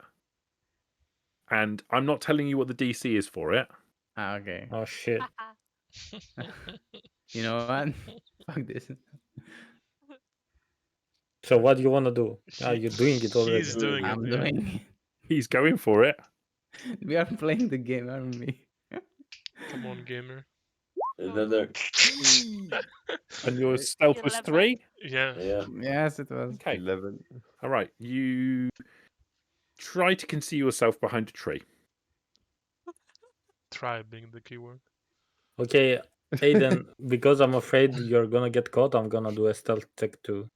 And I'm not telling you what the DC is for it. Ah, okay. Oh shit! You know what? Fuck this. So what do you want to do? You're doing it already. He's doing it. I'm yeah. doing it. He's going for it. We are playing the game, aren't we? Come on, gamer. And then there. And your stealth was 3. Yeah. Yeah. Yes, it was. Okay. 11. All right. You try to conceal yourself behind a tree. Try being the keyword. Okay, Aiden, because I'm afraid you're gonna get caught, I'm gonna do a stealth check too.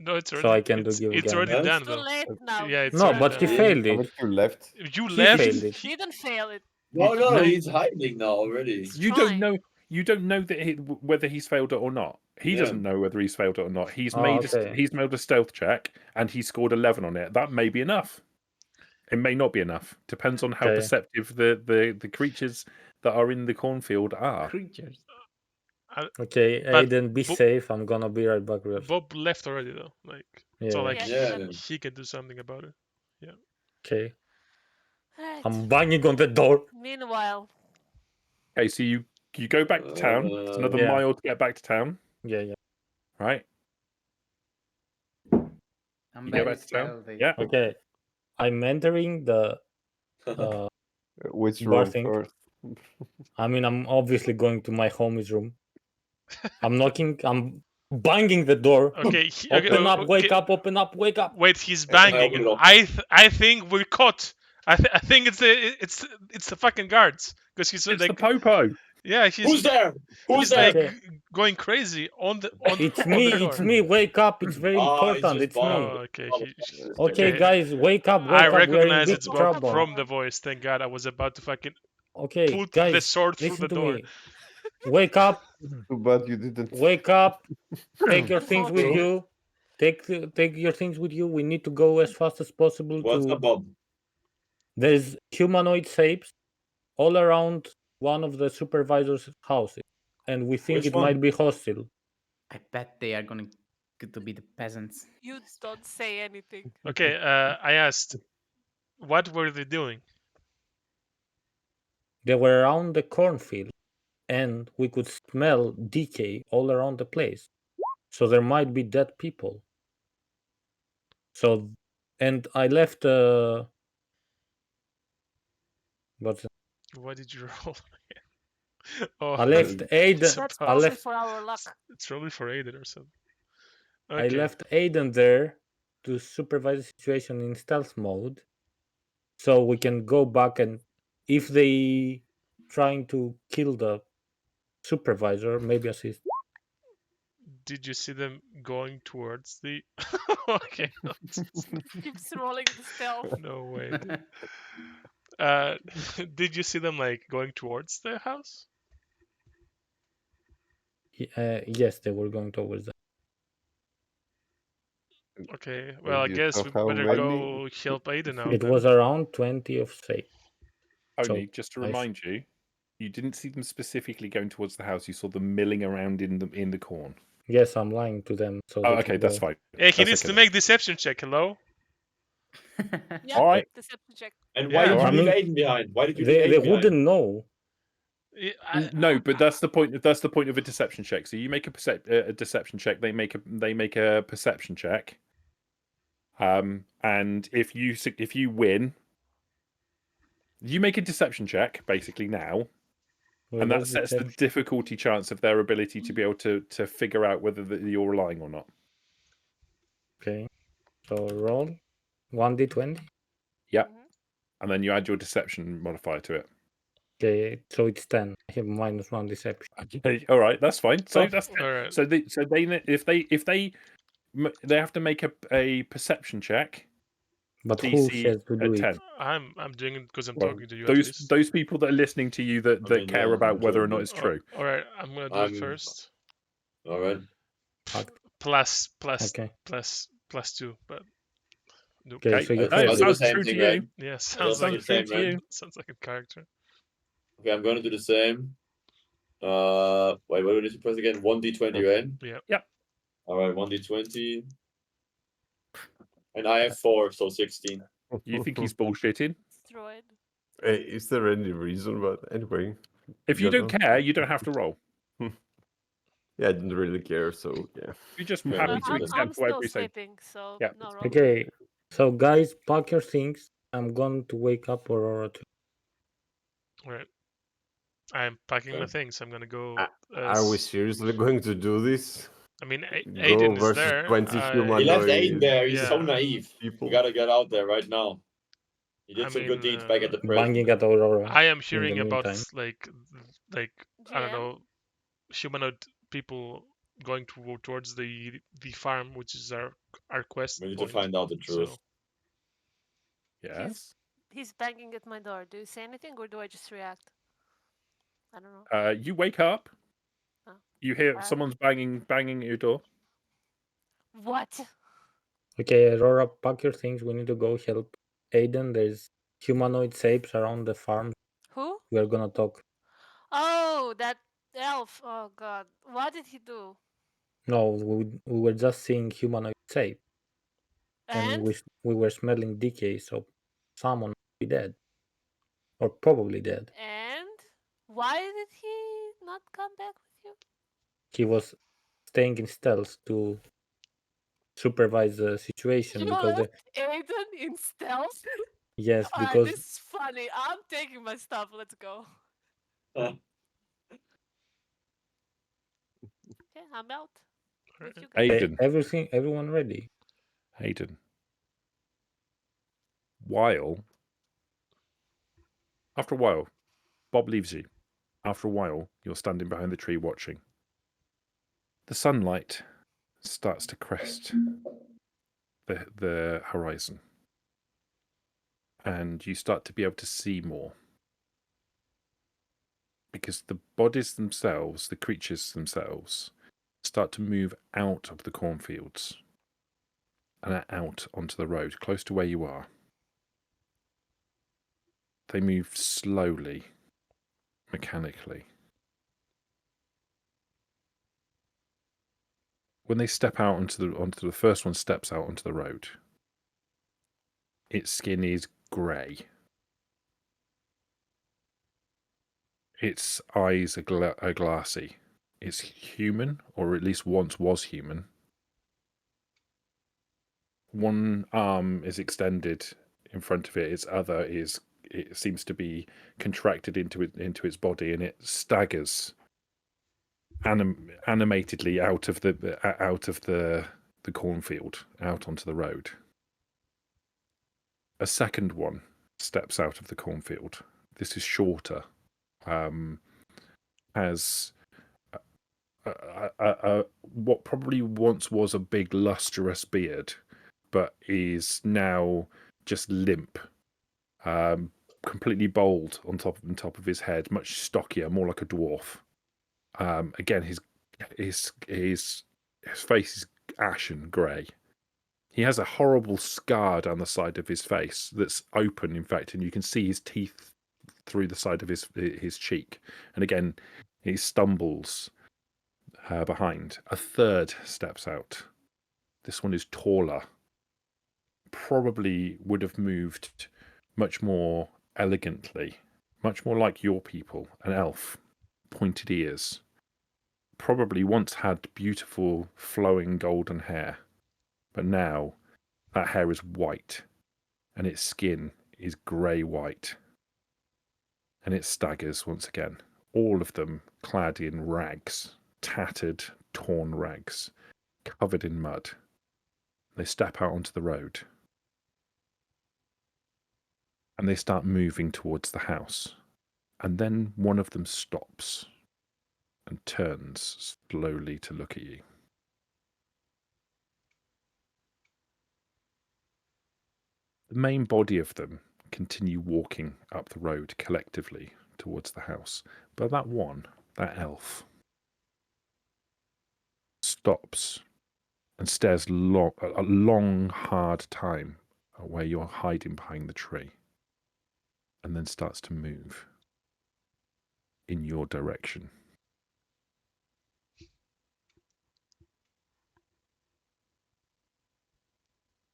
No, it's So already. I can do it's, give it's again. already Huh? done It's too though. late now. Yeah, it's No, already but done. he failed How it. much you left? You He left. failed it. He didn't fail it. No, no, No. he's hiding now already. You trying. don't know. You don't know that whether he's failed it or not. He Yeah. doesn't know whether he's failed it or not. He's Oh, made okay. he's made a stealth check and he scored 11 on it. That may be enough. It may not be enough. Depends on how Okay. perceptive the creatures that are in the cornfield are. Creatures. Okay, But Aiden, be Bo- safe. I'm gonna be right back. Real. Bob left already though. Like, Yeah. so like Yeah. Yeah. he can do something about it. Okay, Right. I'm banging on the door. Meanwhile, Okay, so you go back to town. It's another Yeah. mile to get back to town, Yeah. right? I'm You go very back to town. stealthy. Yeah. Okay, I'm entering the. Which Bar room thing. first? I mean, I'm obviously going to my homie's room. I'm knocking. I'm banging the door. Okay. Open up! okay. Wake up! Open up! Wake up! Wait, he's I open banging. it up. I think we're caught. I think it's the fucking guards because he's It's like the popo. yeah he's Who's there? Who's he's there? like Okay. going crazy on the It's on me! the door. It's me! Wake up! It's very important. It's me. Oh, okay. Okay, okay. guys, wake up! Wake I up! We're in recognize big it's Bob trouble. from the voice. Thank God, I was about to fucking Okay, put guys, the sword through listen the to door. me. Wake up! Too bad you didn't. Wake up! Take your things with Okay. you. Take your things with you. We need to go as fast as possible. What's to up, Bob? There's humanoid shapes all around one of the supervisor's houses, and we think Which it one? might be hostile. I bet they are gonna get to be the peasants. you don't say anything. Okay, I asked, what were they doing? They were around the cornfield, and we could smell decay all around the place. So there might be dead people. So, and I left. What's What did you roll? Oh, I left Aiden. That's I probably left. for our luck. It's probably for Aiden or something. I Okay. left Aiden there to supervise the situation in stealth mode, so we can go back and if they trying to kill the supervisor, maybe assist. Did you see them going towards the? Okay. Keeps rolling the stealth. No way. Dude. Did you see them like going towards the house? Yes, they were going towards that. Okay. Well, I you guess saw we how better many- go help Aiden out. It then. was around 20 of safe. Only So, just to I s- remind you, you didn't see them specifically going towards the house. You saw them milling around in the corn. Yes, I'm lying to them. So Oh, they okay, can that's go. fine. Yeah, he That's needs okay to then. make deception check. Hello. Yeah, All right. deception check. And Yeah, why did alright. you leave I Aiden behind? Why did you They leave Aiden behind? wouldn't know. Yeah, No, but that's the point. That's the point of a deception check. So you make a deception check. They make a perception check. And if you win, you make a deception check basically now, Well, and that that's sets the deception. difficulty chance of their ability to be able to figure out whether you're lying or not. Okay. So roll 1d20. Yep. Mhm. And then you add your deception modifier to it. Okay, so it's 10. I have -1 deception. Okay, all right, that's fine. So Oh. that's All right. so they if they have to make a perception check. But who DC says to at do it? 10. I'm doing it because I'm Well, talking to you at least. those people that are listening to you that mean, care yeah, about I'm whether or doing not it. it's true. All right, I'm gonna do it I'm- first. All right. Plus Okay. 2, but no. Okay, so you No, I'll it do fail. the sounds same true to thing, you. right? Yeah, I'll sounds do like the a true same, to right? you. sounds like a character. Okay, I'm going to do the same. Wait, what do we need to press again? 1d20, right? Yeah. Yep. All right, 1d20. And I have 4, so 16. You think he's bullshitting? Destroyed. Is there any reason? But anyway, If you don't know. care, you don't have to roll. Yeah, I didn't really care. So yeah. You're just Fair happy enough. to I'm accept still whatever you say. sleeping, so Yeah, no it's roll. Okay, so guys, pack your things. I'm going to wake up Aurora too. All right. I'm packing my Okay. things. I'm gonna go. Are we seriously going to do this? I mean, Go Aiden is versus there. 20 He left humanoid Aiden there. He's so Yeah. naive. people. We gotta get out there right now. He did I some good mean, deeds back at the prison. Banging at Aurora. I am in hearing the about meantime. like I don't GM? know, humanoid people going towards the farm, which is our quest We need point. to find out the truth. So Yes. He's banging at my door. Do you say anything or do I just react? I don't know. You wake up. Oh. You hear Alright. someone's banging at your door. What? Okay, Aurora, pack your things. We need to go help Aiden. There's humanoid shapes around the farm. Who? We're gonna talk. Oh, that elf. Oh god. What did he do? No, we were just seeing humanoid shape, and And? we were smelling decay, so someone be dead, or probably dead. And? Why did he not come back with you? He was staying in stealth to supervise the situation You because left Aiden in stealth? yes, Alright, because this is funny. I'm taking my stuff. Let's go. Huh. Okay, I'm out. With you guys. Aiden. everyone ready. Aiden. After a while, Bob leaves you. After a while, you're standing behind the tree watching. The sunlight starts to crest the horizon. And you start to be able to see more. Because the bodies themselves, the creatures themselves, start to move out of the cornfields and out onto the road, close to where you are. They move slowly, mechanically. When they step out onto the first one steps out onto the road, its skin is grey. Its eyes are glassy. It's human, or at least once was human. One arm is extended in front of it. Its other it seems to be contracted into its body, and it staggers animatedly out of the cornfield, out onto the road. A second one steps out of the cornfield. This is shorter. Has what probably once was a big lustrous beard, but is now just limp, completely bald on top of his head, much stockier, more like a dwarf. Again, his face is ashen grey. He has a horrible scar down the side of his face that's open, in fact, and you can see his teeth through the side of his cheek. And again, he stumbles behind. A third steps out. This one is taller. Probably would have moved much more elegantly, much more like your people, an elf, pointed ears. Probably once had beautiful flowing golden hair, but now that hair is white and its skin is grey white. And it staggers once again. All of them clad in rags, tattered, torn rags, covered in mud. They step out onto the road. And they start moving towards the house. And then one of them stops and turns slowly to look at you. The main body of them continue walking up the road collectively towards the house. But that one, that elf, stops and stares a long, hard time at where you're hiding behind the tree, and then starts to move in your direction.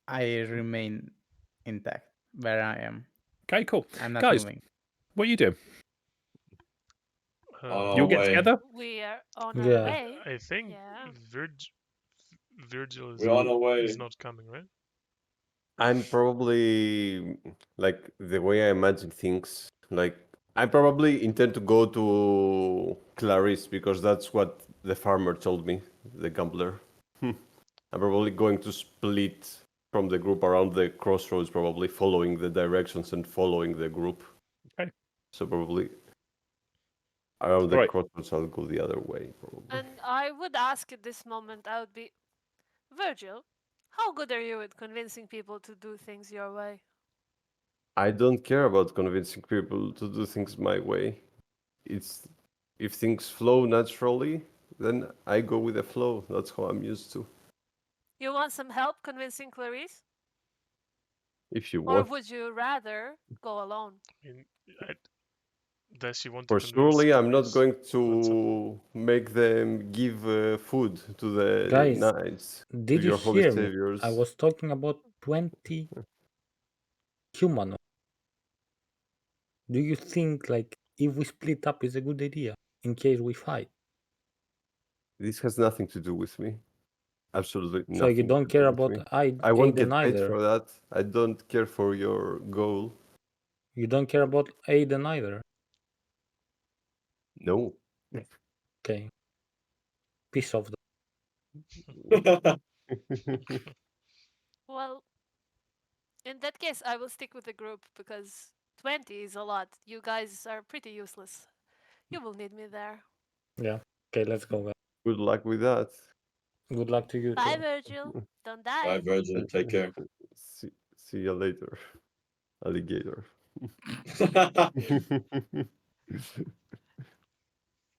I remain intact where I am. Okay, cool. I'm not Guys, moving. what are you doing? You'll get way. together? We are on our Yeah. way. I think Yeah. Virgil We're on our way. is not coming, right? I'm probably like the way I imagine things. Like I probably intend to go to Clarice because that's what the farmer told me, the gambler. I'm probably going to split from the group around the crossroads, probably following the directions and following the group. Okay. So probably around the Right. crossroads, I'll go the other way. Probably. And I would ask at this moment, I would be, Virgil, how good are you at convincing people to do things your way? I don't care about convincing people to do things my way. It's if things flow naturally, then I go with the flow. That's how I'm used to. You want some help convincing Clarice? If you Or want, would you rather go alone? I mean, does she want for to convince surely I'm not Clarice? going What's up? to make them give food to the Guys, knights, to Did you your holy hear me? saviors. I was talking about 20 humanoids. Do you think like if we split up is a good idea in case we fight? This has nothing to do with me. Absolutely nothing. So you don't to care do with about me. I won't Aiden get paid either. for that. I don't care for your goal. You don't care about Aiden either. No. Okay. Piece of the Well, in that case, I will stick with the group because 20 is a lot. You guys are pretty useless. You will need me there. Yeah. Okay, let's go. Guys. Good luck with that. Good luck to you Bye, too. Virgil. Don't Bye, die. Virgil. Take care. See you later, alligator.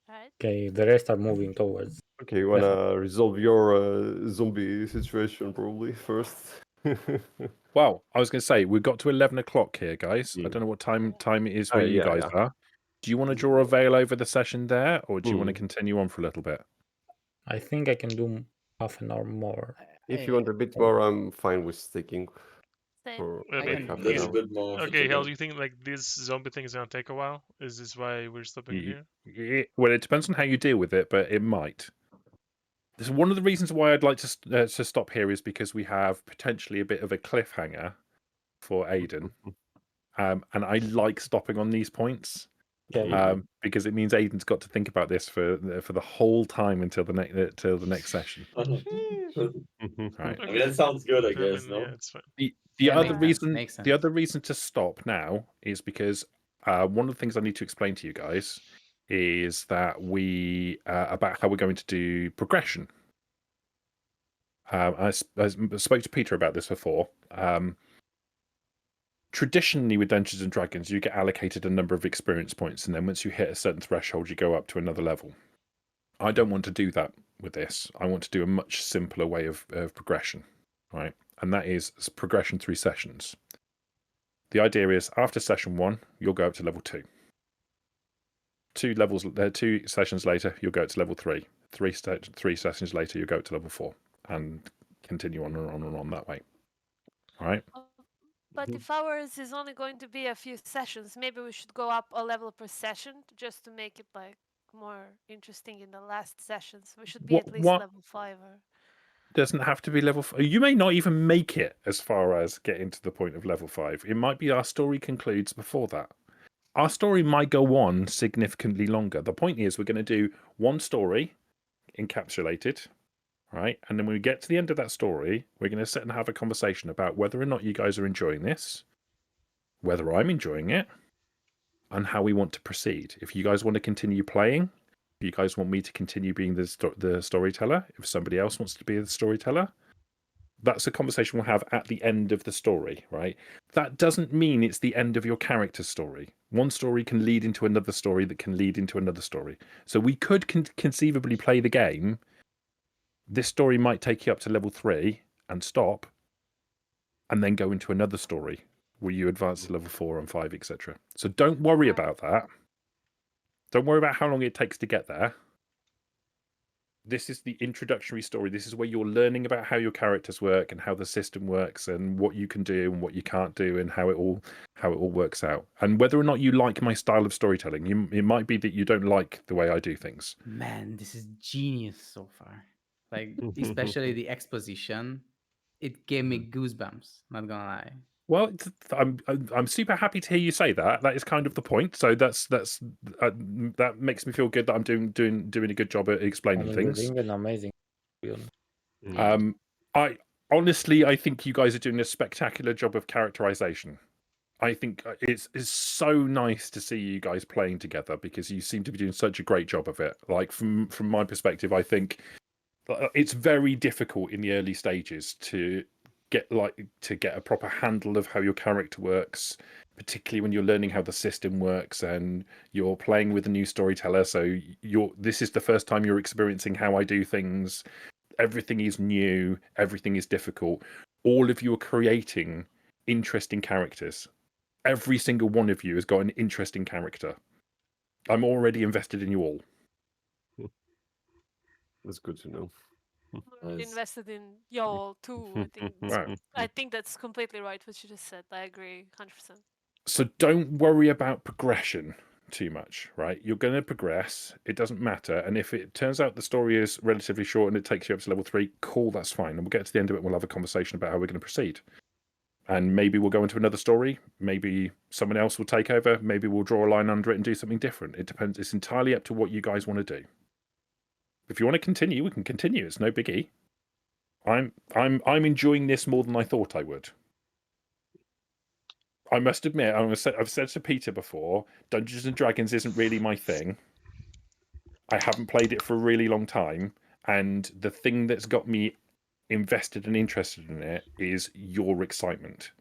Right? Okay, the rest are moving towards. Okay, you wanna resolve your zombie situation probably first? Well, I was going to say, we've got to 11 o'clock here, guys. I Mm. don't know what time it is where you yeah, guys yeah. are. Do you want to draw a veil over the session there, or do you want to Mm. continue on for a little bit? I think I can do half an hour more. If you want a bit more, I'm fine with sticking Same. for I like mean, half A an little hour. bit more. if it's Okay, Hel, okay. do you think like this zombie thing is gonna take a while? Is this why we're stopping here? Well, it depends on how you deal with it, but it might. This is one of the reasons why I'd like to stop here is because we have potentially a bit of a cliffhanger for Aiden, and I like stopping on these points Okay. because it means Aiden's got to think about this for the whole time until the next session. Right. I mean, that sounds good, I guess, mean, no? yeah, it's fine. The Yeah, other makes sense, reason makes the other reason to stop now is because one of the things I need to explain to you guys is that we about how we're going to do progression. I spoke to Peter about this before. Traditionally, with Dungeons and Dragons, you get allocated a number of experience points, and then once you hit a certain threshold, you go up to another level. I don't want to do that with this. I want to do a much simpler way of progression, right? And that is progression through sessions. The idea is after session 1, you'll go up to level 2. 2 sessions later, you'll go to level 3. 3 sessions later, you'll go to level 4, and continue on and on and on that way. All right. But if ours is only going to be a few sessions, maybe we should go up a level per session just to make it like more interesting in the last sessions. We should be at least level 5 or doesn't have to be level 5. You may not even make it as far as getting to the point of level 5. It might be our story concludes before that. Our story might go on significantly longer. The point is we're going to do one story encapsulated, right? And then when we get to the end of that story, we're going to sit and have a conversation about whether or not you guys are enjoying this, whether I'm enjoying it, and how we want to proceed. If you guys want to continue playing, if you guys want me to continue being the storyteller, if somebody else wants to be the storyteller, that's a conversation we'll have at the end of the story, right? That doesn't mean it's the end of your character's story. One story can lead into another story that can lead into another story. So we could conceivably play the game. This story might take you up to level 3 and stop, and then go into another story where you advance to level 4 and 5, etc. So don't worry about that. Don't worry about how long it takes to get there. This is the introductory story. This is where you're learning about how your characters work and how the system works and what you can do and what you can't do and how it all works out. And whether or not you like my style of storytelling, it might be that you don't like the way I do things. Man, this is genius so far. Like, especially the exposition, it gave me goosebumps. Not gonna lie. Well, I'm super happy to hear you say that. That is kind of the point. So that makes me feel good that I'm doing a good job at explaining things. You're doing an amazing. I honestly, I think you guys are doing a spectacular job of characterization. I think it's so nice to see you guys playing together because you seem to be doing such a great job of it. Like from my perspective, I think it's very difficult in the early stages to get a proper handle of how your character works, particularly when you're learning how the system works and you're playing with a new storyteller. So this is the first time you're experiencing how I do things. Everything is new, everything is difficult. All of you are creating interesting characters. Every single one of you has got an interesting character. I'm already invested in you all. That's good to know. Nice. Invested in y'all too. I think that's completely right what you just said. I agree 100%. So don't worry about progression too much, right? You're going to progress. It doesn't matter. And if it turns out the story is relatively short and it takes you up to level 3, cool, that's fine. And we'll get to the end of it and we'll have a conversation about how we're going to proceed. And maybe we'll go into another story. Maybe someone else will take over. Maybe we'll draw a line under it and do something different. It depends. It's entirely up to what you guys want to do. If you want to continue, we can continue. It's no biggie. I'm enjoying this more than I thought I would. I must admit, I've said to Peter before, Dungeons and Dragons isn't really my thing. I haven't played it for a really long time, and the thing that's got me invested and interested in it is your excitement.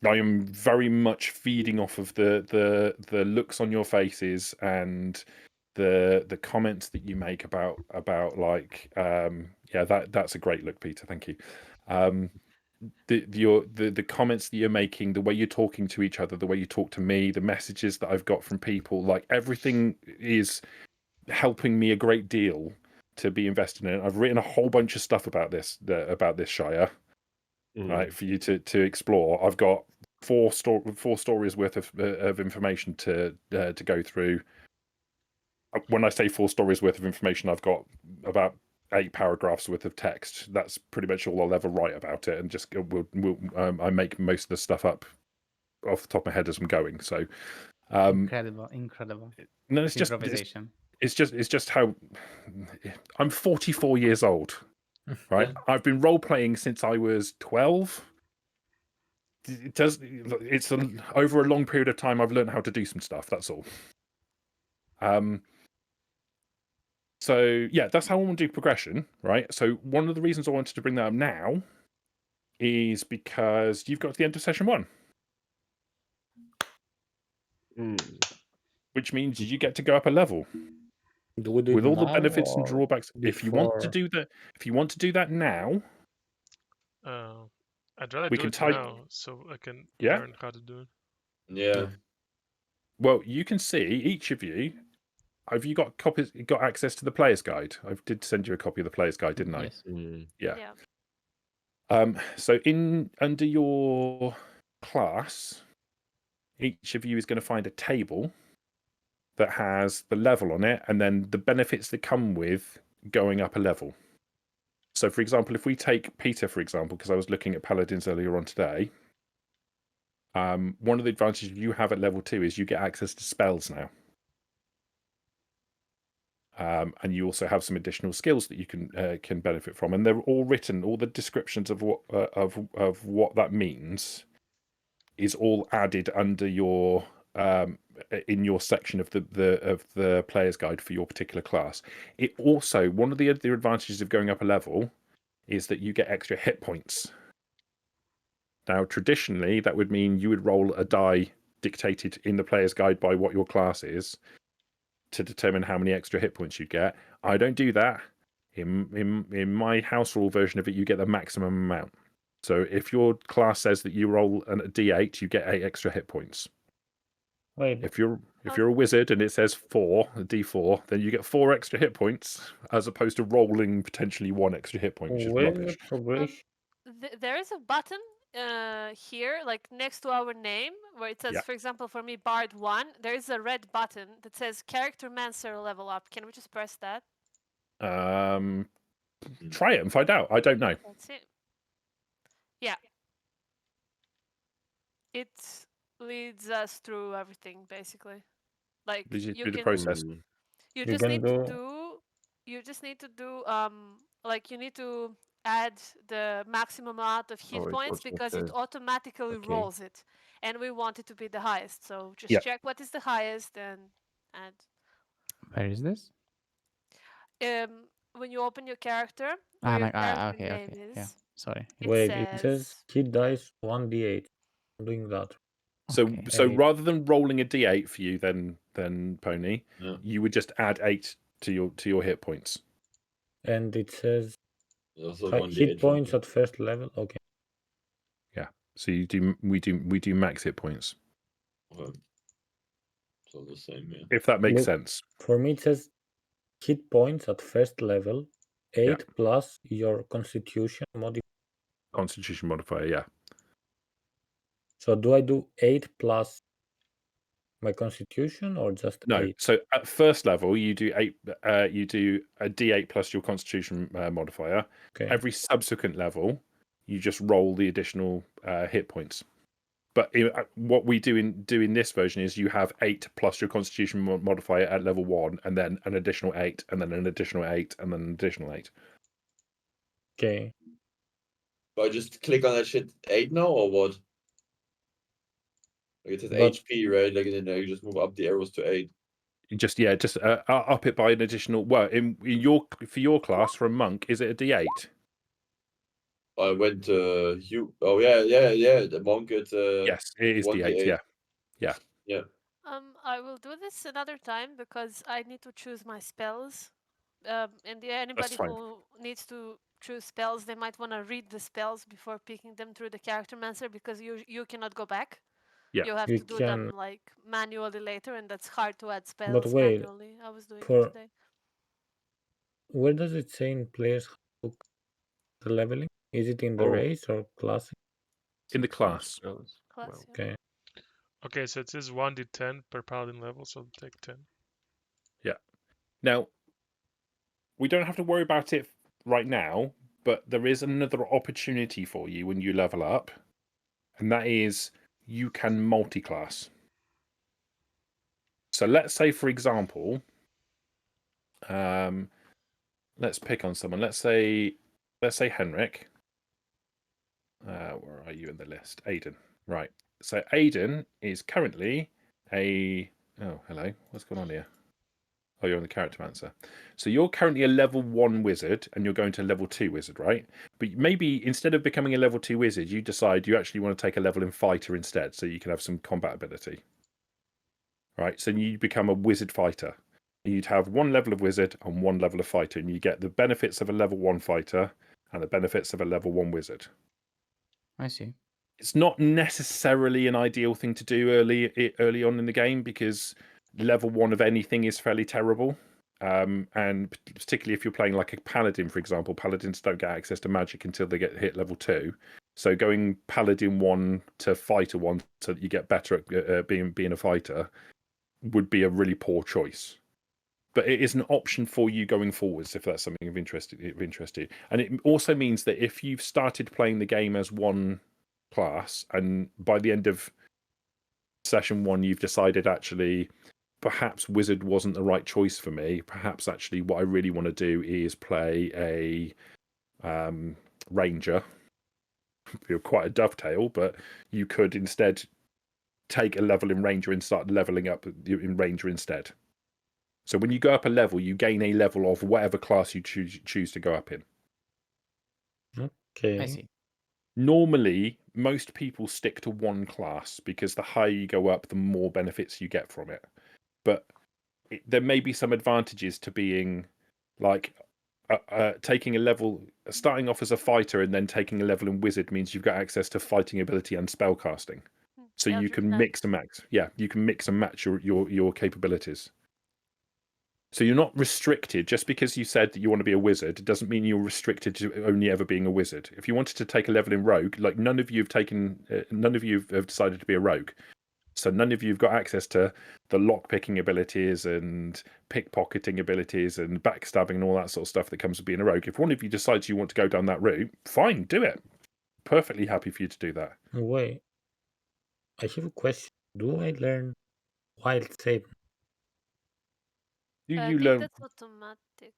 I am very much feeding off of the looks on your faces and the comments that you make about like that's a great look, Peter. Thank you. The comments that you're making, the way you're talking to each other, the way you talk to me, the messages that I've got from people, like everything is helping me a great deal to be invested in it. I've written a whole bunch of stuff about this Shire, right, for you to explore. I've got four stories worth of information to go through. When I say 4 stories worth of information, I've got about 8 paragraphs worth of text. That's pretty much all I'll ever write about it, and just I make most of the stuff up off the top of my head as I'm going. So Incredible. No, it's just improvisation. It's just how I'm 44 years old, right? I've been role playing since I was 12. It's over a long period of time. I've learned how to do some stuff. That's all. So yeah, that's how I want to do progression, right? So one of the reasons I wanted to bring that up now is because you've got to the end of session 1. Which means you get to go up a level. With all the benefits and drawbacks. If you want to do that now, I'd rather we do can it type now so I can Yeah? learn how to do it. Yeah. well, you can see each of you. Have you got access to the player's guide? I did send you a copy of the player's guide, didn't I? Yes. Yeah. So under your class, each of you is going to find a table that has the level on it and then the benefits that come with going up a level. So, for example, if we take Peter, for example, because I was looking at Paladins earlier on today, one of the advantages you have at level 2 is you get access to spells now. and you also have some additional skills that you can benefit from, and they're all written. All the descriptions of what that means is all added under your in your section of the player's guide for your particular class. It also, one of the advantages of going up a level is that you get extra hit points. Now, traditionally, that would mean you would roll a die dictated in the player's guide by what your class is to determine how many extra hit points you get. I don't do that. In my house rule version of it, you get the maximum amount. So if your class says that you roll a d8, you get 8 extra hit points. Wait, If you're a wizard and it says 4, a d4, then you get 4 extra hit points as opposed to rolling potentially 1 extra hit point, which is where's the rubbish. progression? There is a button here, like next to our name, where it says, Yeah. for example, for me, Bard 1, there is a red button that says Character Mancer level up. Can we just press that? Try it and find out. I don't know. That's it. Yeah. It leads us through everything, basically. Like, Leads you you through the can, process. Mm. you You just can need do- to do, you just need to do, like, you need to add the maximum amount of hit Oh, it points was because it okay. automatically Okay. rolls it, and we want it to be the highest. So just Yeah. check what is the highest and add. Where is this? When you open your character, Ah, where your my, character okay, name okay. is, Yeah, sorry. it Wait, it says says hit dice 1d8. I'm doing that. So Okay, so eight. rather than rolling a d8 for you, then Pony, Yeah. you would just add 8 to your hit points. And it says Also hit 1d8 points from at first level. Okay. So we do max hit points, me. Okay. So the same, yeah. if that makes Look, sense. For me, it says hit points at first level 8 Yeah. plus your constitution modifier. Constitution modifier, yeah. So do I do 8 plus my constitution or just No, 8? so at first level you do 8. You do a d8 plus your Constitution modifier. Okay. Every subsequent level, you just roll the additional hit points. But what we do in this version is you have 8 plus your Constitution modifier at level 1, and then an additional 8, and then an additional 8, and then an additional 8. Okay. But I just click on that shit 8 now or what? Like it says But- HP, right? Like and then you just move up the arrows to 8. You just up it by an additional. Well, for your class for a monk, is it a d8? I went to you. Oh yeah. The monk at Yes, it is 1d8. d8. Yeah. I will do this another time because I need to choose my spells. And anybody fine. who needs to choose spells, they might want to read the spells before picking them through the Character Mancer because you cannot go back. Yeah. You have You to do them can- like manually later, and that's hard to add spells wait, manually. I was doing it for- today. Where does it say in players how to the leveling? Is it in the Oh. race or classic? In the class. Class, yeah. Okay. Okay, so it says 1d10 per paladin level, so take 10. Now, we don't have to worry about it right now, but there is another opportunity for you when you level up, and that is you can multi-class. So let's say, for example, let's pick on someone. Let's say Henrik. Where are you in the list? Aiden. Right. So Aiden is currently a. Oh, hello. What's going on here? Oh, you're on the Character Mancer. So you're currently a level 1 wizard, and you're going to level 2 wizard, right? But maybe instead of becoming a level 2 wizard, you decide you actually want to take a level in fighter instead, so you can have some combat ability. Right. So you become a wizard fighter. You'd have 1 level of wizard and 1 level of fighter, and you get the benefits of a level 1 fighter and the benefits of a level 1 wizard. I see. It's not necessarily an ideal thing to do early on in the game because level 1 of anything is fairly terrible. And particularly if you're playing like a paladin, for example, paladins don't get access to magic until they get hit level 2. So going paladin 1 to fighter 1 so that you get better at being a fighter would be a really poor choice. But it is an option for you going forwards if that's something of interest to you. And it also means that if you've started playing the game as one class, and by the end of session 1 you've decided actually perhaps wizard wasn't the right choice for me. Perhaps actually what I really want to do is play a ranger. You're quite a dovetail, but you could instead take a level in ranger and start leveling up in ranger instead. So when you go up a level, you gain a level of whatever class you choose to go up in. Okay. I see. Normally, most people stick to one class because the higher you go up, the more benefits you get from it. But there may be some advantages to being like taking a level, starting off as a fighter and then taking a level in wizard means you've got access to fighting ability and spellcasting. So you can mix and match. Yeah, you can mix and match your capabilities. So you're not restricted just because you said that you want to be a wizard. It doesn't mean you're restricted to only ever being a wizard. If you wanted to take a level in rogue, like none of you have decided to be a rogue. So none of you have got access to the lockpicking abilities and pickpocketing abilities and backstabbing and all that sort of stuff that comes with being a rogue. If one of you decides you want to go down that route, fine, do it. Perfectly happy for you to do that. Wait, I have a question. Do I learn wild shape? You I think learn that's automatic.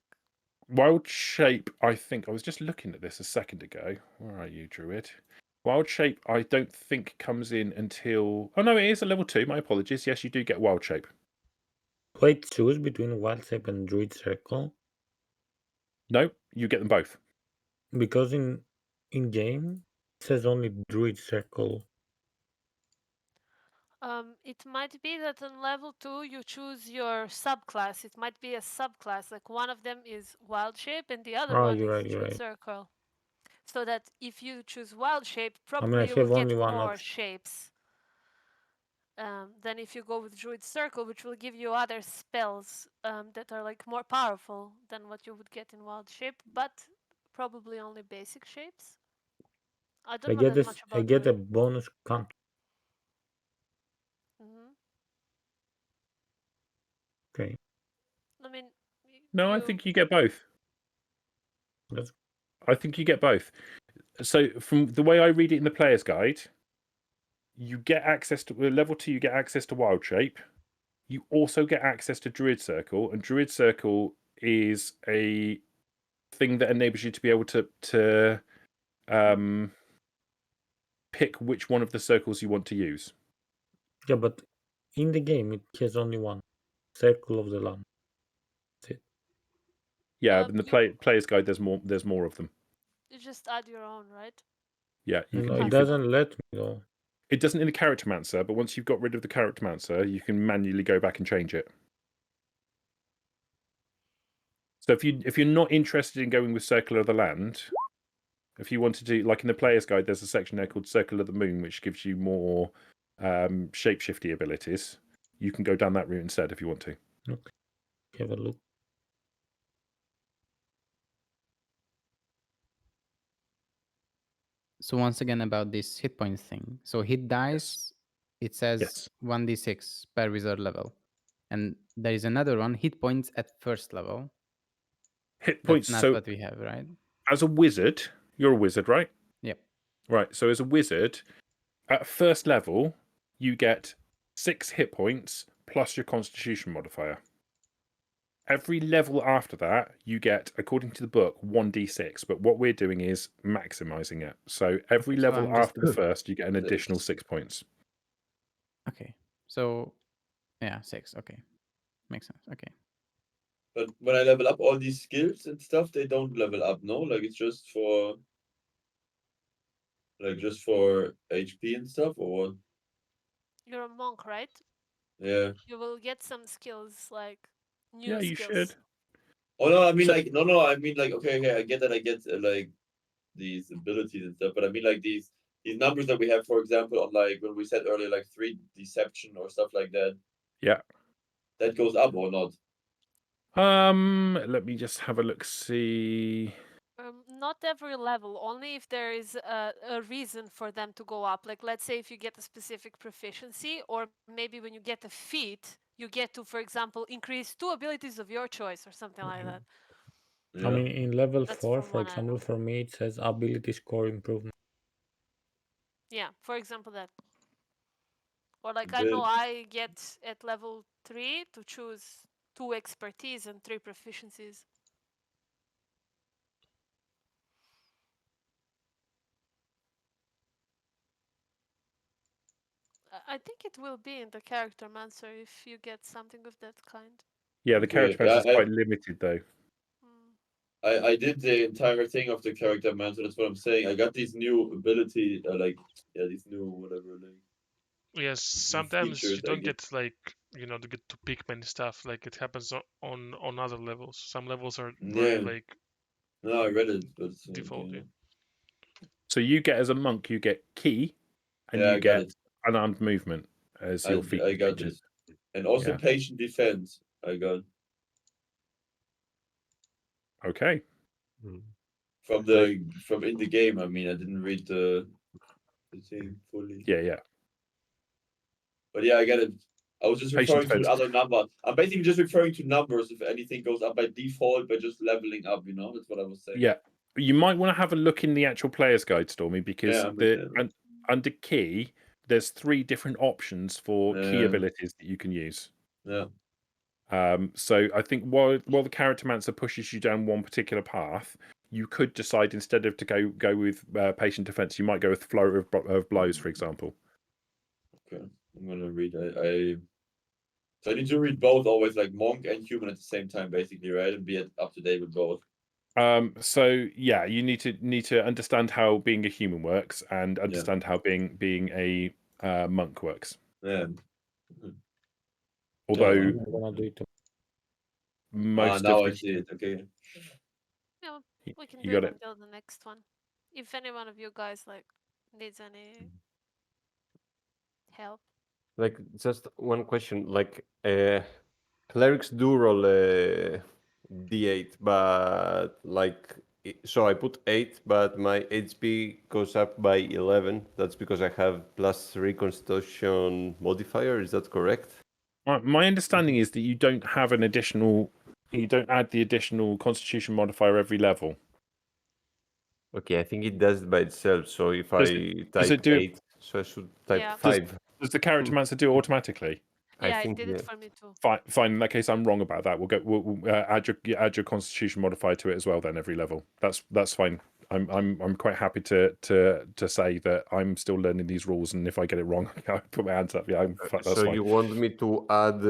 wild shape. I think I was just looking at this a second ago. Where are you, Druid? Wild shape, I don't think comes in until. Oh no, it is a level 2. My apologies. Yes, you do get wild shape. Do I choose between wild shape and druid circle? No, you get them both. Because in game it says only druid circle. It might be that on level 2 you choose your subclass. It might be a subclass, like one of them is wild shape and the other Oh, one you're is right, you're druid right. circle. So that if you choose wild shape, I probably you will have get only one more option. shapes than if you go with druid circle, which will give you other spells that are like more powerful than what you would get in wild shape, but probably only basic shapes. I don't know that much about I get a druid. bonus count. Okay. I mean, No, I think you get both. That's... I think you get both. So from the way I read it in the player's guide, you get access to level 2. You get access to wild shape. You also get access to druid circle, and druid circle is a thing that enables you to be able to pick which one of the circles you want to use. Yeah, but in the game it has only one circle of the land. That's it. Yeah, in the player's guide, there's more of them. You just add your own, right? Yeah, It doesn't let me though. It doesn't in the Charactermancer, but once you've got rid of the Charactermancer, you can manually go back and change it. So if you're not interested in going with Circle of the Land, if you want to do like in the player's guide, there's a section there called Circle of the Moon, which gives you more shapeshifty abilities. You can go down that route instead if you want to. Okay. Have a look. So once again about this hit point thing. So hit dice, it says 1d6 per wizard level. And there is another one, hit points at first level. Hit points. That's not so what we have, right? As a wizard, you're a wizard, right? Yep. Right. So as a wizard, at first level, you get 6 hit points plus your Constitution modifier. Every level after that, you get, according to the book, 1d6. But what we're doing is maximizing it. So every level after the first, you get an additional 6 points. Okay. So, yeah, 6. Okay. Makes sense. Okay. But when I level up all these skills and stuff, they don't level up, no? Like it's just for HP and stuff, or what? You're a monk, right? Yeah. You will get some skills, like new Yeah, you skills. should. Oh no, I mean like no, I mean like okay, I get that, I get like these abilities and stuff, but I mean like these numbers that we have, for example, on like when we said earlier, like 3 deception or stuff like that. Yeah. That goes up or not? Let me just have a look. See. Not every level, only if there is a reason for them to go up. Like, let's say if you get a specific proficiency, or maybe when you get a feat, you get to, for example, increase 2 abilities of your choice or something like that. I mean, in level That's 4, from for what I example, know. for me it says ability score improvement. Yeah, for example that. Or like I know Then- I get at level 3 to choose 2 expertise and 3 proficiencies. I think it will be in the character mancer if you get something of that kind. Yeah, the Okay, character yeah, is quite limited though. Mm. I did the entire thing of the character man, so that's what I'm saying. I got these new ability, these new whatever, like Yes, new sometimes features you I don't get. get like to get to pick many stuff. Like it happens on other levels. Some levels are very Yeah, like no, I read it, but default. okay. Yeah. So you get as a monk, you get key, and Yeah, you I got get it. unarmed movement as your I got it, features. and also Yeah. patient defense. I got Okay. from in the game. I mean, I didn't read the thing fully. Yeah. But yeah, I get it. I was just Patient referring to defense. other number. I'm basically just referring to numbers. If anything goes up by default, by just leveling up, that's what I was saying. Yeah. You might want to have a look in the actual player's guide, Stormy, because Yeah, under key, there's 3 different options for key abilities that you can use. Yeah. So I think while the character mancer pushes you down one particular path, you could decide instead of to go with patient defense, you might go with flurry of blows, for example. Okay, I'm gonna read. So I need to read both always, like monk and human at the same time, basically, right? And be up to date with both. So yeah, you need to understand how being a human works and understand how being a monk works. Yeah. Although I'm gonna do it. most now of I the see it. Okay. Yeah, we can you do got it it. until the next one. If any one of you guys like needs any help. Like, just one question. Like, clerics do roll a d8, but like, so I put 8, but my HP goes up by 11. That's because I have +3 Constitution modifier. Is that correct? My understanding is that you don't have an additional. You don't add the additional Constitution modifier every level. Okay, I think it does it by itself. So if Does I does it type do it- 8, so I should type Yeah. 5. Does the character mancer do it automatically? Yeah, I it think did yeah. it for me too. Fine. In that case, I'm wrong about that. We'll add your Constitution modifier to it as well. Then every level. That's fine. I'm quite happy to say that I'm still learning these rules, and if I get it wrong, I put my hands up. Yeah, that's So fine. you want me to add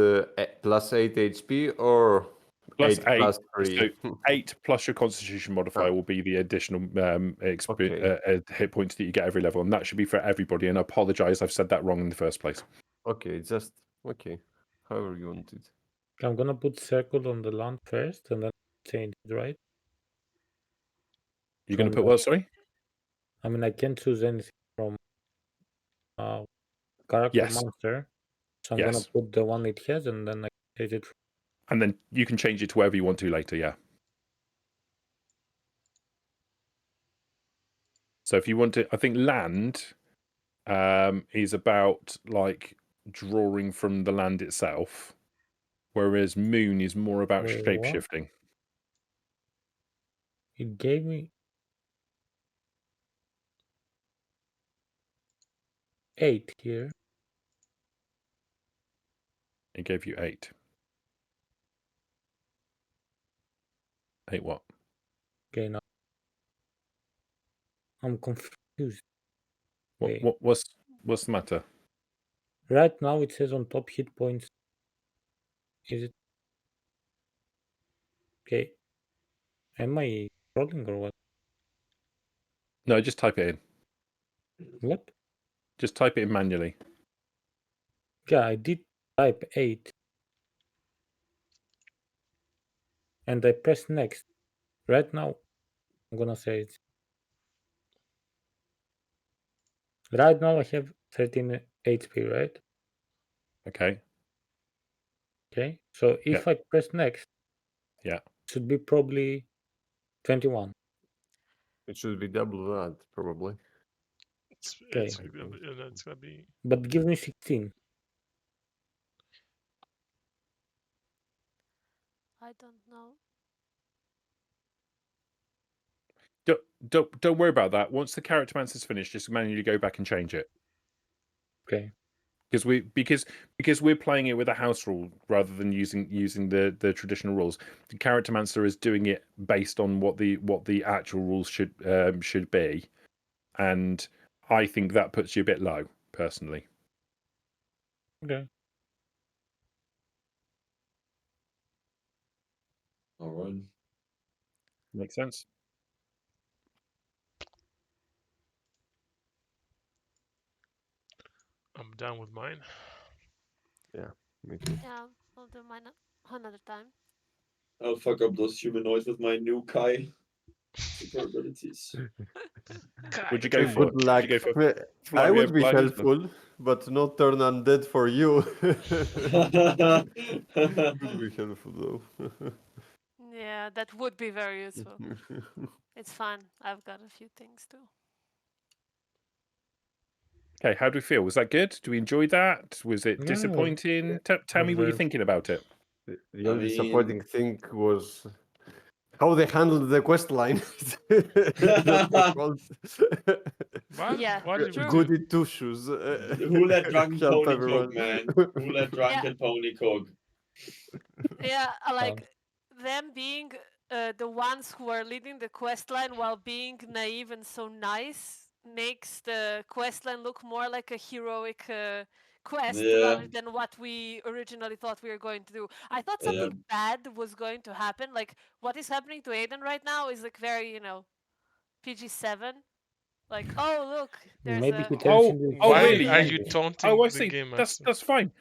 +8 HP or Plus 8 8, plus 3? so 8 plus your Constitution modifier will be the additional hit points that you get every level, and that should be for everybody. And I apologize, I've said that wrong in the first place. Okay, just okay. However you want it. I'm gonna put circle on the land first and then change it, right? You're going to put what? Sorry. I mean, I can't choose anything from character Yes. monster, so I'm gonna Yes. put the one it has, and then I change it. And then you can change it to wherever you want to later. Yeah. So if you want to, I think land is about like drawing from the land itself, whereas moon is more about Wait, shape what? shifting. It gave me 8 here. It gave you 8. 8 what? Okay, now I'm confused. Wait. What's the matter? Right now it says on top hit points. Is it okay? Am I rolling or what? No, just type it in. What? Just type it in manually. Yeah, I did type 8. And I press next. Right now, I'm gonna say it. Right now I have 13 HP, right? Okay. Okay. So if I press next, yeah, it should be probably 21. It should be double that, probably. It's Okay. gonna be. But give me 16. I don't know. Don't worry about that. Once the character mancer's finished, just manually go back and change it. Okay. because we're playing it with a house rule rather than using the traditional rules. The Character Mancer is doing it based on what the actual rules should be, and I think that puts you a bit low, personally. Okay. All right. Makes sense. I'm done with mine. Yeah, me too. Yeah, I'll do mine another time. I'll fuck up those humanoids with my new Kai super abilities. Would you go for? Good luck. Would you go for I would be Flareon, Blind? helpful, but not turn undead for you. Would be helpful though. Yeah, that would be very useful. It's fun. I've got a few things too. Okay, how do we feel? Was that good? Do we enjoy that? Was it Yeah, disappointing? Tell me what you're thinking about it. The only disappointing thing was how they handled the quest line. What? Yeah, What did we true. do? Goody two shoes. Who let drunken Help pony everyone. cook, man? Who let drunken pony cook? Yeah, like them being the ones who are leading the quest line while being naive and so nice makes the quest line look more like a heroic quest Yeah. rather than what we originally thought we were going to do. I thought something bad was going to happen. Like what is happening to Aiden right now is like very, PG-7. Like, oh look, there's Maybe a he turns Oh, into oh, Why really? are zombie. you taunting Oh, I the see. game That's master? fine.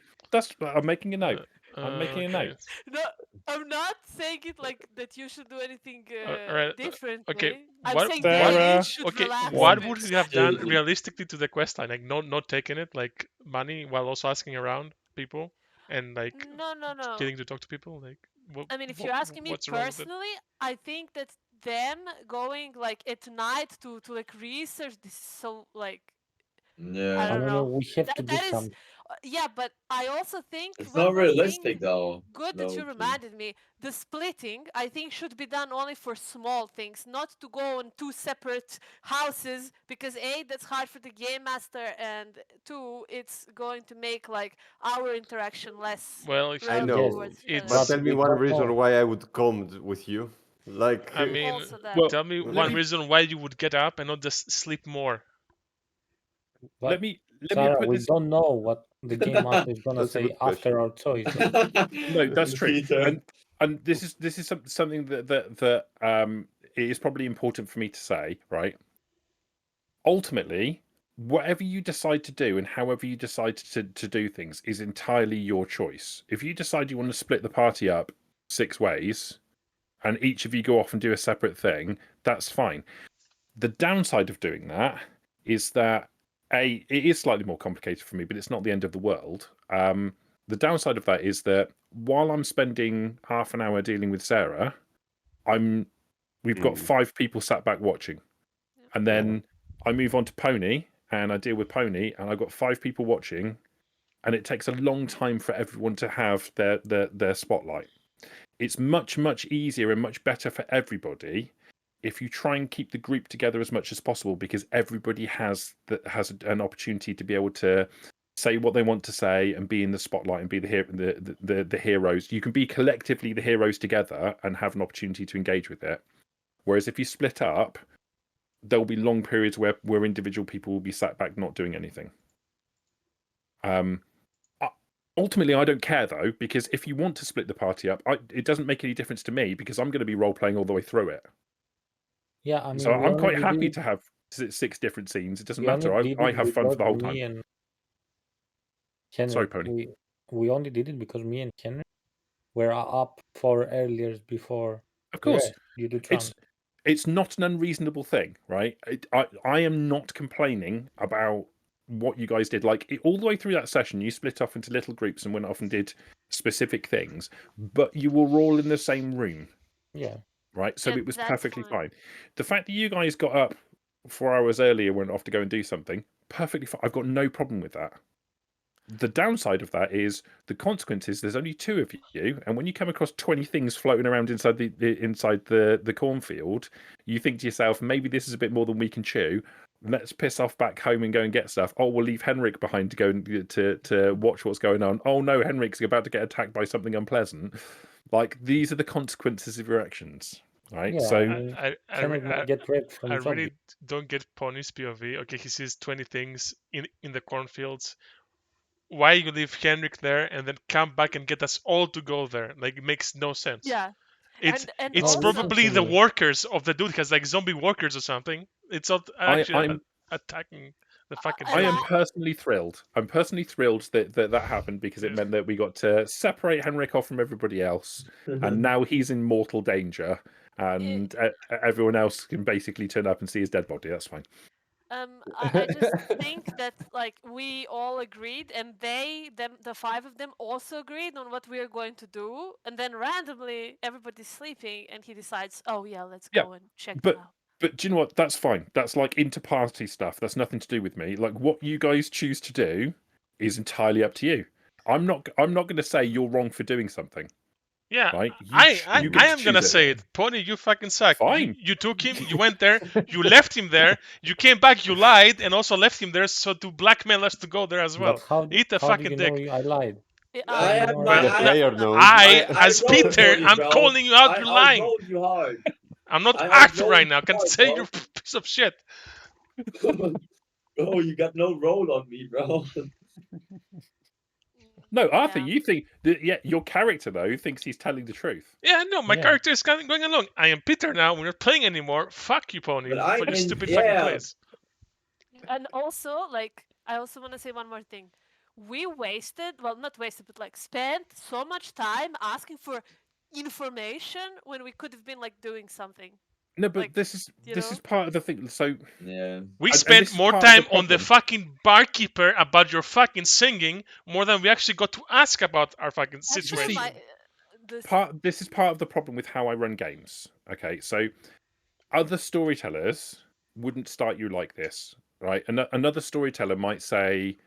I'm making a note. I'm making a Okay. note. No, I'm not saying it like that you should do anything Alright, differently. okay, I'm what- saying Sarah- they should Okay, relax what a bit. would you have done Still- realistically to the quest line? Like not taking it, like money, while also asking around people and like No. getting to talk to people. Like, what, I mean, if what- you're asking me what's wrong with it? personally, I think that them going like at night to like research this is so like I Yeah. don't know. We have to do That is some. yeah, but I also think It's one not more thing realistic though. good that you reminded me. The splitting, I think, should be done only for small things, not to go on two separate houses because A, that's hard for the game master, and two, it's going to make like our interaction less. Well, if I relevant know, towards it's- but But tell me we one don't reason know. why I would come with you. Like, I mean, Also that. Well, tell me let one me- reason why you would get up and not just sleep more. But let me Sarah, put we this. don't know what the game master is gonna That's a say good question. after our choice. No, that's true. Peter. And this is something that it is probably important for me to say, right? Ultimately, whatever you decide to do and however you decide to do things is entirely your choice. If you decide you want to split the party up 6 ways and each of you go off and do a separate thing, that's fine. The downside of doing that is that it is slightly more complicated for me, but it's not the end of the world. The downside of that is that while I'm spending half an hour dealing with Sarah, we've got 5 people sat back watching, and then I move on to Pony and I deal with Pony, and I've got 5 people watching, and it takes a long time for everyone to have their spotlight. It's much easier and much better for everybody if you try and keep the group together as much as possible, because everybody has an opportunity to be able to say what they want to say and be in the spotlight and be the heroes. You can be collectively the heroes together and have an opportunity to engage with it. Whereas if you split up, there'll be long periods where individual people will be sat back not doing anything. Ultimately, I don't care though, because if you want to split the party up, it doesn't make any difference to me because I'm going to be role playing all the way through it. Yeah, I mean, So we I'm only quite did happy it- to have 6 different scenes. It doesn't we only matter. did I it have fun for the whole because time. me and Henry, Sorry, Pony. we only did it because me and Henry were up 4 earlier before. Of course, you do Trump. it's not an unreasonable thing, right? I am not complaining about what you guys did. Like all the way through that session, you split off into little groups and went off and did specific things, but you were all in the same room. Yeah. Right, so Yeah, it was that's perfectly fine. fine. The fact that you guys got up 4 hours earlier, went off to go and do something, perfectly fine. I've got no problem with that. The downside of that is the consequences. There's only 2 of you, and when you come across 20 things floating around inside the cornfield, you think to yourself, maybe this is a bit more than we can chew. Let's piss off back home and go and get stuff. Oh, we'll leave Henrik behind to go and to watch what's going on. Oh no, Henrik's about to get attacked by something unpleasant. Like, these are the consequences of your actions, right? Yeah, So I mean, Henrik I might get raped from I zombies. really don't get Pony's POV. Okay, he sees 20 things in the cornfields. Why you leave Henrik there and then come back and get us all to go there? Like, it makes no sense. Yeah. It's and it's No, listen probably to the me. workers of the dude has like zombie workers or something. It's not actually attacking the fucking. I am zombie. personally thrilled. I'm personally thrilled that happened because it meant that we got to separate Henrik off from everybody else, and now he's in mortal danger, and everyone else can basically turn up and see his dead body. That's fine. I just think that like we all agreed, and the 5 of them also agreed on what we are going to do, and then randomly everybody's sleeping, and he decides, oh yeah, let's go and check them out. But do you know what? That's fine. That's like inter-party stuff. That's nothing to do with me. Like, what you guys choose to do is entirely up to you. I'm not going to say you're wrong for doing something. Yeah, right? I am gonna say it. Pony, you fucking suck. Fine. You took him, you went there, you left him there, you came back, you lied, and also left him there so to blackmail us to go there as well. But how, Eat a how fucking do you dick. know I lied? I have no my The player knows. I, I as know, Peter, Pony, I'm bro. calling you out, you're I lying. know you hard. I'm not I have acting no right now. Can point, say bro. you're a piece of shit. Bro, you got no role on me, bro. No, Arthur, Yeah. you think that, your character though thinks he's telling the truth. Yeah, no, my Yeah. character is kind of going along. I am Peter now. We're not playing anymore. Fuck you, Pony, But I for your mean, stupid yeah. fucking plays. And also, like, I also want to say one more thing. We wasted, well, not wasted, but like spent so much time asking for information when we could have been like doing something. No, but Like, this is you this know? is part of the thing. So Yeah. We and spent this is more part of time the on the problem. fucking barkeeper about your fucking singing more than we actually got to ask about our fucking Actually, situation. This is part of the problem with how I run games. Okay, so other storytellers wouldn't start you like this, right? Another storyteller might say,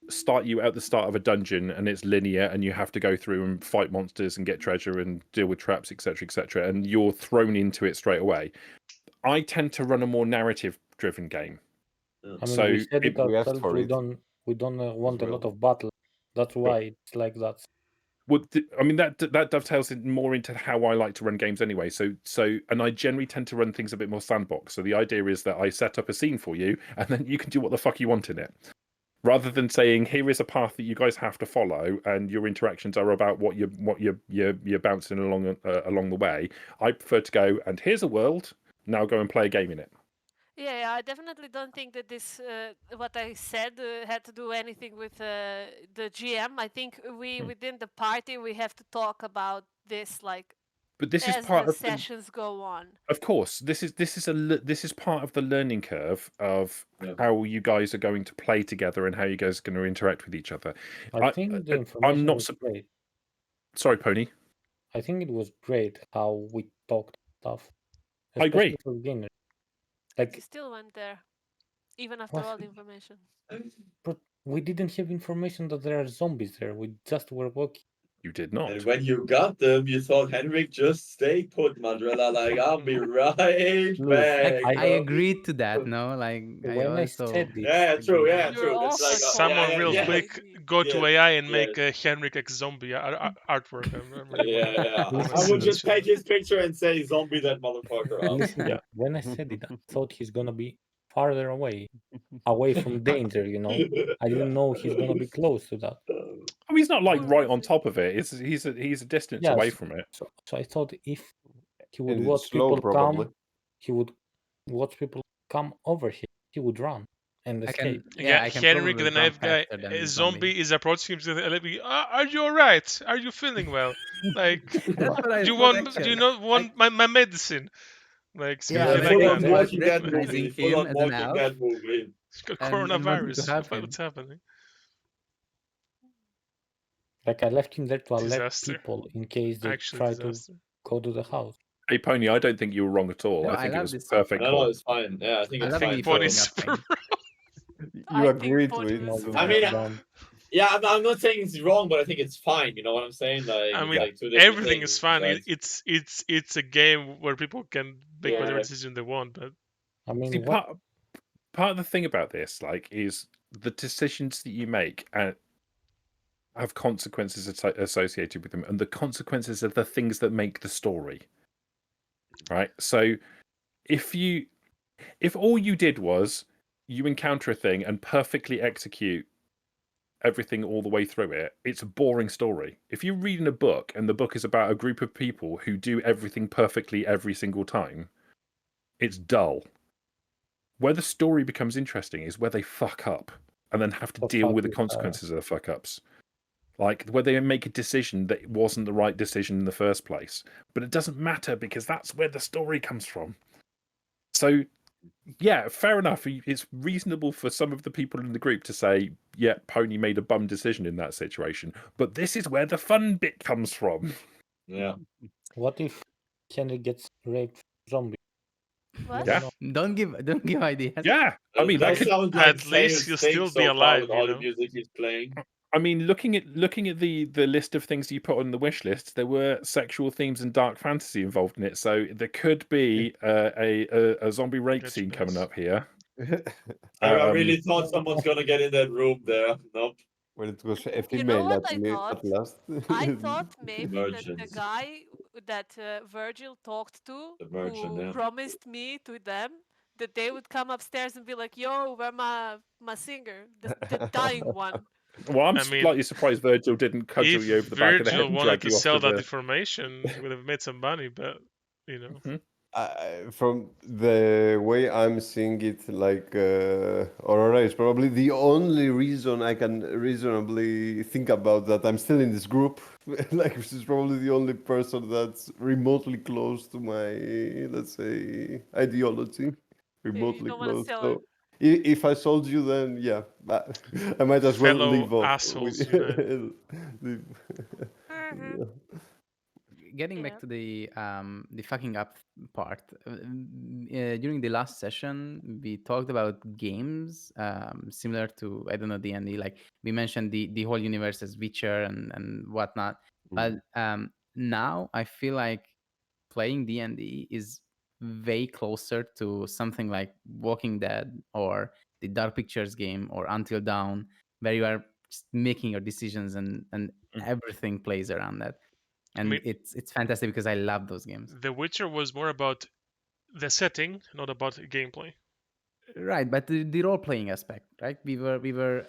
start you at the start of a dungeon and it's linear and you have to go through and fight monsters and get treasure and deal with traps, etc., and you're thrown into it straight away. I tend to run a more narrative-driven game. I mean, So we said it we asked ourselves. for We it don't want a lot well. of battle. That's why it's like that. Well, I mean that dovetails more into how I like to run games anyway. So, and I generally tend to run things a bit more sandbox. So the idea is that I set up a scene for you, and then you can do what the fuck you want in it, rather than saying here is a path that you guys have to follow, and your interactions are about what you're bouncing along the way. I prefer to go, and here's a world. Now go and play a game in it. Yeah, I definitely don't think that this, what I said, had to do anything with the GM. I think within the party, we have to talk about this, like, But this is as part the of sessions go on. Of course, this is part of the learning curve of Yeah. how you guys are going to play together and how you guys are going to interact with each other. I think the information not was great. Sorry, Pony. I think it was great how we talked stuff. I agree. especially for beginners. You Like, still went there, even after What? all the information. but we didn't have information that there are zombies there. We just were walking. You did not. And when you got them, you thought, Henrik, just stay put, Mandrella. Like, I'll be right Look, back. I bro." agreed to that, no? Like, I When I also... said it, Yeah, true. Yeah, You're true. That's all like, for oh, Someone yeah, real yeah. quick, go to Yes, AI and yes. make a Henrik X zombie artwork. Yeah. I Listen, would just take his picture and say, "Zombie that motherfucker." up." listen, Yeah. when I said it, I thought he's gonna be farther away from danger. I didn't know he's gonna be close to that. I mean, he's not like right on top of it. He's a distance Yeah, away so- from it. So I thought if he would And watch it's slow, people probably. come, he would watch people come over here. He would run and I escape. can, yeah, I can Henrik probably the run knife guy, faster than a the zombie is approaching him to the are you alright? Are you feeling well? Like, That's what I do you thought, want? Do actually. you not want my medicine? Like, Yeah, seriously, like full that. on I was Walking Dead recognizing movie. Full him on as an Walking elf. Dead movie. he's got and wanted to coronavirus. help him. What's happening? Like I left him there to alert Disaster. people in case they Actually, try to disaster. go to the house. Hey, Pony, I don't think you were wrong at all. No, I I think it love was this. perfect. No, call. it's fine. Yeah, I think I it's love fine. it. Pony's Nothing. You I think agreed Pony with. was I mean, Down. Yeah, I'm not saying it's wrong, but I think it's fine. You know what I'm saying? Like, I it's mean, like two different everything things. is fun. That's- It's a game where people can make whatever Yeah. decision they want. But I mean, See, what part of the thing about this, like, is the decisions that you make have consequences associated with them, and the consequences are the things that make the story. Right. So if all you did was you encounter a thing and perfectly execute everything all the way through it, it's a boring story. If you're reading a book and the book is about a group of people who do everything perfectly every single time, it's dull. Where the story becomes interesting is where they fuck up and then have to deal with the consequences of the fuck ups. Like where they make a decision that wasn't the right decision in the first place. But it doesn't matter because that's where the story comes from. So, yeah, fair enough. It's reasonable for some of the people in the group to say, yeah, Pony made a bum decision in that situation. But this is where the fun bit comes from. Yeah. What if Henry gets raped zombie? What? Yeah. Don't give ideas. Yeah. I mean, that sounds like At least you'll still be so far alive, with you all know? the music he's playing. I mean, looking at the list of things you put on the wish list, there were sexual themes and dark fantasy involved in it. So there could be a zombie rape scene coming up here. I really thought someone's gonna get in that room there. Nope. When it was a You female know what that I made thought? at last. I thought maybe that the Merchants. guy that Virgil talked to, The merchant, who yeah. promised me to them, that they would come upstairs and be like, "Yo, where my singer, the dying one." Well, I'm I mean, slightly surprised Virgil didn't cudgel If you over the back of the head Virgil and wanted drag to you off sell to that the. information, he would have made some money, but, you know. From the way I'm seeing it, like Aurora is probably the only reason I can reasonably think about that I'm still in this group. Like, she's probably the only person that's remotely close to my, let's say, ideology. You Remotely don't want to close. sell her. So if I sold you, then yeah, I might as well Fellow leave off. assholes united. Mhm. Getting Yeah. back to the fucking up part, during the last session we talked about games similar to, I don't know, D&D. Like we mentioned the whole universe as Witcher and whatnot. But now I feel like playing D&D is way closer to something like Walking Dead or the Dark Pictures game or Until Dawn, where you are just making your decisions and everything plays around that. I And mean, it's fantastic because I love those games. The Witcher was more about the setting, not about gameplay. Right, but the role playing aspect, right? We were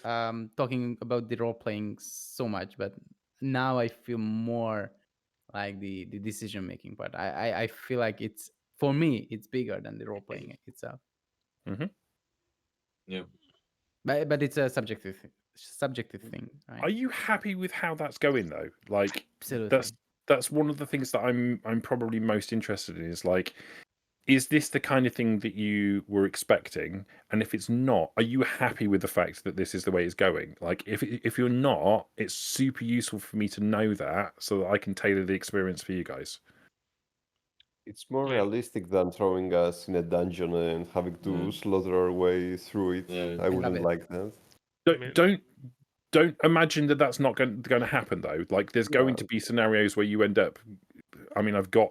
talking about the role playing so much, but now I feel more like the decision making part. I feel like it's, for me, it's bigger than the role playing itself. Mm-hmm. Yeah. But it's a subjective thing, right? Are you happy with how that's going though? Like, Absolutely. that's one of the things that I'm probably most interested in. Is like, is this the kind of thing that you were expecting? And if it's not, are you happy with the fact that this is the way it's going? Like, if you're not, it's super useful for me to know that so that I can tailor the experience for you guys. It's more realistic than throwing us in a dungeon and having to slaughter our way through it. I wouldn't like that. Don't imagine that that's not going to happen though. Like, there's going to be scenarios where you end up. I mean, I've got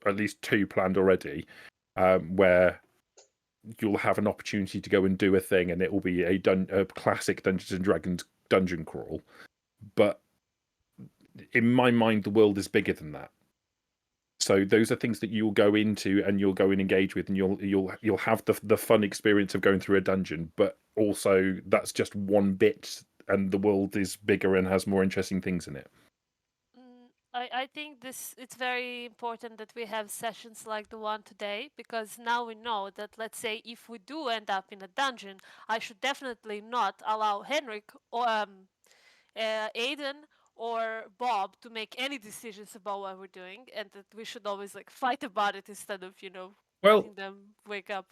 at least 2 planned already, where you'll have an opportunity to go and do a thing, and it will be a classic Dungeons and Dragons dungeon crawl. But in my mind, the world is bigger than that. So those are things that you'll go into and you'll go and engage with, and you'll have the fun experience of going through a dungeon. But also, that's just one bit, and the world is bigger and has more interesting things in it. I think it's very important that we have sessions like the one today, because now we know that, let's say, if we do end up in a dungeon, I should definitely not allow Henrik or Aiden or Bob to make any decisions about what we're doing, and that we should always like fight about it instead of letting them wake up.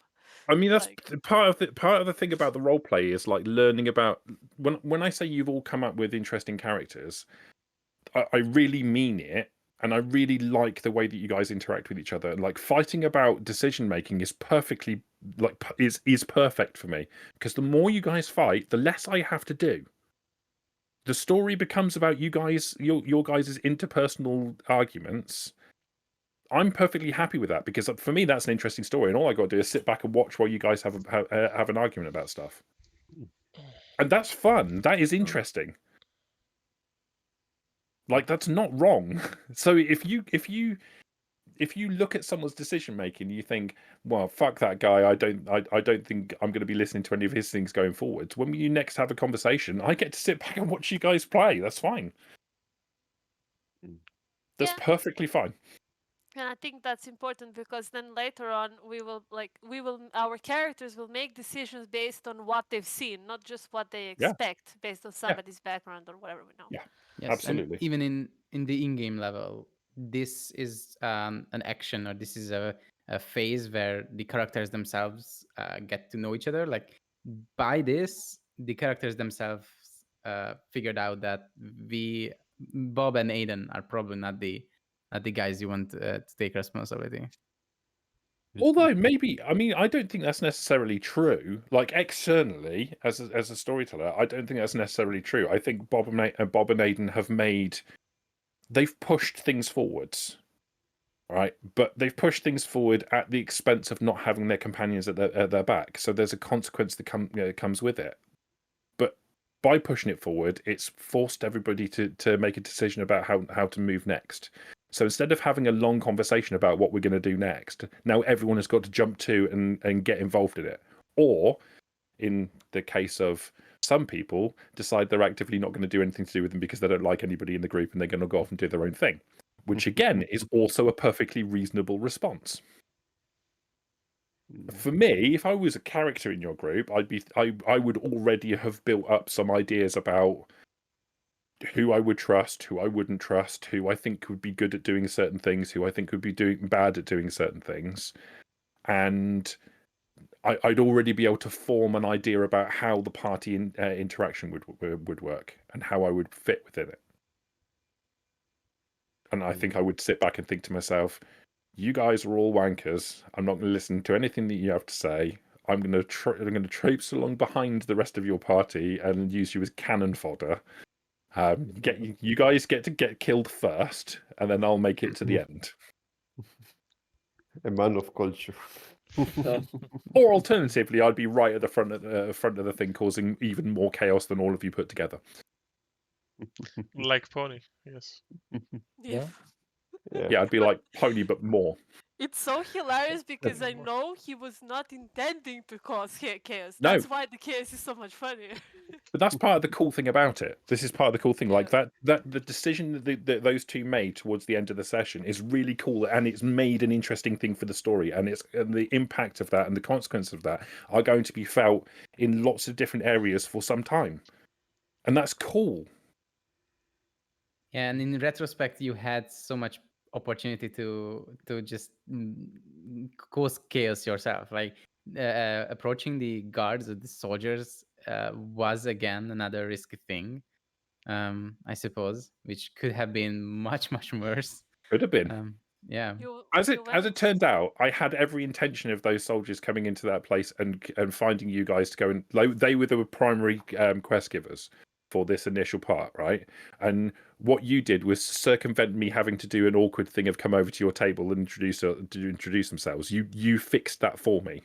I mean, that's part of the thing about the role play is like learning about when I say you've all come up with interesting characters, I really mean it, and I really like the way that you guys interact with each other. And like fighting about decision making is perfectly is perfect for me, because the more you guys fight, the less I have to do. The story becomes about you guys, your guys' interpersonal arguments, I'm perfectly happy with that, because for me that's an interesting story, and all I got to do is sit back and watch while you guys have an argument about stuff, and that's fun. That is interesting. Like, that's not wrong. So if you look at someone's decision making, you think, well, fuck that guy. I don't think I'm going to be listening to any of his things going forwards. When you next have a conversation, I get to sit back and watch you guys play. That's fine. That's perfectly fine. And I think that's important, because then later on our characters will make decisions based on what they've seen, not just what they expect based on somebody's background or whatever we know. Yeah. Yes, absolutely. And even in the in-game level, this is an action, or this is a phase where the characters themselves get to know each other. Like, by this, the characters themselves figured out that Bob and Aiden are probably not the guys you want to take responsibility. Although maybe, I mean, I don't think that's necessarily true. Like, externally, as a storyteller, I don't think that's necessarily true. I think Bob and Aiden they've pushed things forwards, right? But they've pushed things forward at the expense of not having their companions at their back. So there's a consequence that comes with it. But by pushing it forward, it's forced everybody to make a decision about how to move next. So instead of having a long conversation about what we're going to do next, now everyone has got to jump to and get involved in it. Or, in the case of some people, decide they're actively not going to do anything to do with them because they don't like anybody in the group and they're going to go off and do their own thing. Which, again, is also a perfectly reasonable response. For me, if I was a character in your group, I would already have built up some ideas about who I would trust, who I wouldn't trust, who I think would be good at doing certain things, who I think would be doing bad at doing certain things, and I'd already be able to form an idea about how the party interaction would work and how I would fit within it. And I think I would sit back and think to myself, you guys are all wankers. I'm not going to listen to anything that you have to say. I'm going to traipse along behind the rest of your party and use you as cannon fodder. You guys get to get killed first, and then I'll make it to the end. A man of culture. Or alternatively, I'd be right at the front of the thing, causing even more chaos than all of you put together. Like Pony, yes. Yeah. Yeah, I'd be like Pony, but more. It's so hilarious because I know he was not intending to cause chaos. No. That's why the chaos is so much funnier. But that's part of the cool thing about it. This is part of the cool thing. Like that the decision that those two made towards the end of the session is really cool, and it's made an interesting thing for the story. And the impact of that and the consequences of that are going to be felt in lots of different areas for some time, and that's cool. Yeah, and in retrospect, you had so much opportunity to just cause chaos yourself. Like approaching the guards or the soldiers was again another risky thing, I suppose, which could have been much worse. Could have been. Yeah. As it turned out, I had every intention of those soldiers coming into that place and finding you guys to go and they were the primary quest givers for this initial part, right? And what you did was circumvent me having to do an awkward thing of come over to your table and introduce themselves. You fixed that for me.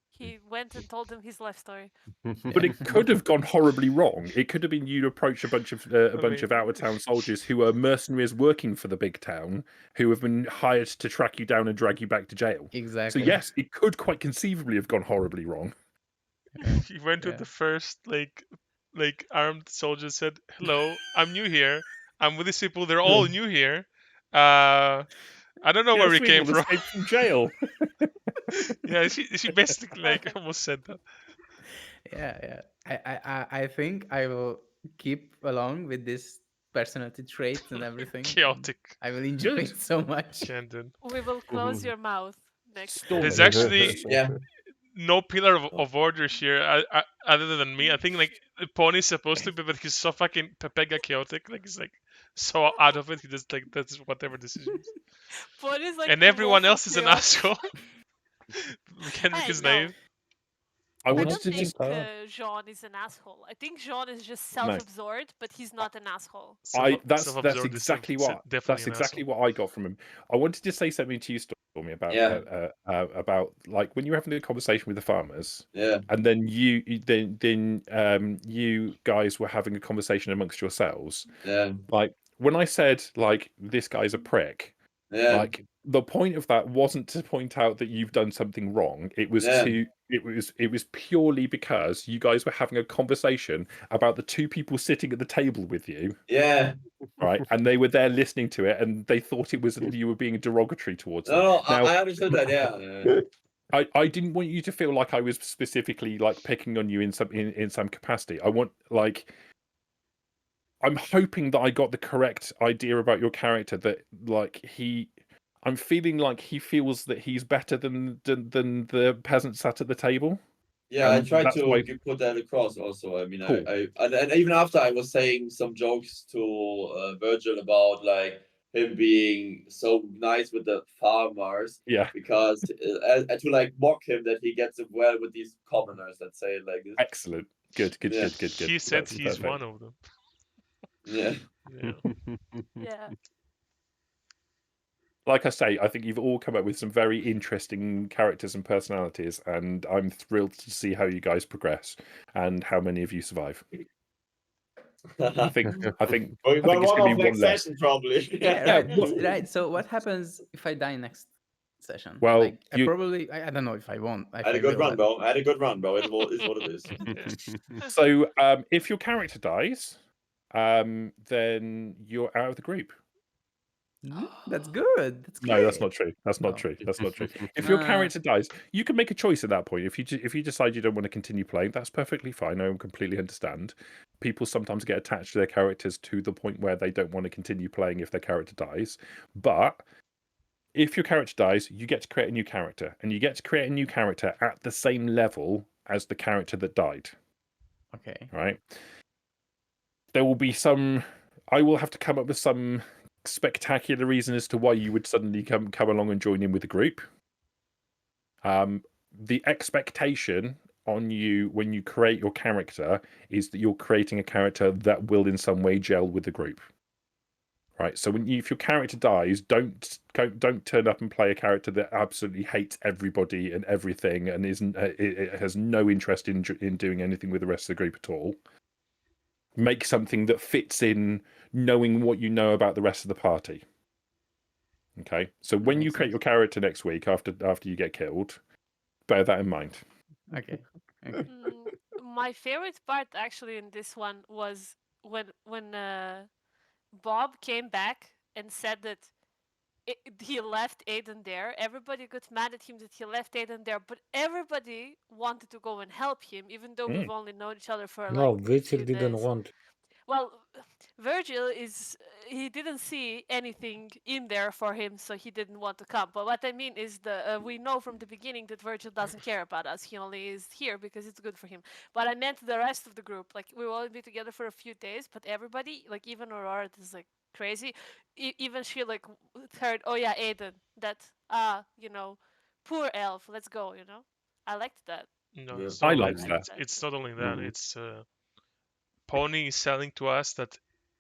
He went and told them his life story. But it could have gone horribly wrong. It could have been you'd approach a bunch of out of town soldiers who are mercenaries working for the big town, who have been hired to track you down and drag you back to jail. Exactly. So yes, it could quite conceivably have gone horribly wrong. He went with the first like armed soldier, said, "Hello, I'm new here. I'm with these people. They're all new here. I don't know where we came from." From jail. Yeah, she basically like almost said that. Yeah. I think I will keep along with this personality trait and everything. Chaotic. I will enjoy it so much. Candid. We will close your mouth next. There's actually Yeah. no pillar of order here other than me. I think like Pony's supposed to be, but he's so fucking Pepega chaotic. Like he's like so out of it. He just like does whatever decisions. Pony's like And the everyone wolf else of is an chaos. asshole. We can't make his no. name. I I wanted don't to think just. Jean is an asshole. I think Jean is just self-absorbed, but he's not an asshole. That's Self-absorbed is exactly what definitely that's an exactly asshole. what I got from him. I wanted to say something to you, Stormy, about like when you were having a conversation with the farmers, Yeah. and then you guys were having a conversation amongst yourselves. Yeah. Like when I said like this guy's a prick, Yeah. like the point of that wasn't to point out that you've done something wrong. It was Yeah. it was purely because you guys were having a conversation about the two people sitting at the table with you. Yeah. Right, and they were there listening to it, and they thought it was you were being derogatory towards them. No, Now, I understood that. Yeah. I didn't want you to feel like I was specifically like picking on you in some capacity. I want like I'm hoping that I got the correct idea about your character. That like I'm feeling like he feels that he's better than the peasant sat at the table. Yeah, I tried that's to why- put that across also. I mean, Cool. and even after I was saying some jokes to Virgil about like him being so nice with the farmers, Yeah, because to like mock him that he gets it well with these commoners. Let's say it like this. excellent. Good. Yeah. He said That's he's perfect. one of them. Yeah. Yeah. Yeah. Like I say, I think you've all come up with some very interesting characters and personalities, and I'm thrilled to see how you guys progress and how many of you survive. I think Well, I think one it's gonna of be one next less. session probably. Yeah, right. So what happens if I die next session? Well, like, I you- probably I don't know if I won't. I had a good run, bro. I had a good run, bro. It's what it is. So if your character dies, then you're out of the group. That's good. That's No, that's great. not true. That's not Oh. true. That's not true. If your Ah. character dies, you can make a choice at that point. If you decide you don't want to continue playing, that's perfectly fine. I completely understand. People sometimes get attached to their characters to the point where they don't want to continue playing if their character dies. But if your character dies, you get to create a new character, and you get to create a new character at the same level as the character that died. Okay. Right? There will be some. I will have to come up with some spectacular reason as to why you would suddenly come along and join in with the group. The expectation on you when you create your character is that you're creating a character that will in some way gel with the group. Right. So if your character dies, don't turn up and play a character that absolutely hates everybody and everything and isn't it has no interest in doing anything with the rest of the group at all. Make something that fits in knowing what you know about the rest of the party. Okay, so when you Makes create sense. your character next week after you get killed, bear that in mind. Okay. My favorite part actually in this one was when Bob came back and said that he left Aiden there. Everybody got mad at him that he left Aiden there, but everybody wanted to go and help him, even though we've only known each other for No, like Virgil few didn't days. want. Well, Virgil he didn't see anything in there for him, so he didn't want to come. But what I mean is we know from the beginning that Virgil doesn't care about us. He only is here because it's good for him. But I meant the rest of the group. Like we will only be together for a few days, but everybody, like even Aurora, is like crazy. Even she like heard, oh yeah, Aiden, that poor elf. Let's go. I liked that. No, Yeah. it's I not liked only, that. it's not only that. Mhm. It's Pony is selling to us that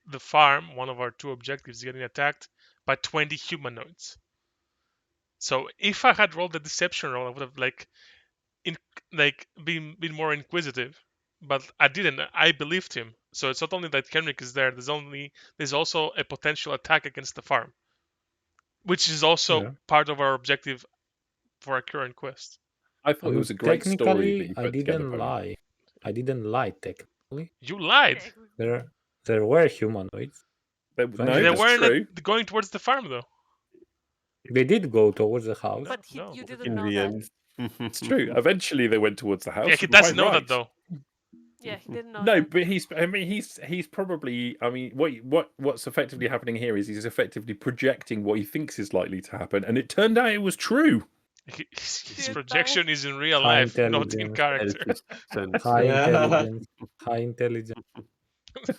the farm, one of our two objectives, is getting attacked by 20 humanoids. So if I had rolled the deception roll, I would have been more inquisitive, but I didn't. I believed him. So it's not only that Kenrick is there. There's also a potential attack against the farm, which is also Yeah. part of our objective for our current quest. I thought it was a great story that Technically, you I put together. didn't Pony. lie. I didn't lie. Technically, You lied. there were humanoids. No, They They that's weren't true. going towards the farm though. They did go towards the house. But No. you didn't In know the that. end. It's true. Eventually, they went towards the house. Yeah, he You're doesn't quite know right. that though. Yeah, he didn't know No, that. but he's probably. I mean, what's effectively happening here is he's effectively projecting what he thinks is likely to happen, and it turned out it was true. His Dude, projection is in real High life, not in intelligence. character. Sense. High Yeah. intelligence. High intelligence.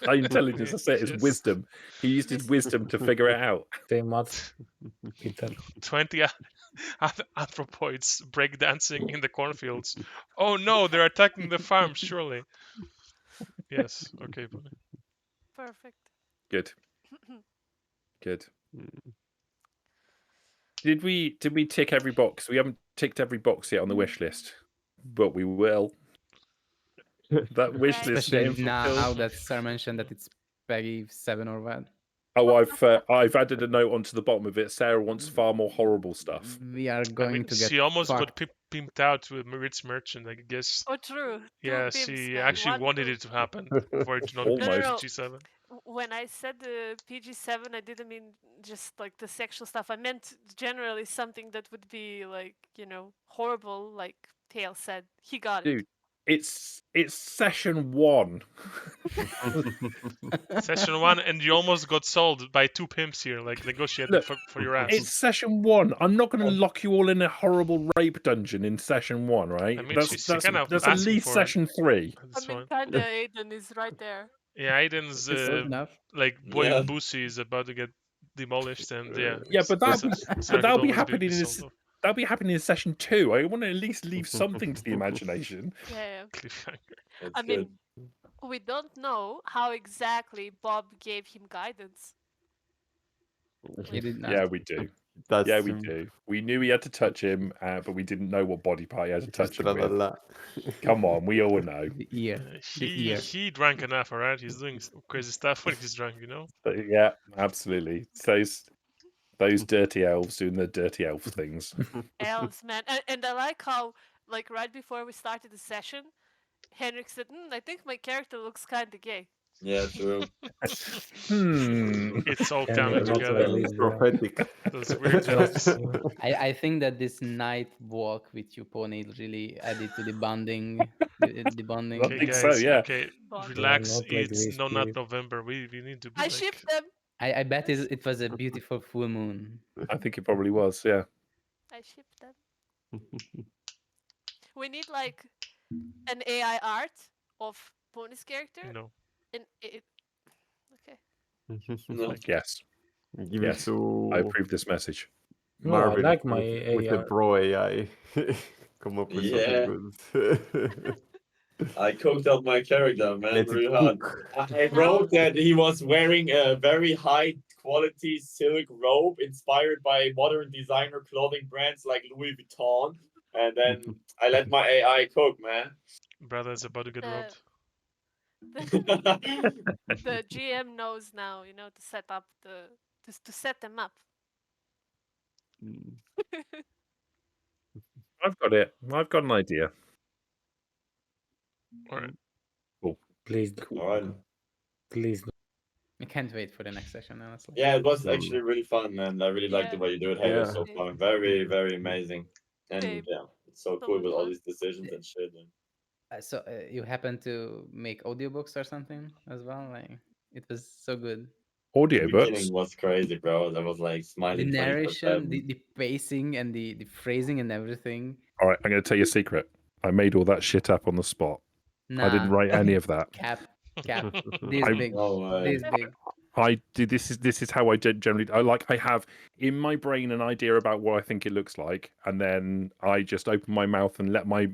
High intelligence. I say it's Yes. wisdom. He used his wisdom to figure it out. They much intelligent. 20 Anthropoids breakdancing in the cornfields. Oh no, they're attacking the farm, surely. Yes, okay, buddy. Perfect. Good. Good. Did we tick every box? We haven't ticked every box yet on the wish list, but we will. That wish Right. list Especially getting now fulfilled. that Sir mentioned that it's Peggy 7 or what. Oh, I've added a note onto the bottom of it. Sarah wants far more horrible stuff. We are I going mean, to get she almost got fucked. pimped out with Ritz Merchant, I guess. Oh, true. Two Yeah, pimps, she man. actually One, wanted two. it to happen for it to not be Almost. PG-7. When I said the PG-7, I didn't mean just like the sexual stuff. I meant generally something that would be like, horrible, like Tail said. He got it. Dude, it's session 1. Session 1, and you almost got sold by 2 pimps here, like negotiated Look, for your ass. It's session 1. I'm not going to lock you all in a horrible rape dungeon in session 1, right? I mean, that's she's that's, kind of that's at asking least for it. session 3. That's I mean, fine. kinda Aiden is right there. Yeah, Aiden's It's good enough. like boy Yeah. Boosie is about to get demolished, and yeah. Yeah, but that'll be always happening in sold this. off. That'll be happening in session 2. I want to at least leave something to the imagination. Yeah. Cliffhanger. That's I good. mean, we don't know how exactly Bob gave him guidance. He did not. Yeah, we do. That's Yeah, we do. We knew he had to touch him, but we didn't know what body part he had to touch him with. Tra-la-la. Come on, we all know. The ear. The ear. He drank enough, alright? He's doing crazy stuff when he's drunk, you know? But yeah, absolutely. Those dirty elves doing their dirty elf things. Elves, man. And I like how, like, right before we started the session, Henrik said, I think my character looks kind of gay. Yeah, true. It's all Yeah, coming not together. really. Prophetic. Those weird jokes. I think that this night walk with you, Pony, really added to the bonding. the bonding. I Okay, think guys, so, yeah. okay, Bond. relax. not like It's this, not please. November. We need to be I like... ship them. I bet it was a beautiful full moon. I think it probably was, yeah. I ship them. We need, like, an AI art of Pony's character. No. And it... Okay. No. Like, yes, Give Yes, it to I approve this message. No, I Marvin like my with the AI. pro AI. Come up with Yeah. something good. I cooked up my character, man, Let it real hard. cook. I wrote that he was wearing a very high quality silk robe inspired by modern designer clothing brands like Louis Vuitton. And then I let my AI cook, man. Brother is about to get robbed. The GM knows now, to set up to set them up. I've got it. I've got an idea. Alright. Please, Alright. please. I can't wait for the next session, honestly. Yeah, it was actually really fun, and I really like the Yeah. way you do it, Halo, Yeah. so far. Very, very amazing. And Same. yeah, it's so So cool much with all fun. these decisions and shit. And So you happen to make audiobooks or something as well? Like it was so good. the Audiobooks. beginning was crazy, bro. I was like The smiling. narration, 24/7. the pacing, and the phrasing and everything. All right, I'm going to tell you a secret. I made all that shit up on the spot. I didn't Nah, write any of that. cap. This I- big. No way. This big. I do. This is how I generally. I have in my brain an idea about what I think it looks like, and then I just open my mouth and let my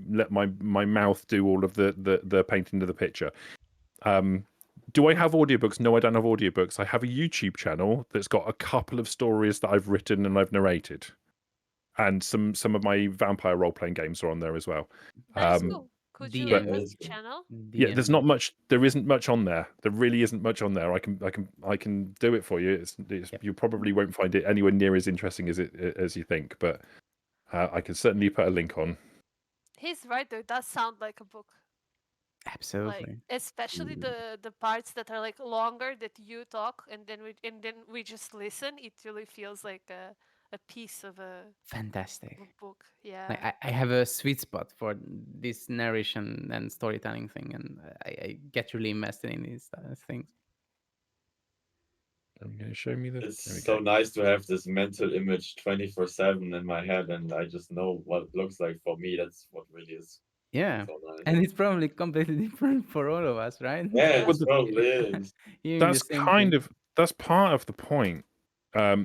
mouth do all of the painting of the picture. Do I have audiobooks? No, I don't have audiobooks. I have a YouTube channel that's got a couple of stories that I've written and I've narrated, and some of my vampire role playing games are on there as well. That's Um, cool. Could DM. you But- list the channel? Yeah, there's DM. not much. There isn't much on there. There really isn't much on there. I can do it for you. Yep. You probably won't find it anywhere near as interesting as you think, but I can certainly put a link on. He's right though. It does sound like a book. Absolutely. Like especially the parts that are like longer that you talk and then we just listen. It really feels like a piece of a Fantastic. book. Yeah. Like, I have a sweet spot for this narration and storytelling thing, and I get really invested in these things. I'm going to show me the. It's there we so go. nice to have this mental image 24/7 in my head, and I just know what it looks like for me. That's what really is Yeah, so nice. and it's probably completely different for all of us, right? Yeah, Well, it probably is. Hearing the That's same kind thing. of that's part of the point.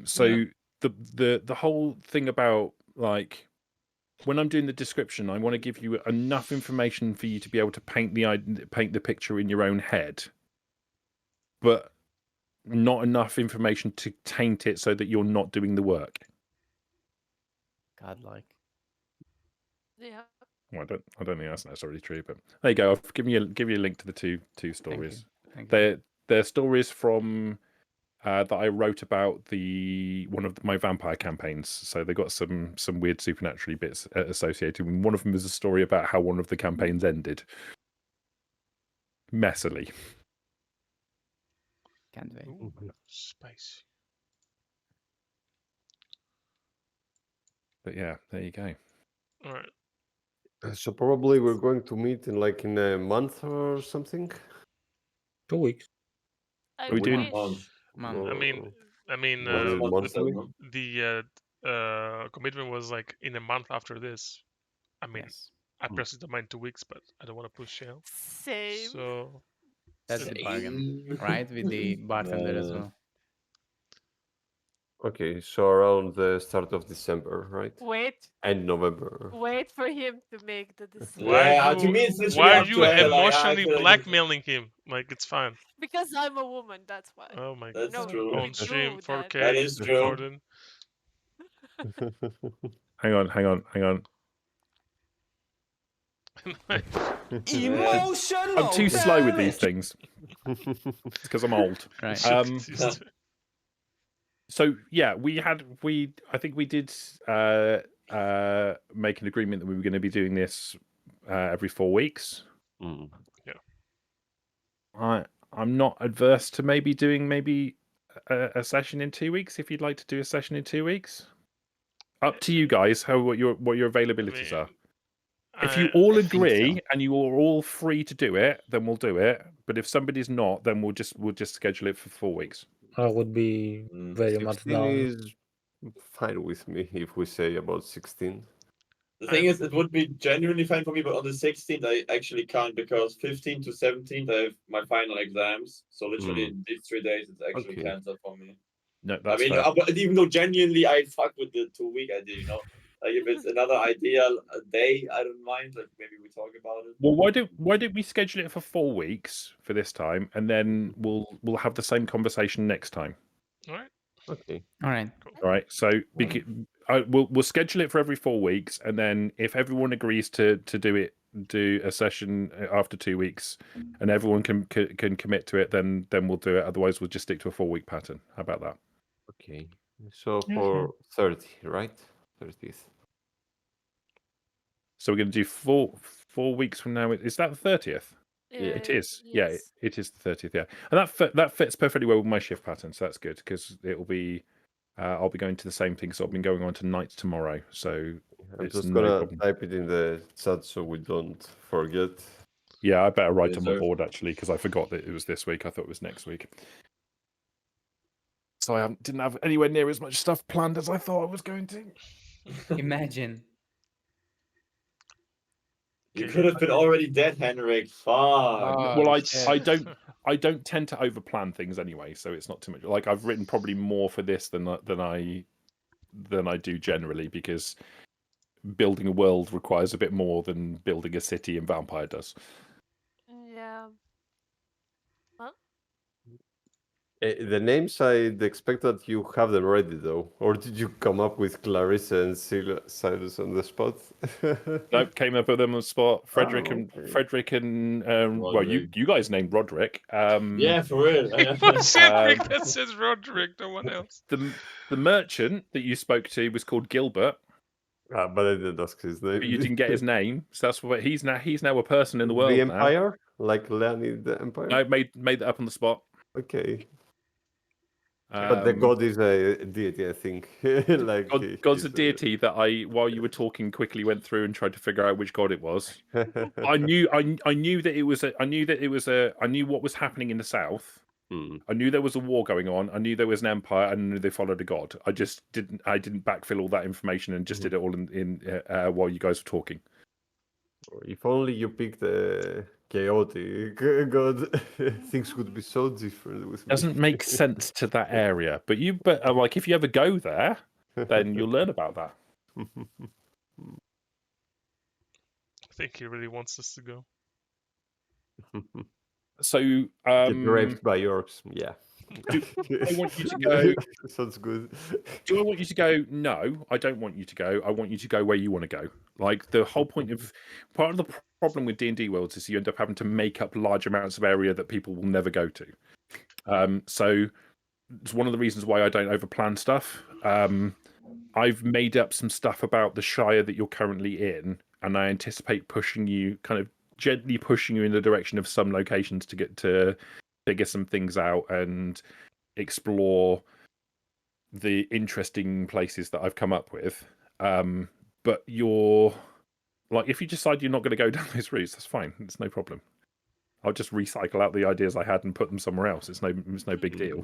So Yeah. the whole thing about like when I'm doing the description, I want to give you enough information for you to be able to paint the picture in your own head, but not enough information to taint it so that you're not doing the work. Godlike. Yeah. Well, I don't think that's necessarily true, but there you go. I've given you a link to the two stories. Thank you. They're stories from that I wrote about one of my vampire campaigns. So they got some weird supernaturally bits associated. And one of them is a story about how one of the campaigns ended messily. Can't wait. Ooh, spicy. But yeah, there you go. All right. So probably we're going to meet in a month or something. 2 weeks. I We doing- wish. Man. I mean, Was it the, monthly? the commitment was like in a month after this. I mean, Yes. I pressed the mind 2 weeks, but I don't want to push you. Same. So That's the bargain, right? With the bartender as well. Okay, so around the start of December, right? Wait And November. for him to make the decision. Yeah, to me it's literally why are up you to her, like, I emotionally feel like blackmailing him? Like it's fine. Because I'm a woman, that's why. Oh my That's god. true. On we stream, do that. 4K That is true. recording. Hang on. Emotional. I'm too slow with these things. It's because I'm old. Right. So yeah, I think we did make an agreement that we were going to be doing this every 4 weeks. Mm. I'm not adverse to maybe doing a session in 2 weeks if you'd like to do a session in 2 weeks. Up to you guys. What your availabilities are. If you all agree and you are all free to do it, then we'll do it. But if somebody's not, then we'll just schedule it for 4 weeks. I would be very much 16 down. is fine with me if we say about 16. The thing is, it would be genuinely fine for me, but on the 16th I actually can't because 15th to 17th I have my final exams. So literally in these 3 days it's actually Okay. cancelled for me. No, I that's mean, fair. but even though genuinely I fuck with the 2 week idea, you know, like if it's another ideal day, I don't mind. Like maybe we talk about it. Well, why don't we schedule it for 4 weeks for this time, and then we'll have the same conversation next time. All right. Okay. All right. All right. So we'll schedule it for every 4 weeks, and then if everyone agrees to do a session after 2 weeks, and everyone can commit to it, then we'll do it. Otherwise, we'll just stick to a 4 week pattern. How about that? Okay. So for 30, right? 30th. So we're going to do 4 weeks from now. Is that the 30th? It is. Yeah, Yes. it is the 30th. Yeah, and that fits perfectly well with my shift pattern. So that's good because it will be. I'll be going to the same thing. So I'll be going on to nights tomorrow. So I'm it's just no gonna problem. type it in the chat so we don't forget. Yeah, I better write on my Reserve. board actually because I forgot that it was this week. I thought it was next week. So I didn't have anywhere near as much stuff planned as I thought I was going to. Imagine. You could have been already dead, Henrik. Fuck. Well, shit. I don't tend to overplan things anyway, so it's not too much. Like I've written probably more for this than I do generally because building a world requires a bit more than building a city in Vampire does. Yeah. The names I'd expect that you have them ready though, or did you come up with Clarissa and Silas on the spot? Nope, came up with them on the spot. Frederick okay. and well, you guys named Roderick. Yeah, for real. It was Cedric that says Roderick, no one else. The merchant that you spoke to was called Gilbert, But I didn't ask his name. but you didn't get his name, so that's what he's now a person in the world. The now. Empire, like Leonid the Empire. I made that up on the spot. Okay. But the god is a deity, I think. Like God's a deity that while you were talking, quickly went through and tried to figure out which god it was. I knew that it was I knew what was happening in the south. I knew there was a war going on. I knew there was an empire, and I knew they followed a god. I just didn't backfill all that information and just did it all in while you guys were talking. If only you picked a chaotic god, things would be so different with me. Doesn't make sense to that area, but like if you ever go there, then you'll learn about that. I think he really wants us to go. So, Get raped by orcs. Yeah. I want you to go. Sounds good. Do I want you to go? No, I don't want you to go. I want you to go where you want to go. Like the whole point of part of the problem with D&D worlds is you end up having to make up large amounts of area that people will never go to. So it's one of the reasons why I don't overplan stuff. I've made up some stuff about the Shire that you're currently in, and I anticipate pushing you, kind of gently pushing you in the direction of some locations to get to figure some things out and explore the interesting places that I've come up with. But you're like, if you decide you're not going to go down those routes, that's fine. It's no problem. I'll just recycle out the ideas I had and put them somewhere else. It's no big deal.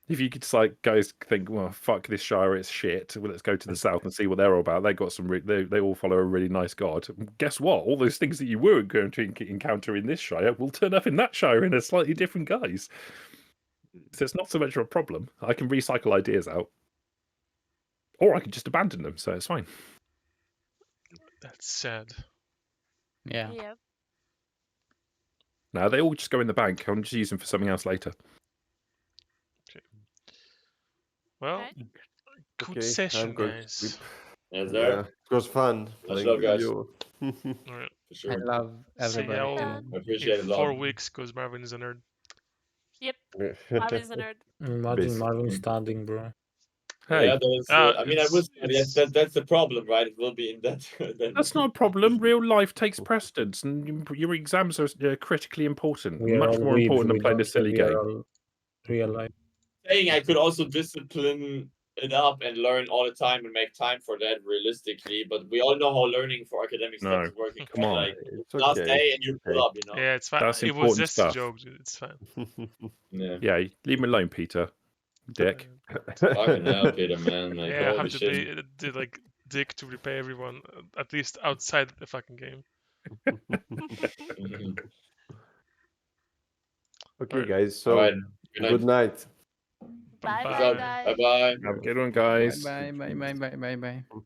If you could, like, guys think, well, fuck this Shire, it's shit. Well, let's go to the south and see what they're all about. They got some. They all follow a really nice god. Guess what? All those things that you were going to encounter in this Shire will turn up in that Shire in a slightly different guise. So it's not so much of a problem. I can recycle ideas out, or I can just abandon them. So it's fine. That's sad. Yeah. Yep. Now they all just go in the bank. I'm just using them for something else later. Well, Right. good Okay, session, I'm going to guys. sleep. Yes, Yeah, sir. it was fun. Much playing love, with guys. you. All right. For sure. I love See everybody. y'all I appreciate it in a lot. 4 weeks because Marvin is a nerd. Yep. Marvin's a nerd. Imagine Basically. Marvin studying, bro. Hey, Yeah, there's, I mean, I was. Yes, that's the problem, right? It will be in that. Then. that's not a problem. Real life takes precedence, and your exams are critically important. We are Much all more weebs. important We than playing a don't silly we are game. all real life. Saying I could also discipline it up and learn all the time and make time for that realistically, but we all know how learning for academic stuff No, is working. come on. Like It's last okay. day and you pull Okay. up, you know. Yeah, it's fine. That's It was important just stuff. a joke, dude. It's fine. Yeah. Yeah, leave me alone, Peter. Dick. Fucking hell, Peter, man. Like, Yeah, I holy have to shit. be like dick to repay everyone, at least outside the fucking game. Okay, Alright. guys. So Alright. good night. Bye, Bye. bye, guys. Bye bye. Have a good one, guys. Bye bye bye bye bye bye bye.